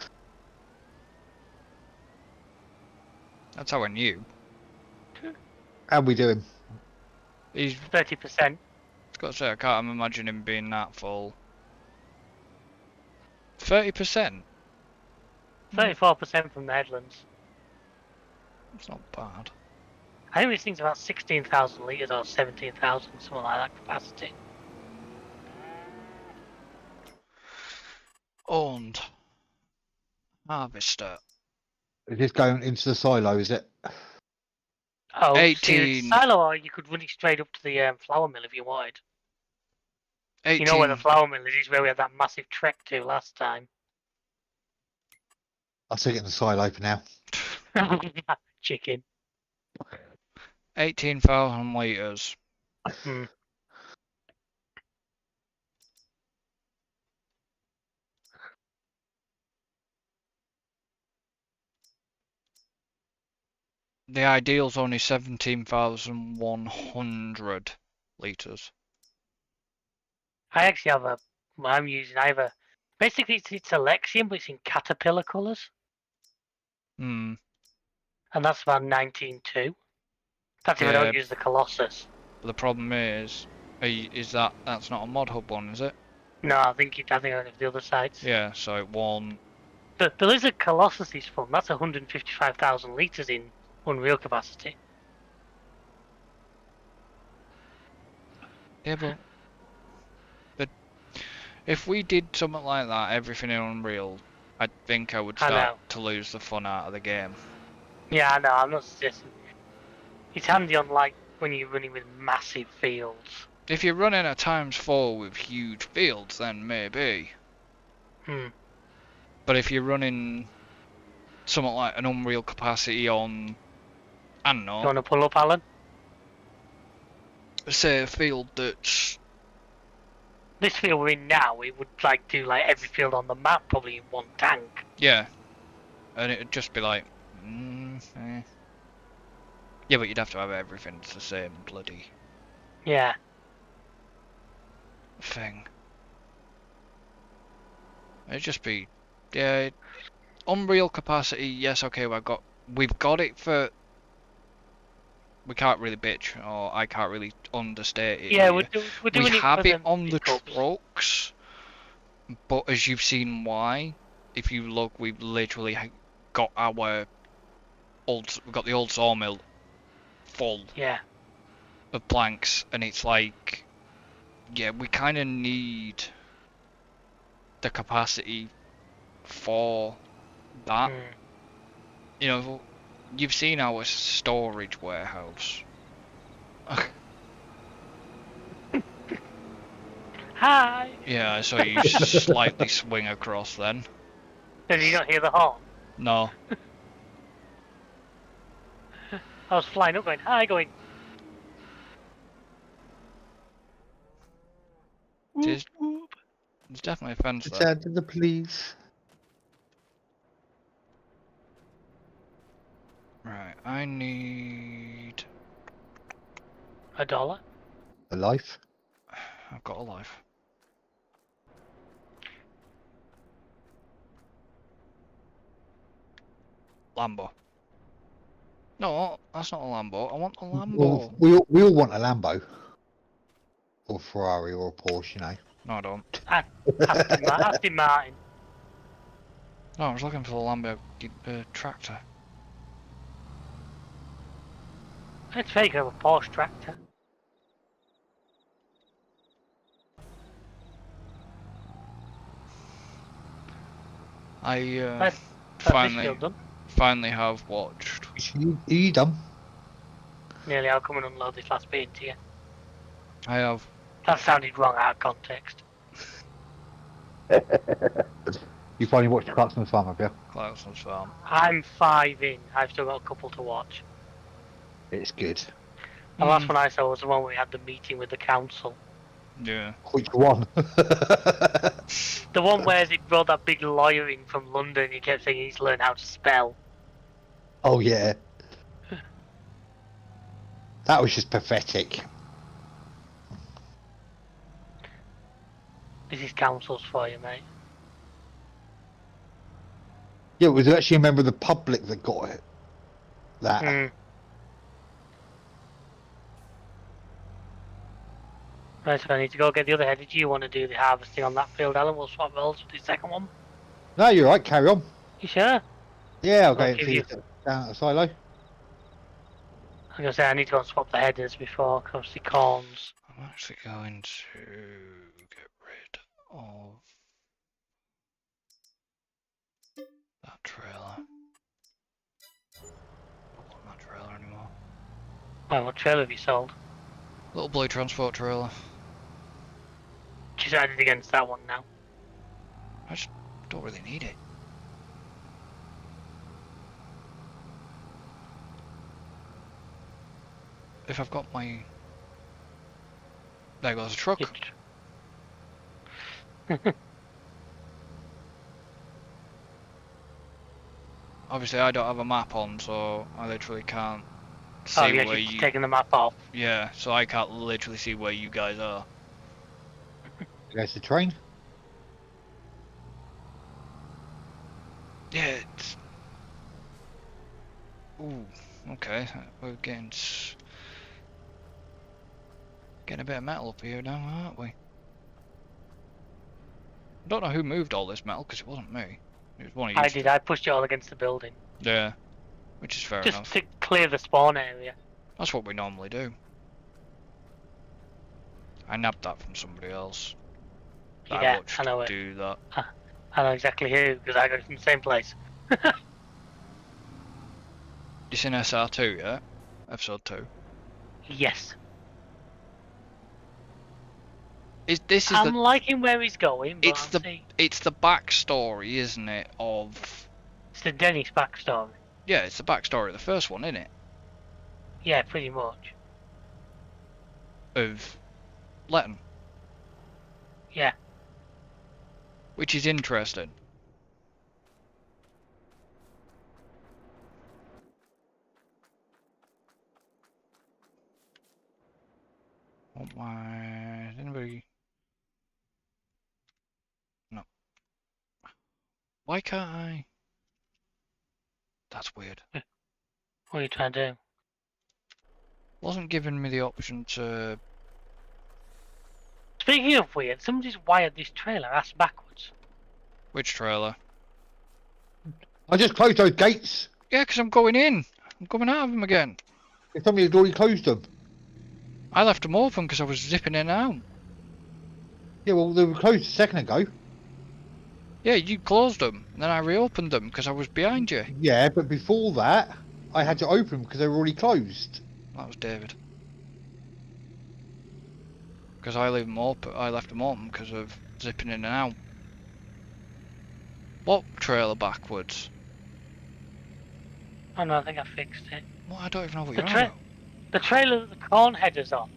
That's how I knew. How we doing? He's 30%. got to say, I can't imagine him being that full. 30%? 34% from the headlands. That's not bad. I think this thing's about 16,000 litres or 17,000, something like that capacity. Owned. Harvester. Is this going into the silo, is it? Oh, 18. See, the silo, or you could run it straight up to the flour mill if you wanted. 18. You know where the flour mill is? It's where we had that massive trek to last time. I'll stick it in the silo for now. Chicken. 18,000 litres. Hmm. The ideal's only 17,100 litres. I actually have basically it's a Lexion, but it's in caterpillar colours. Hmm. And that's about 19.2. That's if I Yeah. don't use the Colossus. But the problem is that's not a mod hub one, is it? No, I think I have the other sides. Yeah, so it won't. The Lizard Colossus is fun. That's 155,000 litres in Unreal capacity. Yeah, but If we did something like that, everything in Unreal, I think I would I know. start to lose the fun out of the game. Yeah, I know. I'm not suggesting. It's handy on like when you're running with massive fields. If you're running a ×4 with huge fields, then maybe. But if you're running something like an Unreal capacity on, I don't You know, want to pull up, Alan? say a field that's, This field we're in now, we would like do like every field on the map probably in one tank. yeah, and it'd just be like, yeah, but you'd have to have everything. It's the same bloody Yeah. thing. It'd just be, yeah, Unreal capacity. Yes, okay, we've got it for. We can't really bitch, or I can't really understate it. Yeah, here. we're doing we it have for it the on the pickups. trucks, but as you've seen, why? If you look, we've literally got our we've got the old sawmill full Yeah. of planks, and it's like, yeah, we kind of need the capacity for that. You know, you've seen our storage warehouse. Hi! Yeah, I saw you slightly swing across then. Did you not hear the horn? No. I was flying up going, hi, going, There's whoop. definitely a fence there. Return to the police. Right, I need... $1. A life. I've got a life. Lambo. No, that's not a Lambo. I want a Lambo. Well, we all want a Lambo. Or a Ferrari or a Porsche, you know. No, I don't. Aston Martin. No, I was looking for the Lambo tractor. It's fake of a Porsche tractor. I That's this field done. finally have watched. Are you done? Nearly, I'll come and unload this last bit into you. I have. That sounded wrong out of context. You finally watched the Clarkson's Farm, have you? Clarkson's Farm. I'm 5 in. I've still got a couple to watch. It's good. The last one I saw was the one where we had the meeting with the council. Yeah. Which one? The one where he brought that big lawyer in from London and he kept saying he needs to learn how to spell. Oh yeah. That was just pathetic. This is councils for you, mate. Yeah, it was actually a member of the public that got it. That. Right, so I need to go get the other head. Did you want to do the harvesting on that field, Alan? We'll swap roles with the second one. No, you're right. Carry on. You sure? Yeah, I'll go I'll and give see you- you down at the silo. I'm going to say I need to go and swap the headers before, because obviously corns. I'm actually going to get rid of that trailer. Don't want that trailer anymore. Well, what trailer have you sold? Little blue transport trailer. Decided against that one now. I just don't really need it. If I've got my... There goes a truck. Obviously I don't have a map on, so I literally can't see Oh, yeah, where you're you... taking the map off. Yeah, so I can't literally see where you guys are. There's the train. Yeah, it's... Ooh, okay, we're getting a bit of metal up here now, aren't we? I don't know who moved all this metal, because it wasn't me. It was one of you. I did, I pushed it all against the building. Yeah, which is fair Just enough. to clear the spawn area. That's what we normally do. I nabbed that from somebody else. I Yeah, watched I know it. do that. I know exactly who, because I got it from the same place. You seen SR2 yet? Episode 2. Yes. This is I'm liking where he's going, but it's I'll the see. it's the backstory, isn't it? It's the Dennis backstory. Yeah, it's the backstory of the first one, isn't it? Yeah, pretty much. Of Letton, Yeah. which is interesting. Oh my! Anybody? No. Why can't I? That's weird. What are you trying to do? Wasn't giving me the option to. Speaking of weird, somebody's wired this trailer ass backwards. Which trailer? I just closed those gates. Yeah, 'cause I'm going in. I'm coming out of them again. If somebody had already closed them. I left them open 'cause I was zipping in and out. Yeah, well, they were closed a second ago. Yeah, you closed them, and then I reopened them 'cause I was behind you. Yeah, but before that, I had to open them because they were already closed. That was David. 'Cause I leave them open. I left them open 'cause of zipping in and out. What trailer backwards? Oh no, I think I fixed it. Well, I don't even know what The you're on about. The trailer that the corn header's on.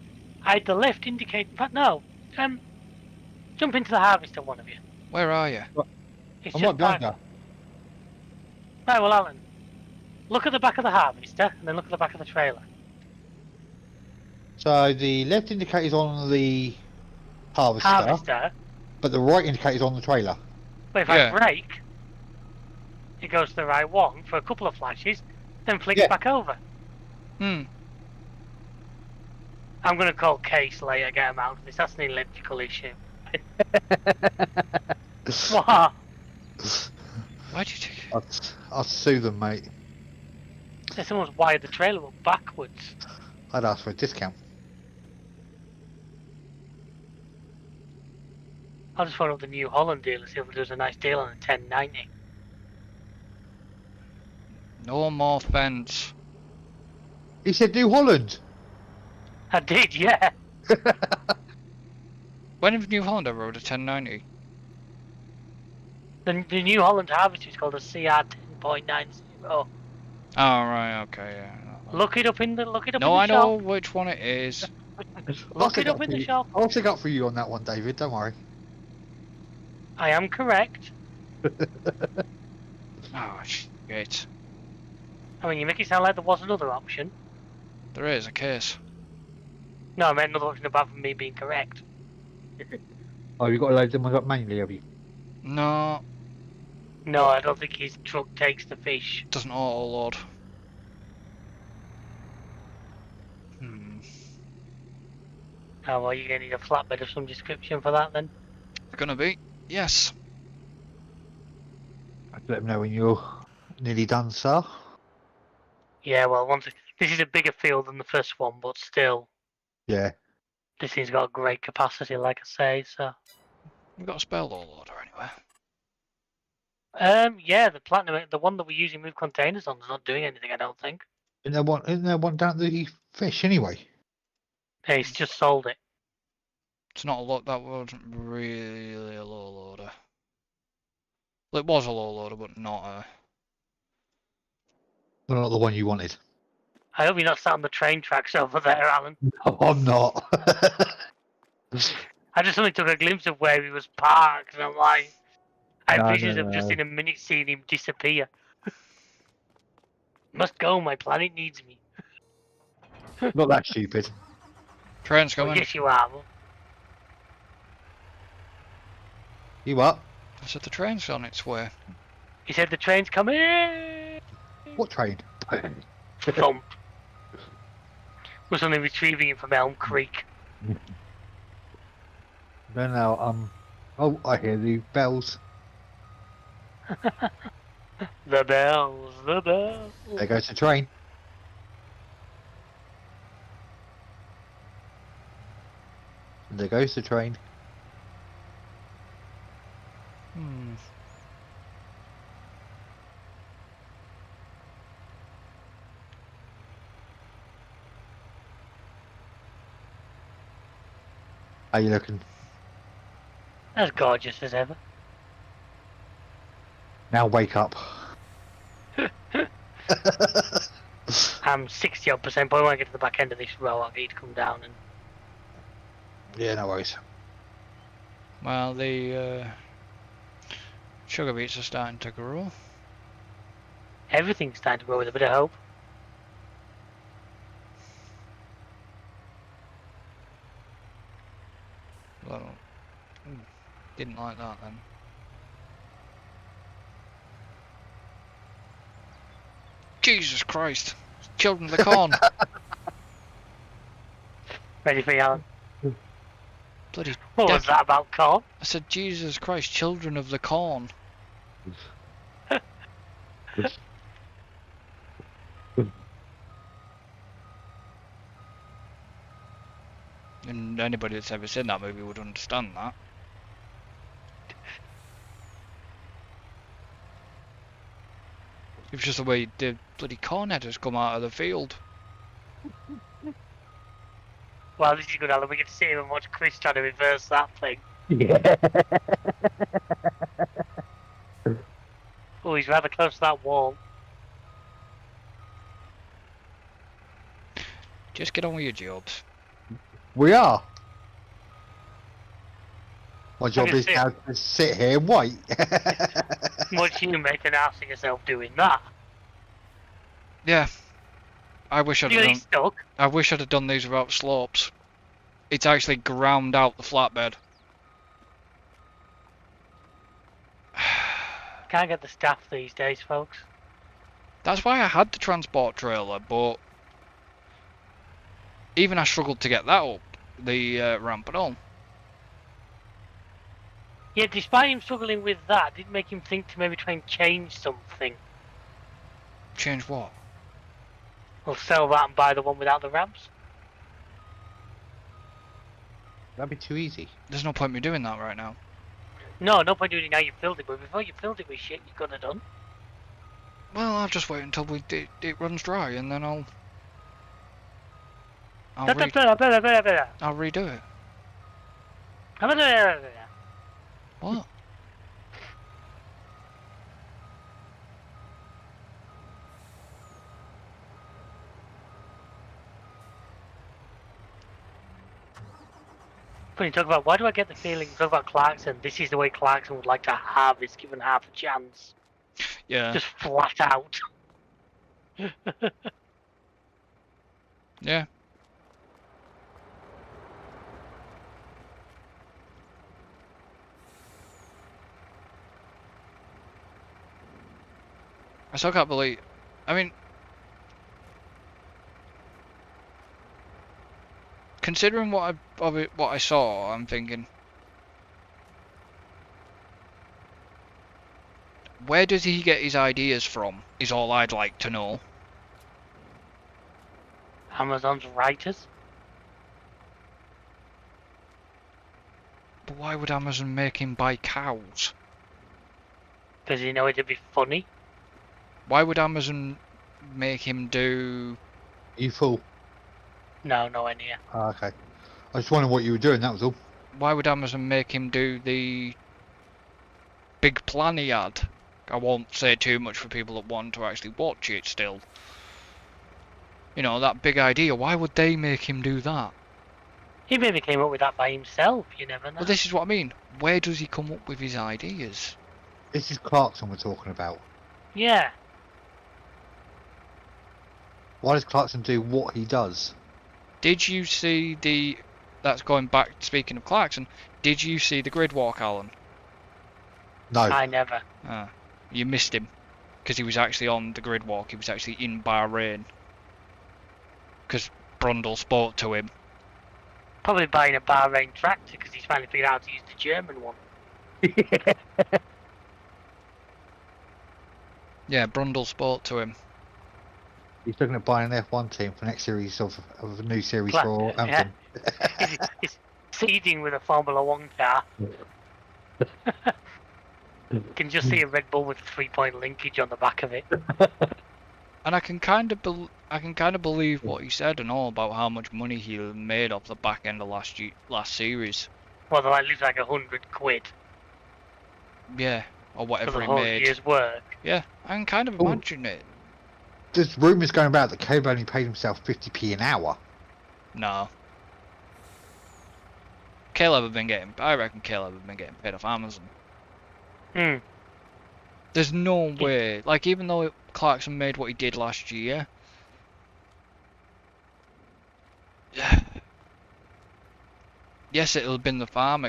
I had the left indicator. But no, jump into the harvester, one of you. Where are you? It's I'm just right behind back. her. Right, well, Alan, look at the back of the harvester, and then look at the back of the trailer. So the left indicator's on the harvester, but the right indicator's on the trailer. But if Yeah. I brake, it goes to the right one for a couple of flashes, then flicks Yeah. back over. Hmm. I'm going to call Case later, get him out of this. That's an electrical issue. What? Why'd you take it? I'll sue them, mate. So someone's wired the trailer up backwards. I'd ask for a discount. I'll just phone up the New Holland dealer, see if there's a nice deal on a 1090. No more fence. He said New Holland. I did, yeah. When have New Holland ever rode a 1090? The New Holland Harvester is called a CR 10.90. Oh, right, okay, yeah. Look it up in the No, shop. I know which one it is. Look it up in the shop. I'll stick up for you on that one, David. Don't worry. I am correct. Oh, shit. I mean, you make it sound like there was another option. There is a case. No, I meant another option apart from me being correct. Oh, you got to load them up manually, have you? No, No, I don't think his truck takes the fish. doesn't auto load. Oh, well, you're going to need a flatbed of some description for that then. Gonna be? Yes. I'd let them know when you're nearly done, sir. Yeah, well, this is a bigger field than the first one, but still, Yeah. this thing's got great capacity, like I say, so... We've got a spare low loader anyway. Yeah, the Platinum, the one that we're using move containers on is not doing anything, I don't think. Isn't there one down the fish anyway? Hey, he's just sold it. It's not a lot. That wasn't really a low loader. Well, it was a low loader, but not a. Well, not the one you wanted. I hope you're not sat on the train tracks over there, Alan. No, I'm not. I just only took a glimpse of where he was parked, and I'm like, I No, had visions no, of just no. in a minute seeing him disappear. Must go, my planet needs me. Not that stupid. Train's Well, coming. yes, you are. You what? I said the train's on its way. He said the train's coming. What train? Thump. Was only retrieving him from Elm Creek. Then now, oh, I hear the bells. The bells, the bells. There goes the train. There goes the train. How you looking? As gorgeous as ever. Now wake up. I'm 60-odd%, but when I get to the back end of this row, I'll need to come down and... Yeah, no worries. Well, the sugar beets are starting to grow. Everything's starting to grow with a bit of hope. Well, didn't like that then. Jesus Christ! Children of the corn! Ready for you, Alan? Bloody What was that about corn? I said, Jesus Christ, children of the corn. And anybody that's ever seen that movie would understand that. It was just the way the bloody corn headers come out of the field. Well, this is good, Alan. We get to see him and watch Chris trying to reverse that thing. Yeah. Oh, he's rather close to that wall. Just get on with your jobs. We are. My I job can is see now to sit here and wait. Watch you make an ass of yourself doing that. Yeah. I wish I'd You're have really done. stuck. I wish I'd have done these without slopes. It's actually ground out the flatbed. Can't get the staff these days, folks. That's why I had the transport trailer, but even I struggled to get that up the ramp and all. Yeah, despite him struggling with that, did make him think to maybe try and change something. Change what? We'll sell that and buy the one without the ramps. That'd be too easy. There's no point in me doing that right now. No, no point doing it now you filled it, but before you filled it with shit you could have done. Well, I'll just wait until it runs dry and then I'll Blah, blah, blah, blah, blah, blah. I'll redo it. Blah, blah, blah, blah, blah. What? When you talk about why do I get the feeling you talk about Clarkson, this is the way Clarkson would like to have this given half a chance. Yeah. Just flat out. Yeah. I still can't believe. I mean, considering what I saw, I'm thinking, where does he get his ideas from? Is all I'd like to know. Amazon's writers. But why would Amazon make him buy cows? Because you know it'd be funny. Why would Amazon make him do? You fool. No, no idea. Oh, okay. I just wondered what you were doing, that was all. Why would Amazon make him do the big plan he had? I won't say too much for people that want to actually watch it still. You know, that big idea, why would they make him do that? He maybe came up with that by himself, you never know. Well, this is what I mean. Where does he come up with his ideas? This is Clarkson we're talking about. Yeah. Why does Clarkson do what he does? Did you see the... That's going back, speaking of Clarkson, did you see the grid walk, Alan? No. I never. Ah, you missed him. Because he was actually on the grid walk, he was actually in Bahrain. Because Brundle spoke to him. Probably buying a Bahrain tractor because he's finally figured out how to use the German one. Yeah, Brundle spoke to him. He's looking at buying an F1 team for next series of a new series Class, for yeah. Hampton. He's seeding with a Formula 1 car. Can just see a Red Bull with a 3-point linkage on the back of it. And I can kind of believe what he said and all about how much money he made off the back end of last series. Well, they like lose like £100 Yeah, or for whatever the he whole made. year's work. Yeah, I can kind of imagine it. There's rumours going about that Caleb only paid himself 50p an hour. No. I reckon Caleb had been getting paid off Amazon. Hmm. There's no way, like, even though Clarkson made what he did last year, yes, it'll have been the farm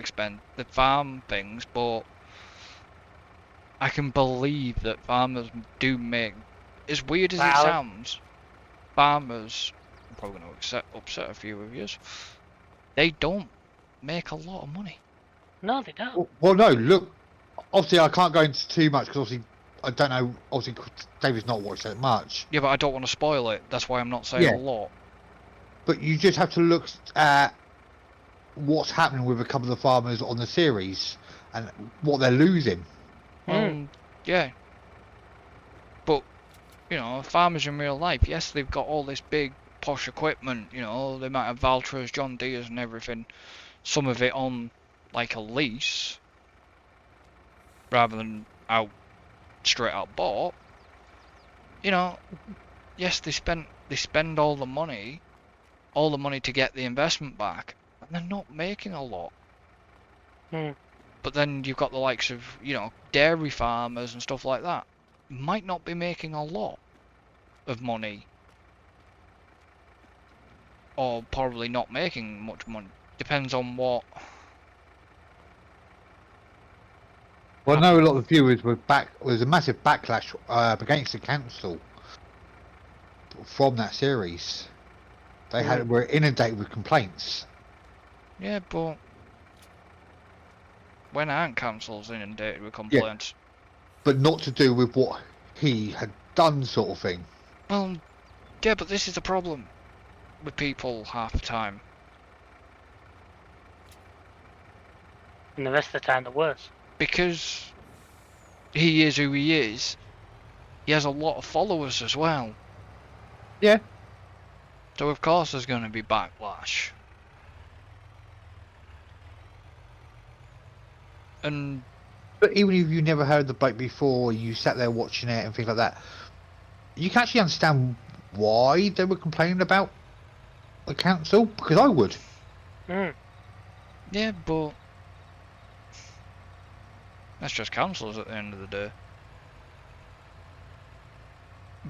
things, but I can believe that farmers do make, as weird as it sounds, farmers, I'm probably going to upset a few of you, they don't make a lot of money. No, they don't. Well, no, look, obviously I can't go into too much because obviously I don't know, obviously David's not watched that much. Yeah, but I don't want to spoil it, that's why I'm not saying a lot. But you just have to look at what's happening with a couple of the farmers on the series and what they're losing. Yeah. But, you know, farmers in real life, yes, they've got all this big posh equipment, you know, they might have Valtras, John Deere's and everything, some of it on like a lease rather than straight out bought. You know, yes, they spend all the money to get the investment back, and they're not making a lot. But then you've got the likes of, you know, dairy farmers and stuff like that, might not be making a lot of money, or probably not making much money. Depends on what. Well, I know a lot of the viewers were was a massive backlash against the council from that series. They were inundated with complaints. Yeah, but when aren't councils inundated with complaints? Yeah, but not to do with what he had done, sort of thing. Well, yeah, but this is the problem with people half the time. And the rest of the time, the worse. Because he is who he is, he has a lot of followers as well. Yeah. So of course there's going to be backlash. But even if you never heard the bloke before, you sat there watching it and things like that, you can actually understand why they were complaining about the council, because I would. Yeah, but that's just councils at the end of the day.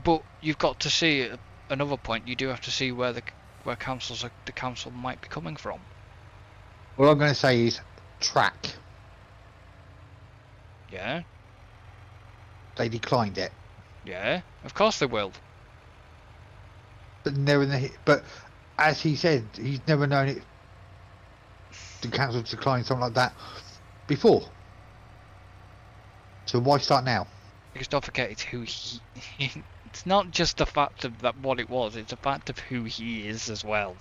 But you've got to see at another point. You do have to see where the council might be coming from. What I'm going to say is track. Yeah. They declined it. Yeah, of course they will. But as he said, he's never known it. The council declined something like that before. So why start now? Because don't forget, it's who he. It's not just the fact of that what it was. It's a fact of who he is as well.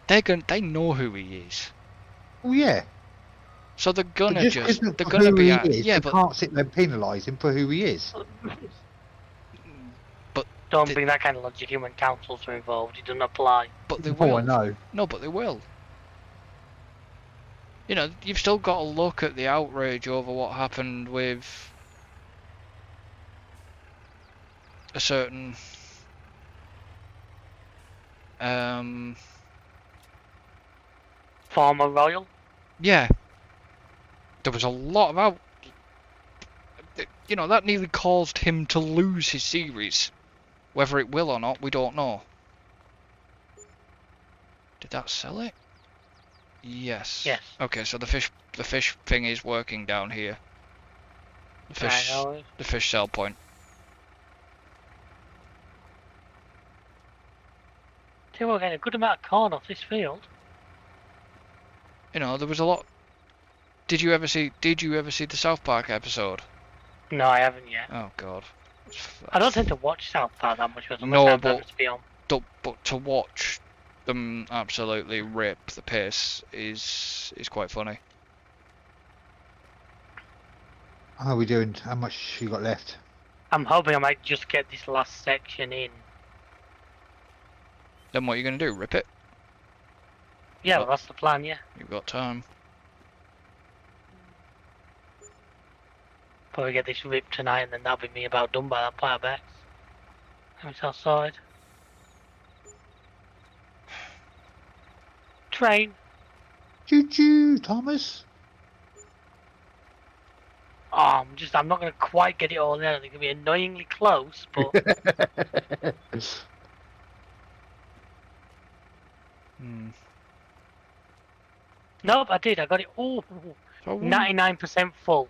They know who he is. Oh yeah. So they're gonna but just they're gonna be at, is, yeah, they but can't sit there and penalise him for who he is. But don't bring that kind of logic in when councils are involved. It doesn't apply. But they will. Oh, I know. No, but they will. You know, you've still got to look at the outrage over what happened with a certain Farmer Royal? Yeah. There was a lot of you know, that nearly caused him to lose his series. Whether it will or not, we don't know. Did that sell it? Yes. Yes. Okay, so the fish thing is working down here. The fish sell point. We're getting a good amount of corn off this field. You know, there was a lot. Did you ever see the South Park episode? No, I haven't yet. Oh God. I don't tend to watch South Park that much. No, but to watch them absolutely rip the piss is quite funny. How are we doing? How much you got left? I'm hoping I might just get this last section in. Then what are you going to do? Rip it? Yeah, Oh. well, that's the plan, yeah. You've got time. Probably get this ripped tonight and then that'll be me about done by that point, I bet. Have it all sorted. Train. Choo choo, Thomas. Oh, I'm not going to quite get it all there. It's going to be annoyingly close, but Hmm. nope, I did. I got it all So 99% full.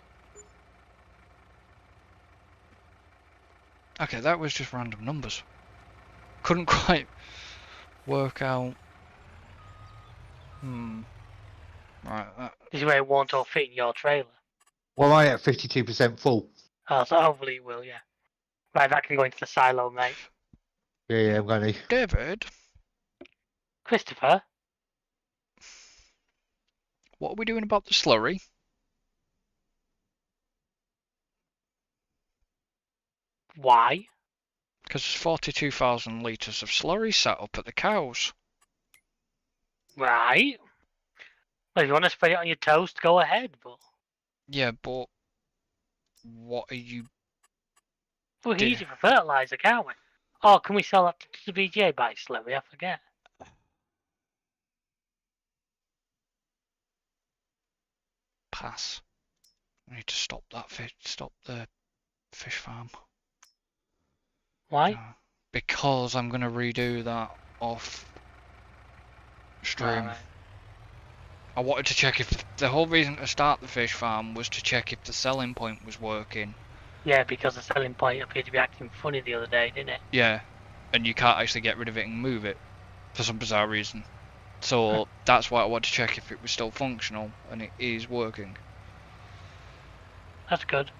okay, that was just random numbers. Couldn't quite work out. Right. This is where it won't all fit in your trailer. Well, I at 52% full. Oh, so hopefully it will, yeah. Right, that can go into the silo, mate. Yeah, I'm going to. David, Christopher? what are we doing about the slurry? Why? Because there's 42,000 litres of slurry set up at the cows. Right. Well, if you want to spread it on your toast, go ahead, but... Yeah, but what are you... We can use it for fertiliser, can't we? Or can we sell that to the BJ by slurry? I forget. Pass. I need to stop that fish. Stop the fish farm. Why? Because I'm going to redo that off stream. Right. I wanted to check if the whole reason to start the fish farm was to check if the selling point was working. Yeah, because the selling point appeared to be acting funny the other day, didn't it? Yeah, and you can't actually get rid of it and move it for some bizarre reason. So that's why I wanted to check if it was still functional, and it is working. That's good.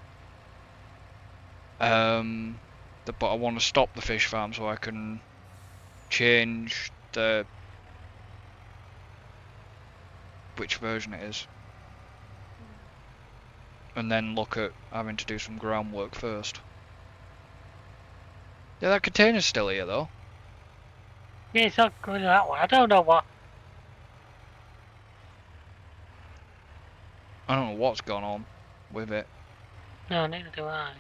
But I want to stop the fish farm so I can change the which version it is, and then look at having to do some groundwork first. Yeah, that container's still here though. Yeah, it's not going that way. I don't know what. I don't know what's gone on with it. No, neither do I.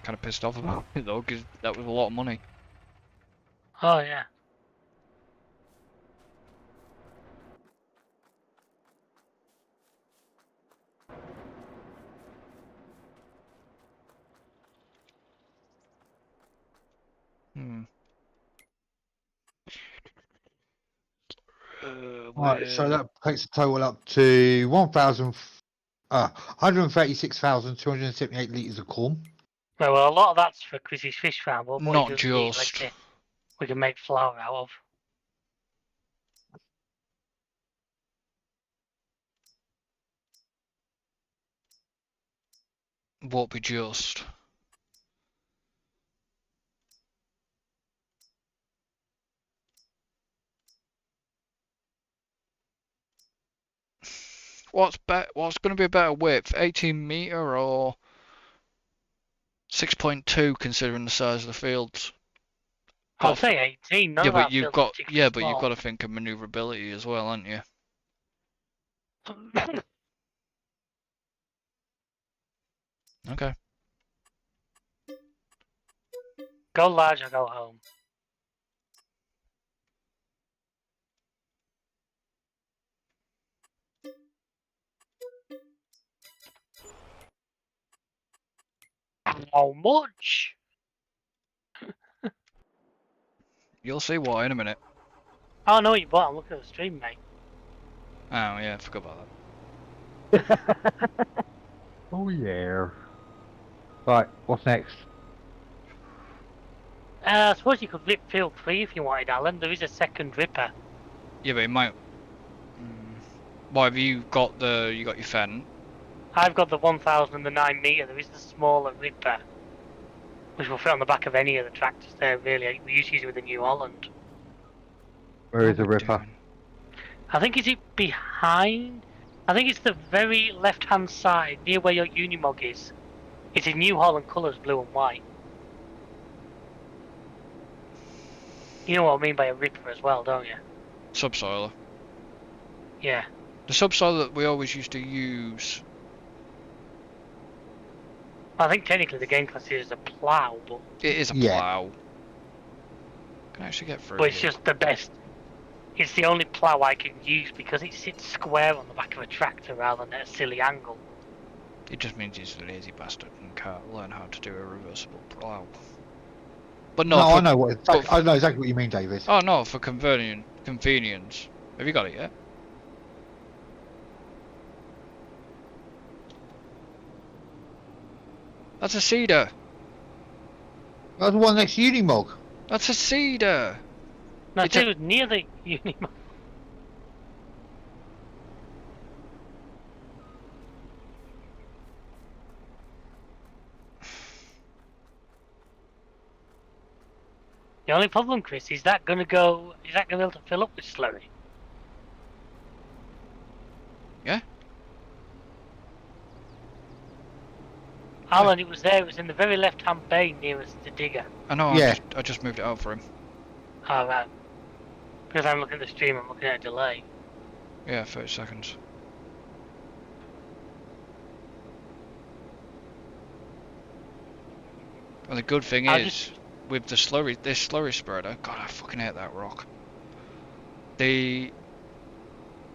Kind of pissed off about it though, because that was a lot of money. Oh, yeah. Right, so that takes the total up to 136,278 litres of corn. Well, a lot of that's for Chrissy's fish farm. But what Not he doesn't need, just. we can make flour out of. Won't be just. What's going to be a better width, 18 meter or 6.2, considering the size of the fields? I'll say 18. None yeah, of but that you've feels got particularly but you've small. got to think of maneuverability as well, haven't you? Okay. Go large or go home. How much? You'll see why in a minute. Oh, no, you bought. I'm looking at the stream, mate. Oh yeah, I forgot about that. Oh yeah. Right, what's next? I suppose you could rip field 3 if you wanted, Alan. There is a second ripper. Yeah, but it might. Why have you got you got your fen? I've got the 1000 and the 9 metre. There is the smaller ripper, which will fit on the back of any of the tractors there, really. We used to use it with the New Holland. Where is the ripper? I think, is it behind? I think it's the very left-hand side, near where your Unimog is. It's in New Holland colours, blue and white. You know what I mean by a ripper as well, don't you? Subsoiler. Yeah. The subsoiler that we always used to use. I think technically the game class is a plough, but It is a Yeah. plough. Can I actually get through but it's here? just the best. It's the only plough I can use because it sits square on the back of a tractor rather than at a silly angle. It just means he's a lazy bastard and can't learn how to do a reversible plough. But no, No, for, I know what. but I know exactly what you mean, David. oh no, for convenience. Have you got it yet? That's a cedar. That's the one next to Unimog. That's a cedar. No, It's it was near the Unimog. The only problem, Chris, is that gonna go? Is that gonna be able to fill up with slurry? Yeah. Alan, it was there. It was in the very left-hand bay nearest the digger. I know. Yeah. I just moved it out for him. Oh, right. Because I'm looking at the stream, I'm looking at a delay. Yeah, 30 seconds. Well, the good thing I'll is, with this slurry spreader, God, I fucking hate that rock. You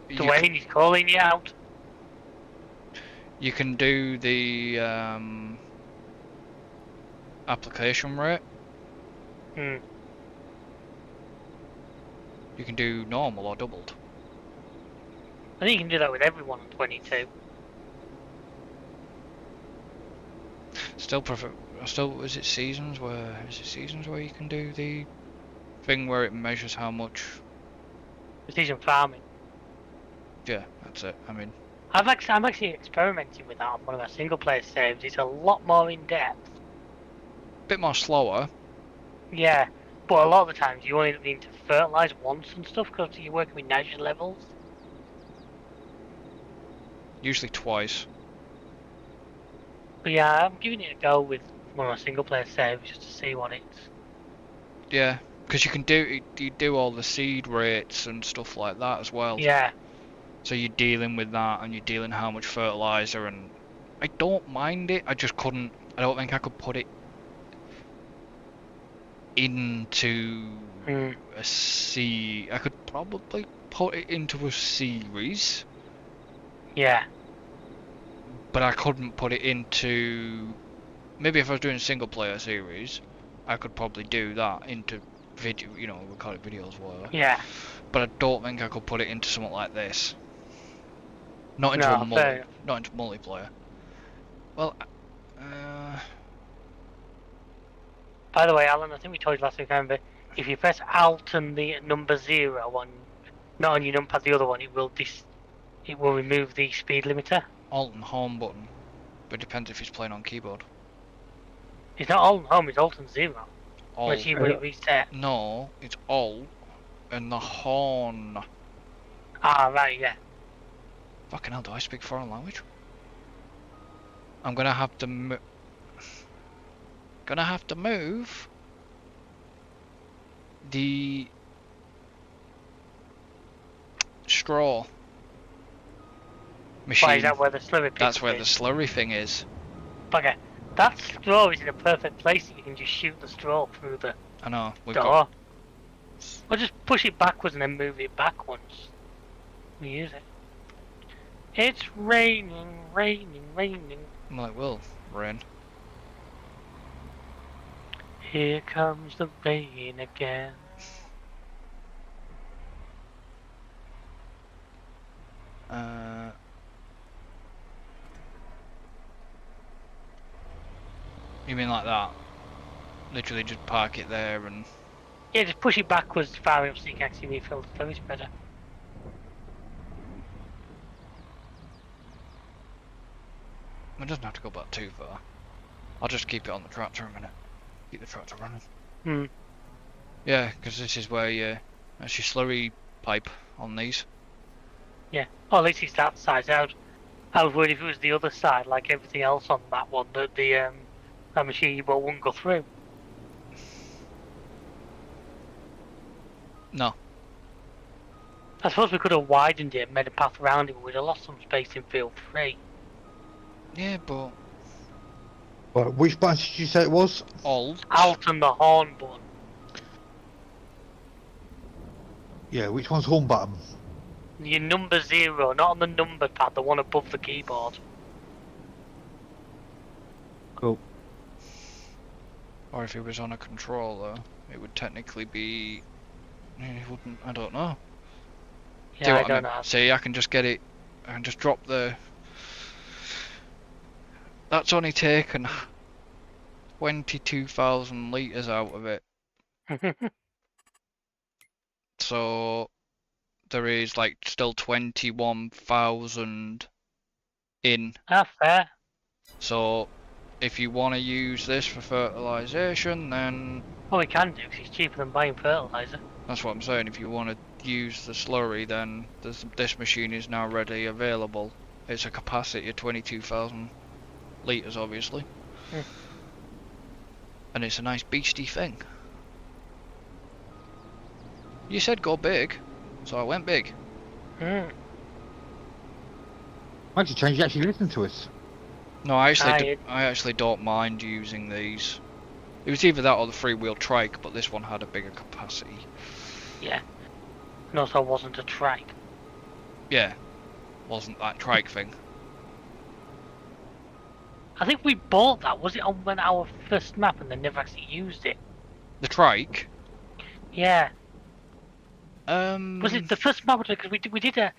Dwayne is calling you out. you can do the application rate. Hmm. You can do normal or doubled. I think you can do that with everyone on 22. Is it seasons where you can do the thing where it measures how much? Precision farming. Yeah, that's it. I mean, I'm actually experimenting with that on one of my single player saves. It's a lot more in depth. a bit more slower. Yeah, but a lot of the times you only need to fertilise once and stuff because you're working with nitrogen levels. Usually twice. But yeah, I'm giving it a go with one of my single player saves just to see what it's. Yeah, because you do all the seed rates and stuff like that as well. Yeah, So you're dealing with that, and you're dealing how much fertilizer, and I don't mind it. I just couldn't. I don't think I could put it into a C. I could probably put it into a series, yeah, but I couldn't put it into. Maybe if I was doing a single player series, I could probably do that into video. You know, we call it videos, whatever. yeah. But I don't think I could put it into something like this. Not into No, fair enough. not into multiplayer. Well, By the way, Alan, I think we told you last week, remember, if you press Alt and the number 0 on, not on your numpad, the other one, it will remove the speed limiter. Alt and home button. But it depends if he's playing on keyboard. It's not Alt and home, it's Alt and 0. Alt. Once you reset. No, it's Alt and the horn. Ah, right, yeah. Fucking hell, do I speak foreign language? I'm gonna have to move the straw machine. Why is that where the slurry pickup That's where the is? slurry thing is. Bugger. That straw is in a perfect place that you can just shoot the straw through the I know. We've door. got. Or just push it backwards and then move it back once. We use it. It's raining, raining, raining. Well, it will rain. Here comes the rain again. You mean like that? Literally just park it there and. Yeah, just push it backwards far enough so you can actually refill the slurry spreader. It doesn't have to go back too far. I'll just keep it on the tractor a minute. Keep the tractor running. Hmm. Yeah, because this is where that's your slurry pipe on these. Yeah. Oh, at least it's that side. I was worried if it was the other side, like everything else on that one, that that machine you bought wouldn't go through. No. I suppose we could have widened it and made a path around it, but we'd have lost some space in field 3. Yeah, but Right, which button did you say it was? Alt. Alt and the horn button. Yeah, which one's horn button? Your number 0, not on the number pad, the one above the keyboard. Cool. Or if it was on a controller, it would technically be. It wouldn't. I don't know. See Yeah, what I don't mean? know. See, I can just get it. I can just drop the. That's only taken 22,000 litres out of it. So there is like still 21,000 in. Ah, fair. So if you want to use this for fertilisation, then Well, we can do, because it's cheaper than buying fertiliser. that's what I'm saying. If you want to use the slurry, then this machine is now readily available. It's a capacity of 22,000 litres, obviously. Mm. And it's a nice beastie thing. You said go big, so I went big. Mm. Why don't you change? You actually listen to us. No, I actually don't mind using these. It was either that or the three-wheel trike, but this one had a bigger capacity. Yeah. And also it wasn't a trike. Yeah, wasn't that trike thing. I think we bought that. Was it on our first map and then never actually used it? The trike? Yeah. Was it the first map? Because we did a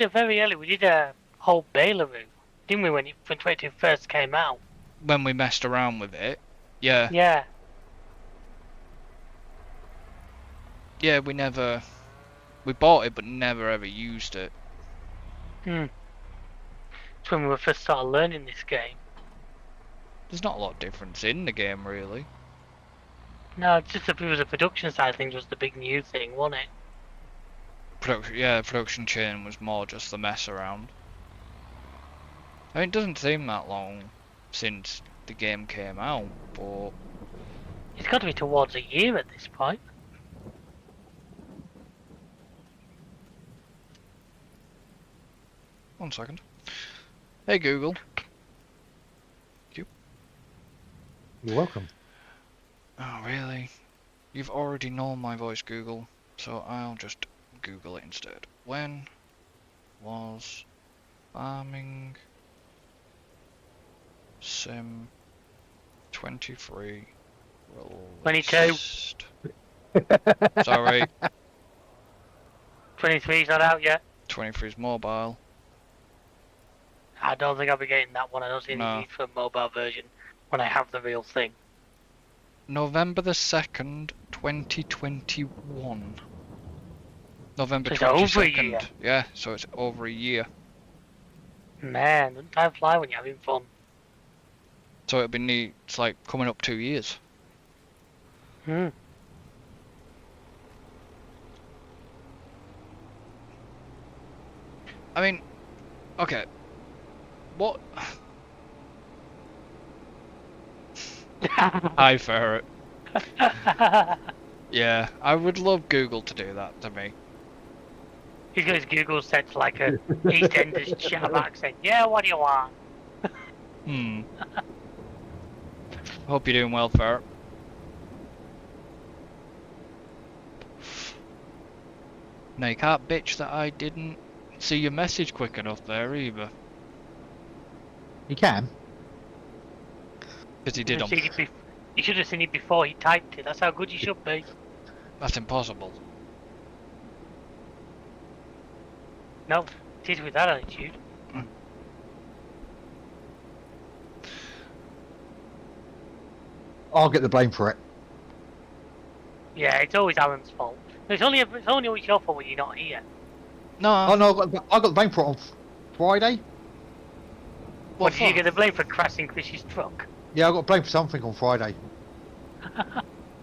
very early. We did a whole Baylor route, didn't we? When 22 first came out. When we messed around with it? Yeah. Yeah. Yeah, we bought it but never ever used it. It's when we were first started learning this game. There's not a lot of difference in the game, really. No, it's just that it was the production side of things was the big new thing, wasn't it? Production chain was more just the mess around. I mean, it doesn't seem that long since the game came out, but It's got to be towards a year at this point. one second. Hey Google. You're welcome. Oh really? You've already known my voice, Google, so I'll just Google it instead. When was Farming Sim 23 released? 22. Sorry, 23's not out yet. 23's mobile. I don't think I'll be getting that one. I don't see any No. need for a mobile version when I have the real thing. November the 2nd, 2021. November So it's over a 22nd. year. Yeah, so it's over a year. Man, doesn't time fly when you're having fun? So it'll be neat. It's like coming up 2 years. Hmm. I mean, okay. What? Hi, Ferret. Yeah, I would love Google to do that to me. He's got his Google set to like a EastEnders chav accent. Yeah, what do you want? Hope you're doing well, Ferret. No, you can't bitch that I didn't see your message quick enough there either. You can. Because he did on. You should have seen it before he typed it. That's how good you should be. That's impossible. No, it is with that attitude. I'll get the blame for it. Yeah, it's always Alan's fault. It's only always your fault when you're not here. No. Oh no, I got the blame for it on Friday. What, did you get the blame for crashing Chris's truck? Yeah, I got blamed for something on Friday.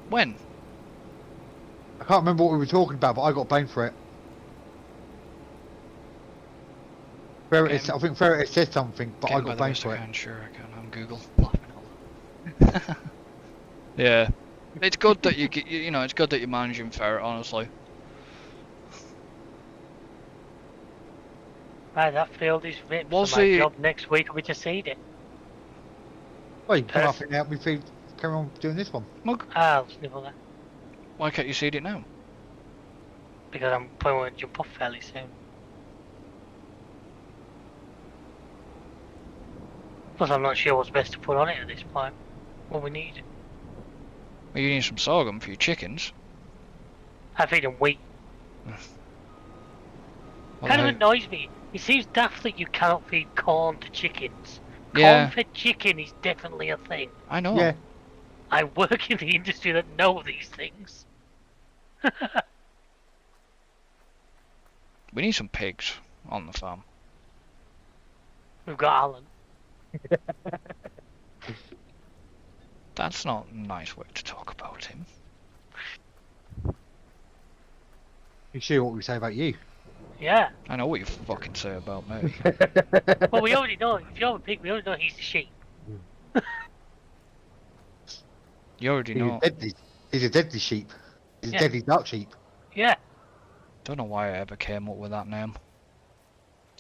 When? I can't remember what we were talking about, but I got blamed for it. Okay. I think Ferret said something, but I Getting by got the blamed best for I it. can, sure I can. I'm Google. Yeah. It's good that you know, it's good that you're managing Ferret, honestly. Right, that field is ripped, Was so my it- job next week will be to seed it. Well, you can come up and help me carry on doing this one. Mug, I'll snivel that, why can't you seed it now? because I'm probably going to jump off fairly soon. Plus, I'm not sure what's best to put on it at this point. What we need. Well, you need some sorghum for your chickens. I feed them wheat. Well, Kind of how- annoys me. It seems daft that you cannot feed corn to chickens. Yeah. Corn-fed chicken is definitely a thing. I know. Yeah. I work in the industry that know these things. We need some pigs on the farm. We've got Alan. That's not a nice way to talk about him. You sure what we say about you? Yeah. I know what you fucking say about me. Well, we already know. If you're a pig, we already know he's the sheep. You already know. He's a deadly sheep. He's Yeah. a deadly dark sheep. Yeah. Don't know why I ever came up with that name.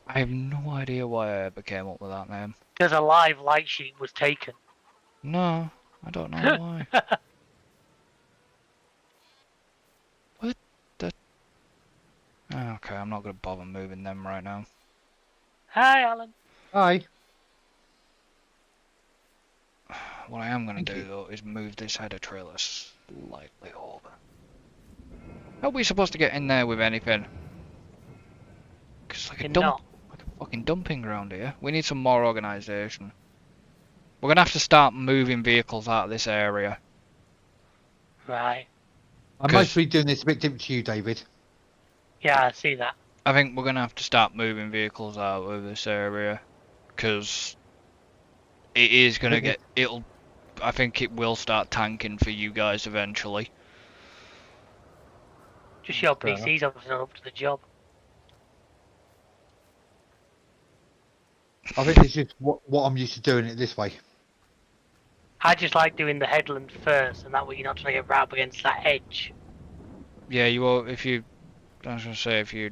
I have no idea why I ever came up with that name. Because a live light sheep was taken. No, I don't know why. What the... Okay, I'm not going to bother moving them right now. Hi, Alan. Hi. What I am going to Thank do you. though is move this header trailer slightly over. How are we supposed to get in there with anything? 'Cause it's like a You're dump, not. like a fucking dumping ground here. We need some more organisation. We're going to have to start moving vehicles out of this area. Right. I'm 'Cause- mostly doing this a bit different to you, David. Yeah, I see that. I think we're going to have to start moving vehicles out of this area. Because it is going to get... I think it will start tanking for you guys eventually. Just your Fair enough. PC's obviously not up to the job. I think it's just what I'm used to doing it this way. I just like doing the headland first, and that way you're not trying to get right up against that edge. Yeah, you will, if you... I was going to say, if you're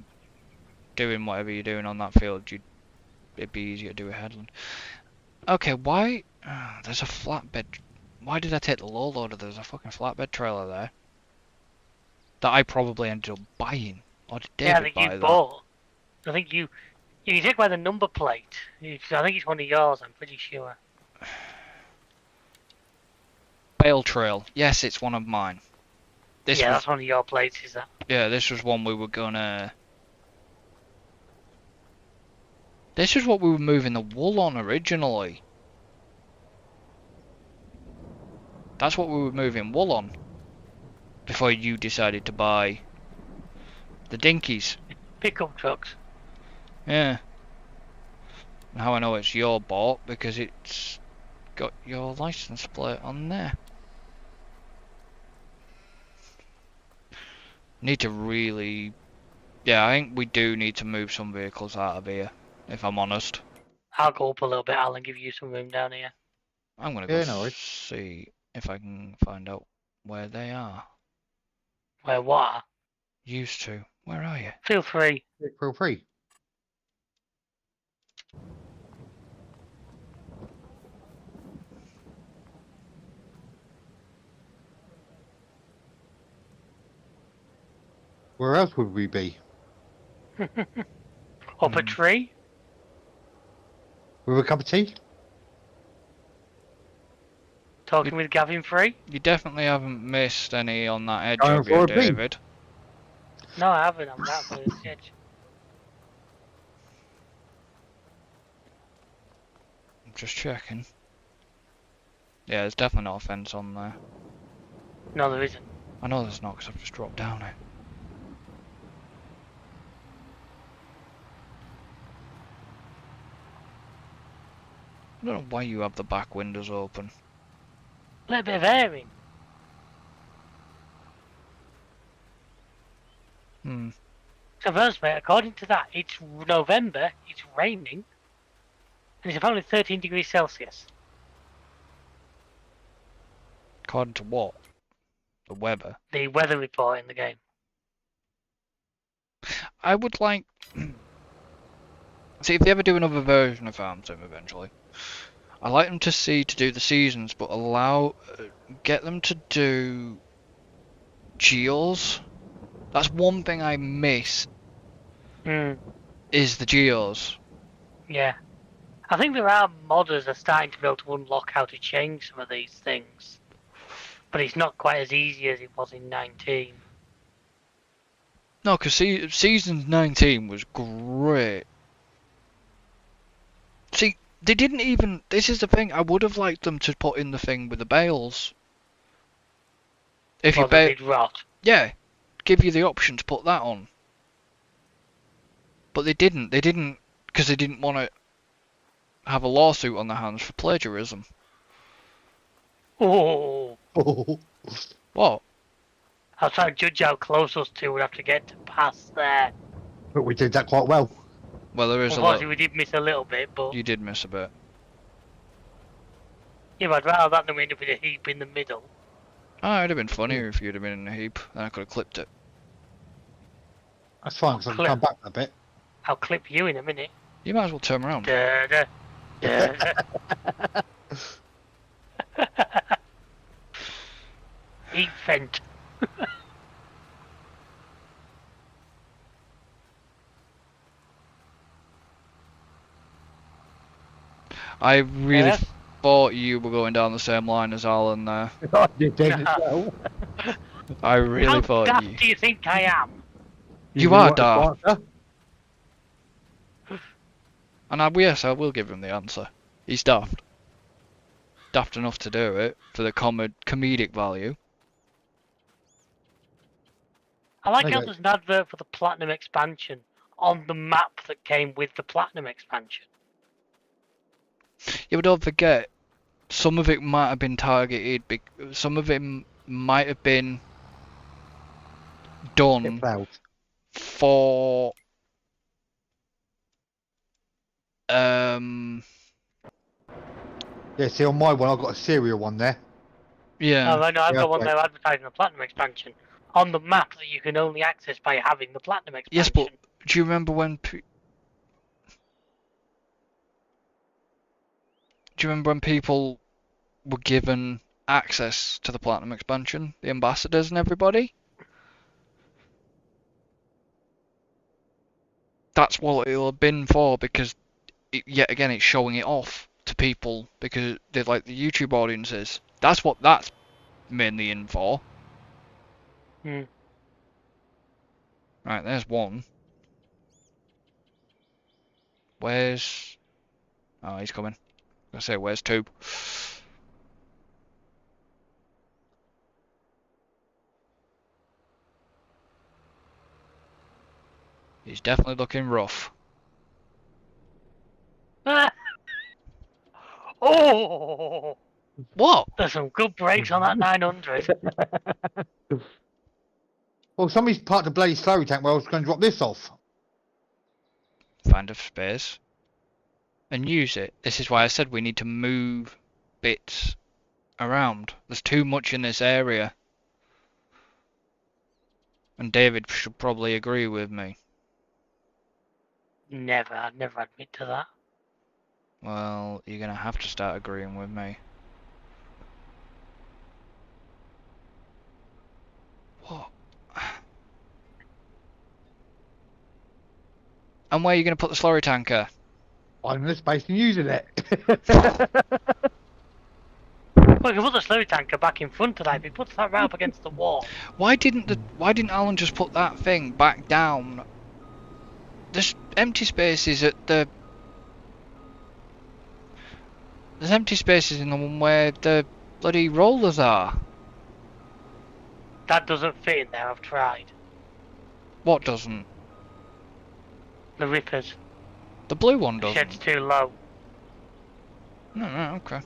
doing whatever you're doing on that field, it'd be easier to do a headland. Okay, why... there's a flatbed... Why did I take the low loader? There's a fucking flatbed trailer there. That I probably ended up buying. Or did Yeah, David that buy you that? bought. I think you can check by the number plate. I think it's one of yours, I'm pretty sure. Bale Trail. Yes, it's one of mine. This Yeah, was, that's one of your plates, is that? yeah, this was one we were gonna... This is what we were moving the wool on originally. That's what we were moving wool on. Before you decided to buy the dinkies. Pickup trucks. Yeah. And how I know it's your boat, because it's got your license plate on there. Need to really... Yeah, I think we do need to move some vehicles out of here, if I'm honest. I'll go up a little bit, Alan, give you some room down here. I'm gonna go Yeah, no worries. see if I can find out where they are. Where what? Used to. Where are you? Feel free. Feel free. Where else would we be? Up a tree? With a cup of tea? Talking with Gavin Free? You definitely haven't missed any on that edge, Going have for you, a bean. David? No, I haven't. I'm that for the edge. I'm just checking. Yeah, there's definitely not a fence on there. No, there isn't. I know there's not, because I've just dropped down it. I don't know why you have the back windows open. A little bit of airing. So first, mate, according to that, it's November, it's raining, and it's only 13 degrees Celsius. According to what? The weather. The weather report in the game. I would like... See, if they ever do another version of Farm Sim eventually, I like them to do the seasons, but get them to do geos. That's one thing I miss, is the geos. Yeah. I think there are modders are starting to be able to unlock how to change some of these things. But it's not quite as easy as it was in 19. No, because season 19 was great. See, they didn't even. This is the thing. I would have liked them to put in the thing with the bales. If you They did rot. yeah, give you the option to put that on. But they didn't. They didn't because they didn't want to have a lawsuit on their hands for plagiarism. Oh! What? I was trying to judge how close us two would have to get to pass there. But we did that quite well. Well, there is a Unfortunately, lot. we did miss a little bit, but You did miss a bit. yeah, but I'd rather that than we end up in a heap in the middle. Oh, it'd have been funnier if you'd have been in a heap. Then I could have clipped it. That's fine, because I can come back a bit. I'll clip you in a minute. You might as well turn around. Da, da, da, da. Eat Fent. I really thought you were going down the same line as Alan there. You did as well. I really How thought daft you. do you think I am? You are want a daft. answer? And yes, I will give him the answer. He's daft. Daft enough to do it for the comedic value. I like how Okay. there's an advert for the Platinum expansion on the map that came with the Platinum expansion. Yeah, but don't forget, some of it might have been targeted. Some of it might have been done Cloud. for Yeah, see on my one I've got a serial one there. yeah. Oh, I know, I've Yeah, got one okay. there advertising the Platinum expansion on the map that you can only access by having the Platinum expansion. Yes, but do you remember when? Do you remember when people were given access to the Platinum expansion, the ambassadors and everybody? That's what it'll have been for, because yet again it's showing it off to people because they're like the YouTube audiences. That's what that's mainly in for. Hmm. Right, there's one. Where's... Oh, he's coming. I say, where's two? He's definitely looking rough. Oh! What? There's some good brakes on that 900. Well, somebody's parked the bloody slurry tank where I was going to drop this off. Find a space. And use it. This is why I said we need to move bits around. There's too much in this area. And David should probably agree with me. Never, I'd never admit to that. Well, you're gonna have to start agreeing with me. What? And where are you gonna put the slurry tanker? I'm in the space and using it. Well, you put the slurry tanker back in front of that, if he puts that right up against the wall. Why didn't Alan just put that thing back down? There's empty spaces at the... There's empty spaces in the one where the bloody rollers are. That doesn't fit in there, I've tried. What doesn't? The rippers. The blue one The shed's doesn't. too low. No, okay.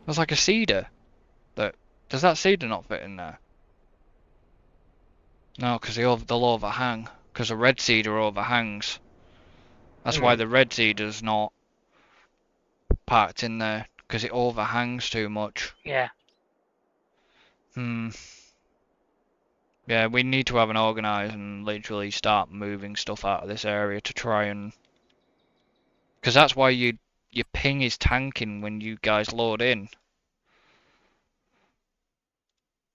There's like a cedar. Does that cedar not fit in there? No, because they'll overhang. Because a red cedar overhangs. That's why the red cedar's not parked in there. Because it overhangs too much. Yeah. Hmm. Yeah, we need to have an organise and literally start moving stuff out of this area to try and... Because that's why your ping is tanking when you guys load in.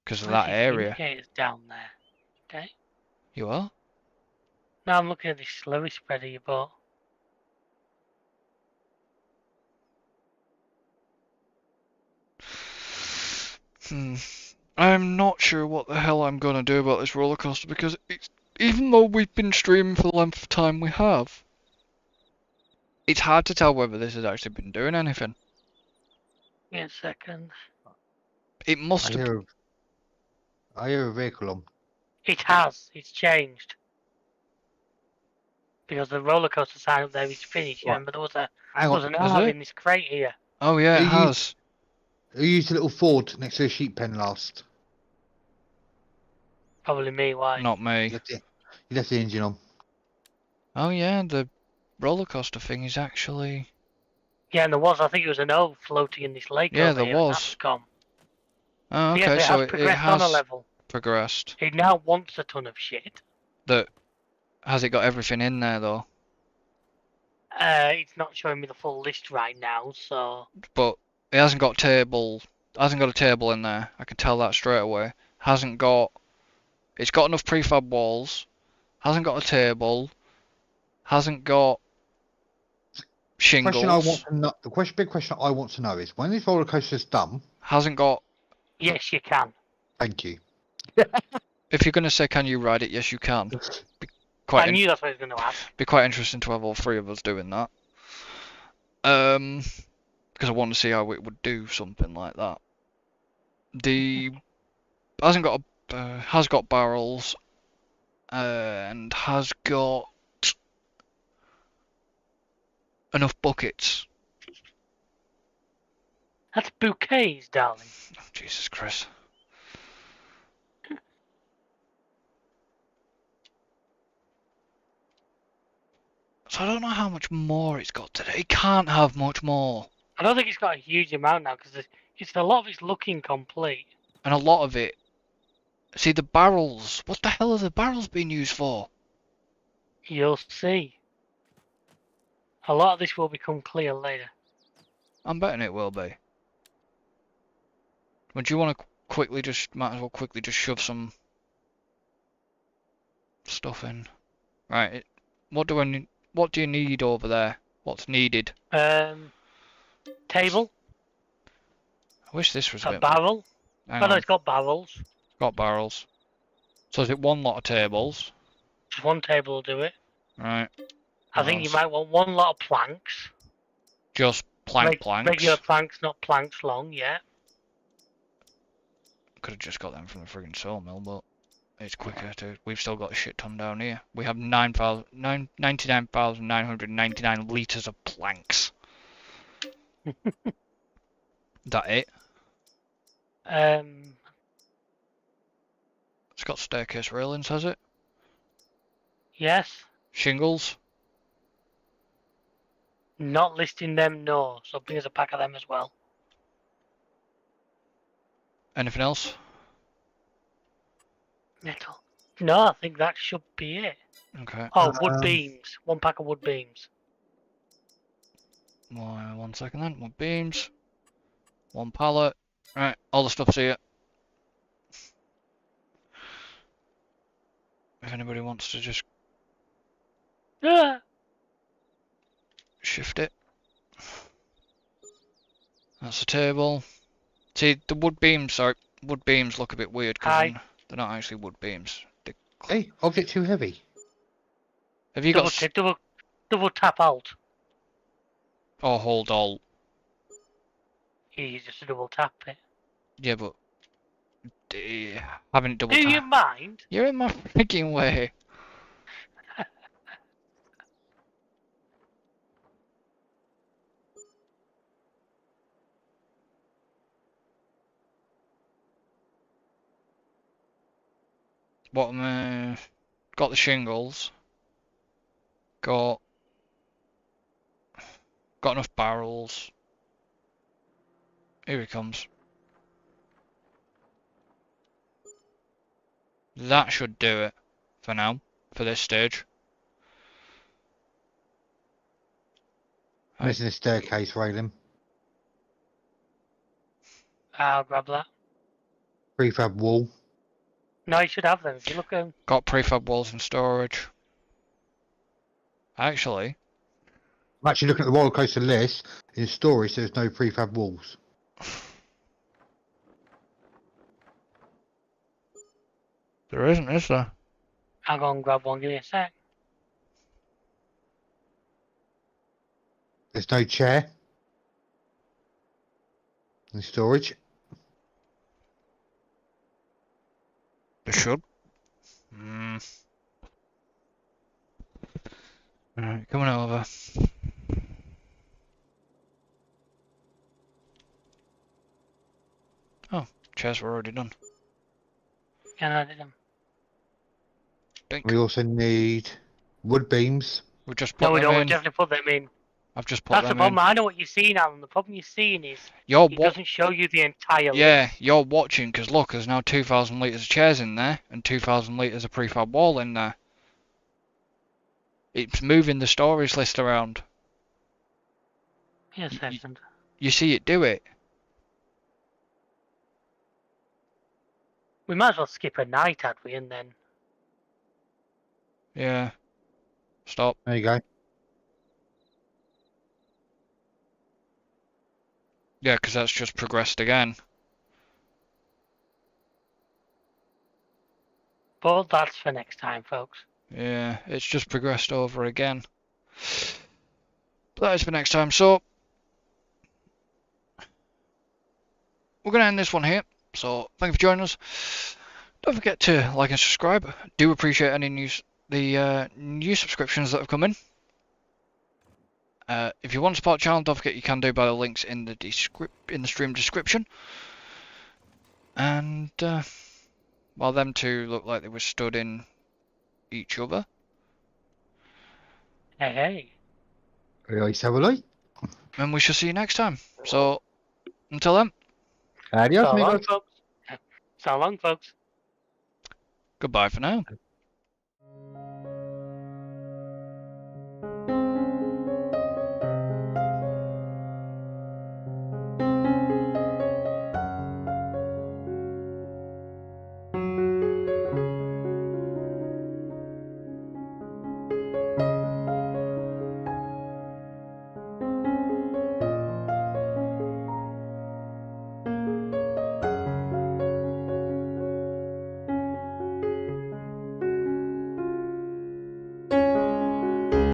Because of that area. Indicators down there. Okay. You are? Now I'm looking at this slurry spreader you bought. I'm not sure what the hell I'm gonna do about this roller coaster because it's, even though we've been streaming for the length of time we have, it's hard to tell whether this has actually been doing anything. Give me a second. It must have. I hear a vehicle on. It has. It's changed. Because the roller coaster sign up there is finished. Right. Remember, there was Hang on. an Is R it? in this crate here. Oh yeah, it Are you- has. Who used the little Ford next to the sheep pen last? Probably me. Why? Not You me. left the engine on. Oh yeah, the roller coaster thing is actually. Yeah, and there was. I think it was an O floating in this lake. Yeah, over there here, and was. that's gone. Oh okay, Yes, it so has it progressed has on a level. progressed. It now wants a ton of shit. That has it got everything in there though? It's not showing me the full list right now, so But it hasn't got table. Hasn't got a table in there. I can tell that straight away. Hasn't got. It's got enough prefab walls. Hasn't got a table. Hasn't got shingles. The big question I want to know is when this roller coaster's done. Hasn't got. yes, you can. Thank you. If you're gonna say, can you ride it? Yes, you can. I knew that's what I was going to ask. Be quite interesting to have all three of us doing that. Because I want to see how it would do something like that. The hasn't got has got barrels, and has got enough buckets. That's bouquets, darling. Oh, Jesus Christ. So I don't know how much more it's got today. It can't have much more. I don't think it's got a huge amount now because it's a lot of it's looking complete. And a lot of it. See the barrels. What the hell are the barrels being used for? You'll see. A lot of this will become clear later. I'm betting it will be. Would you want to quickly just, might as well quickly just shove some stuff in. Right, what do I need, what do you need over there? What's needed? Table, I wish this was a a bit... barrel. Hang Oh no, on, it's got barrels. got barrels. So is it one lot of tables? Just one table will do it. Right. I think you might want one lot of planks. Just planks. Regular planks, not planks long, yeah. Could have just got them from the friggin' sawmill, but it's quicker to... We've still got a shit ton down here. We have 99,999 litres of planks. That it? It's got staircase railings, has it? Yes. Shingles? Not listing them, no. So bring us a pack of them as well. Anything else? Metal. No, I think that should be it. Okay. Oh, wood beams. One pack of wood beams. One second then. Wood beams. One pallet. Right, all the stuff's here. If anybody wants to just Ah! shift it. That's the table. See, the wood beams look a bit weird because they're not actually wood beams. Hey, object too heavy. Have you got... Double tap alt. Oh, hold alt. You just a double tap it. Yeah, but... having it double Do tap... you mind? You're in my freaking way. What got the shingles. Got enough barrels. Here he comes. That should do it for now, for this stage. Missing a staircase railing. I'll grab that. Prefab wall. No, you should have them. If you look at them. Got prefab walls in storage. Actually, I'm actually looking at the roller coaster list. In storage, there's no prefab walls. there isn't, is there? I'll go and grab one. Give me a sec. There's no chair in storage. There should. Alright, coming over. Oh, chairs were already done. Can I do them? Dink. We also need wood beams. We just put No, we them don't. We in. definitely put them in. I've just put That's the them problem. in. I know what you're seeing, Alan. The problem you're seeing is You're it doesn't show you the entire Yeah, list. you're watching because look, there's now 2,000 litres of chairs in there and 2,000 litres of prefab wall in there. It's moving the storage list around. Yes, second. You see it do it. We might as well skip a night, had we, and then. Yeah. Stop. There you go. Yeah, because that's just progressed again. But that's for next time, folks. Yeah, it's just progressed over again. But that is for next time. So, we're going to end this one here. So, thank you for joining us. Don't forget to like and subscribe. Do appreciate any new subscriptions that have come in. If you want to support the channel, don't forget you can do by the links in the stream description. And while them two look like they were stood in each other. Hey. Let's have a look. And we shall see you next time. So, until then, Adios, So long, amigos. folks. So long, folks. goodbye for now.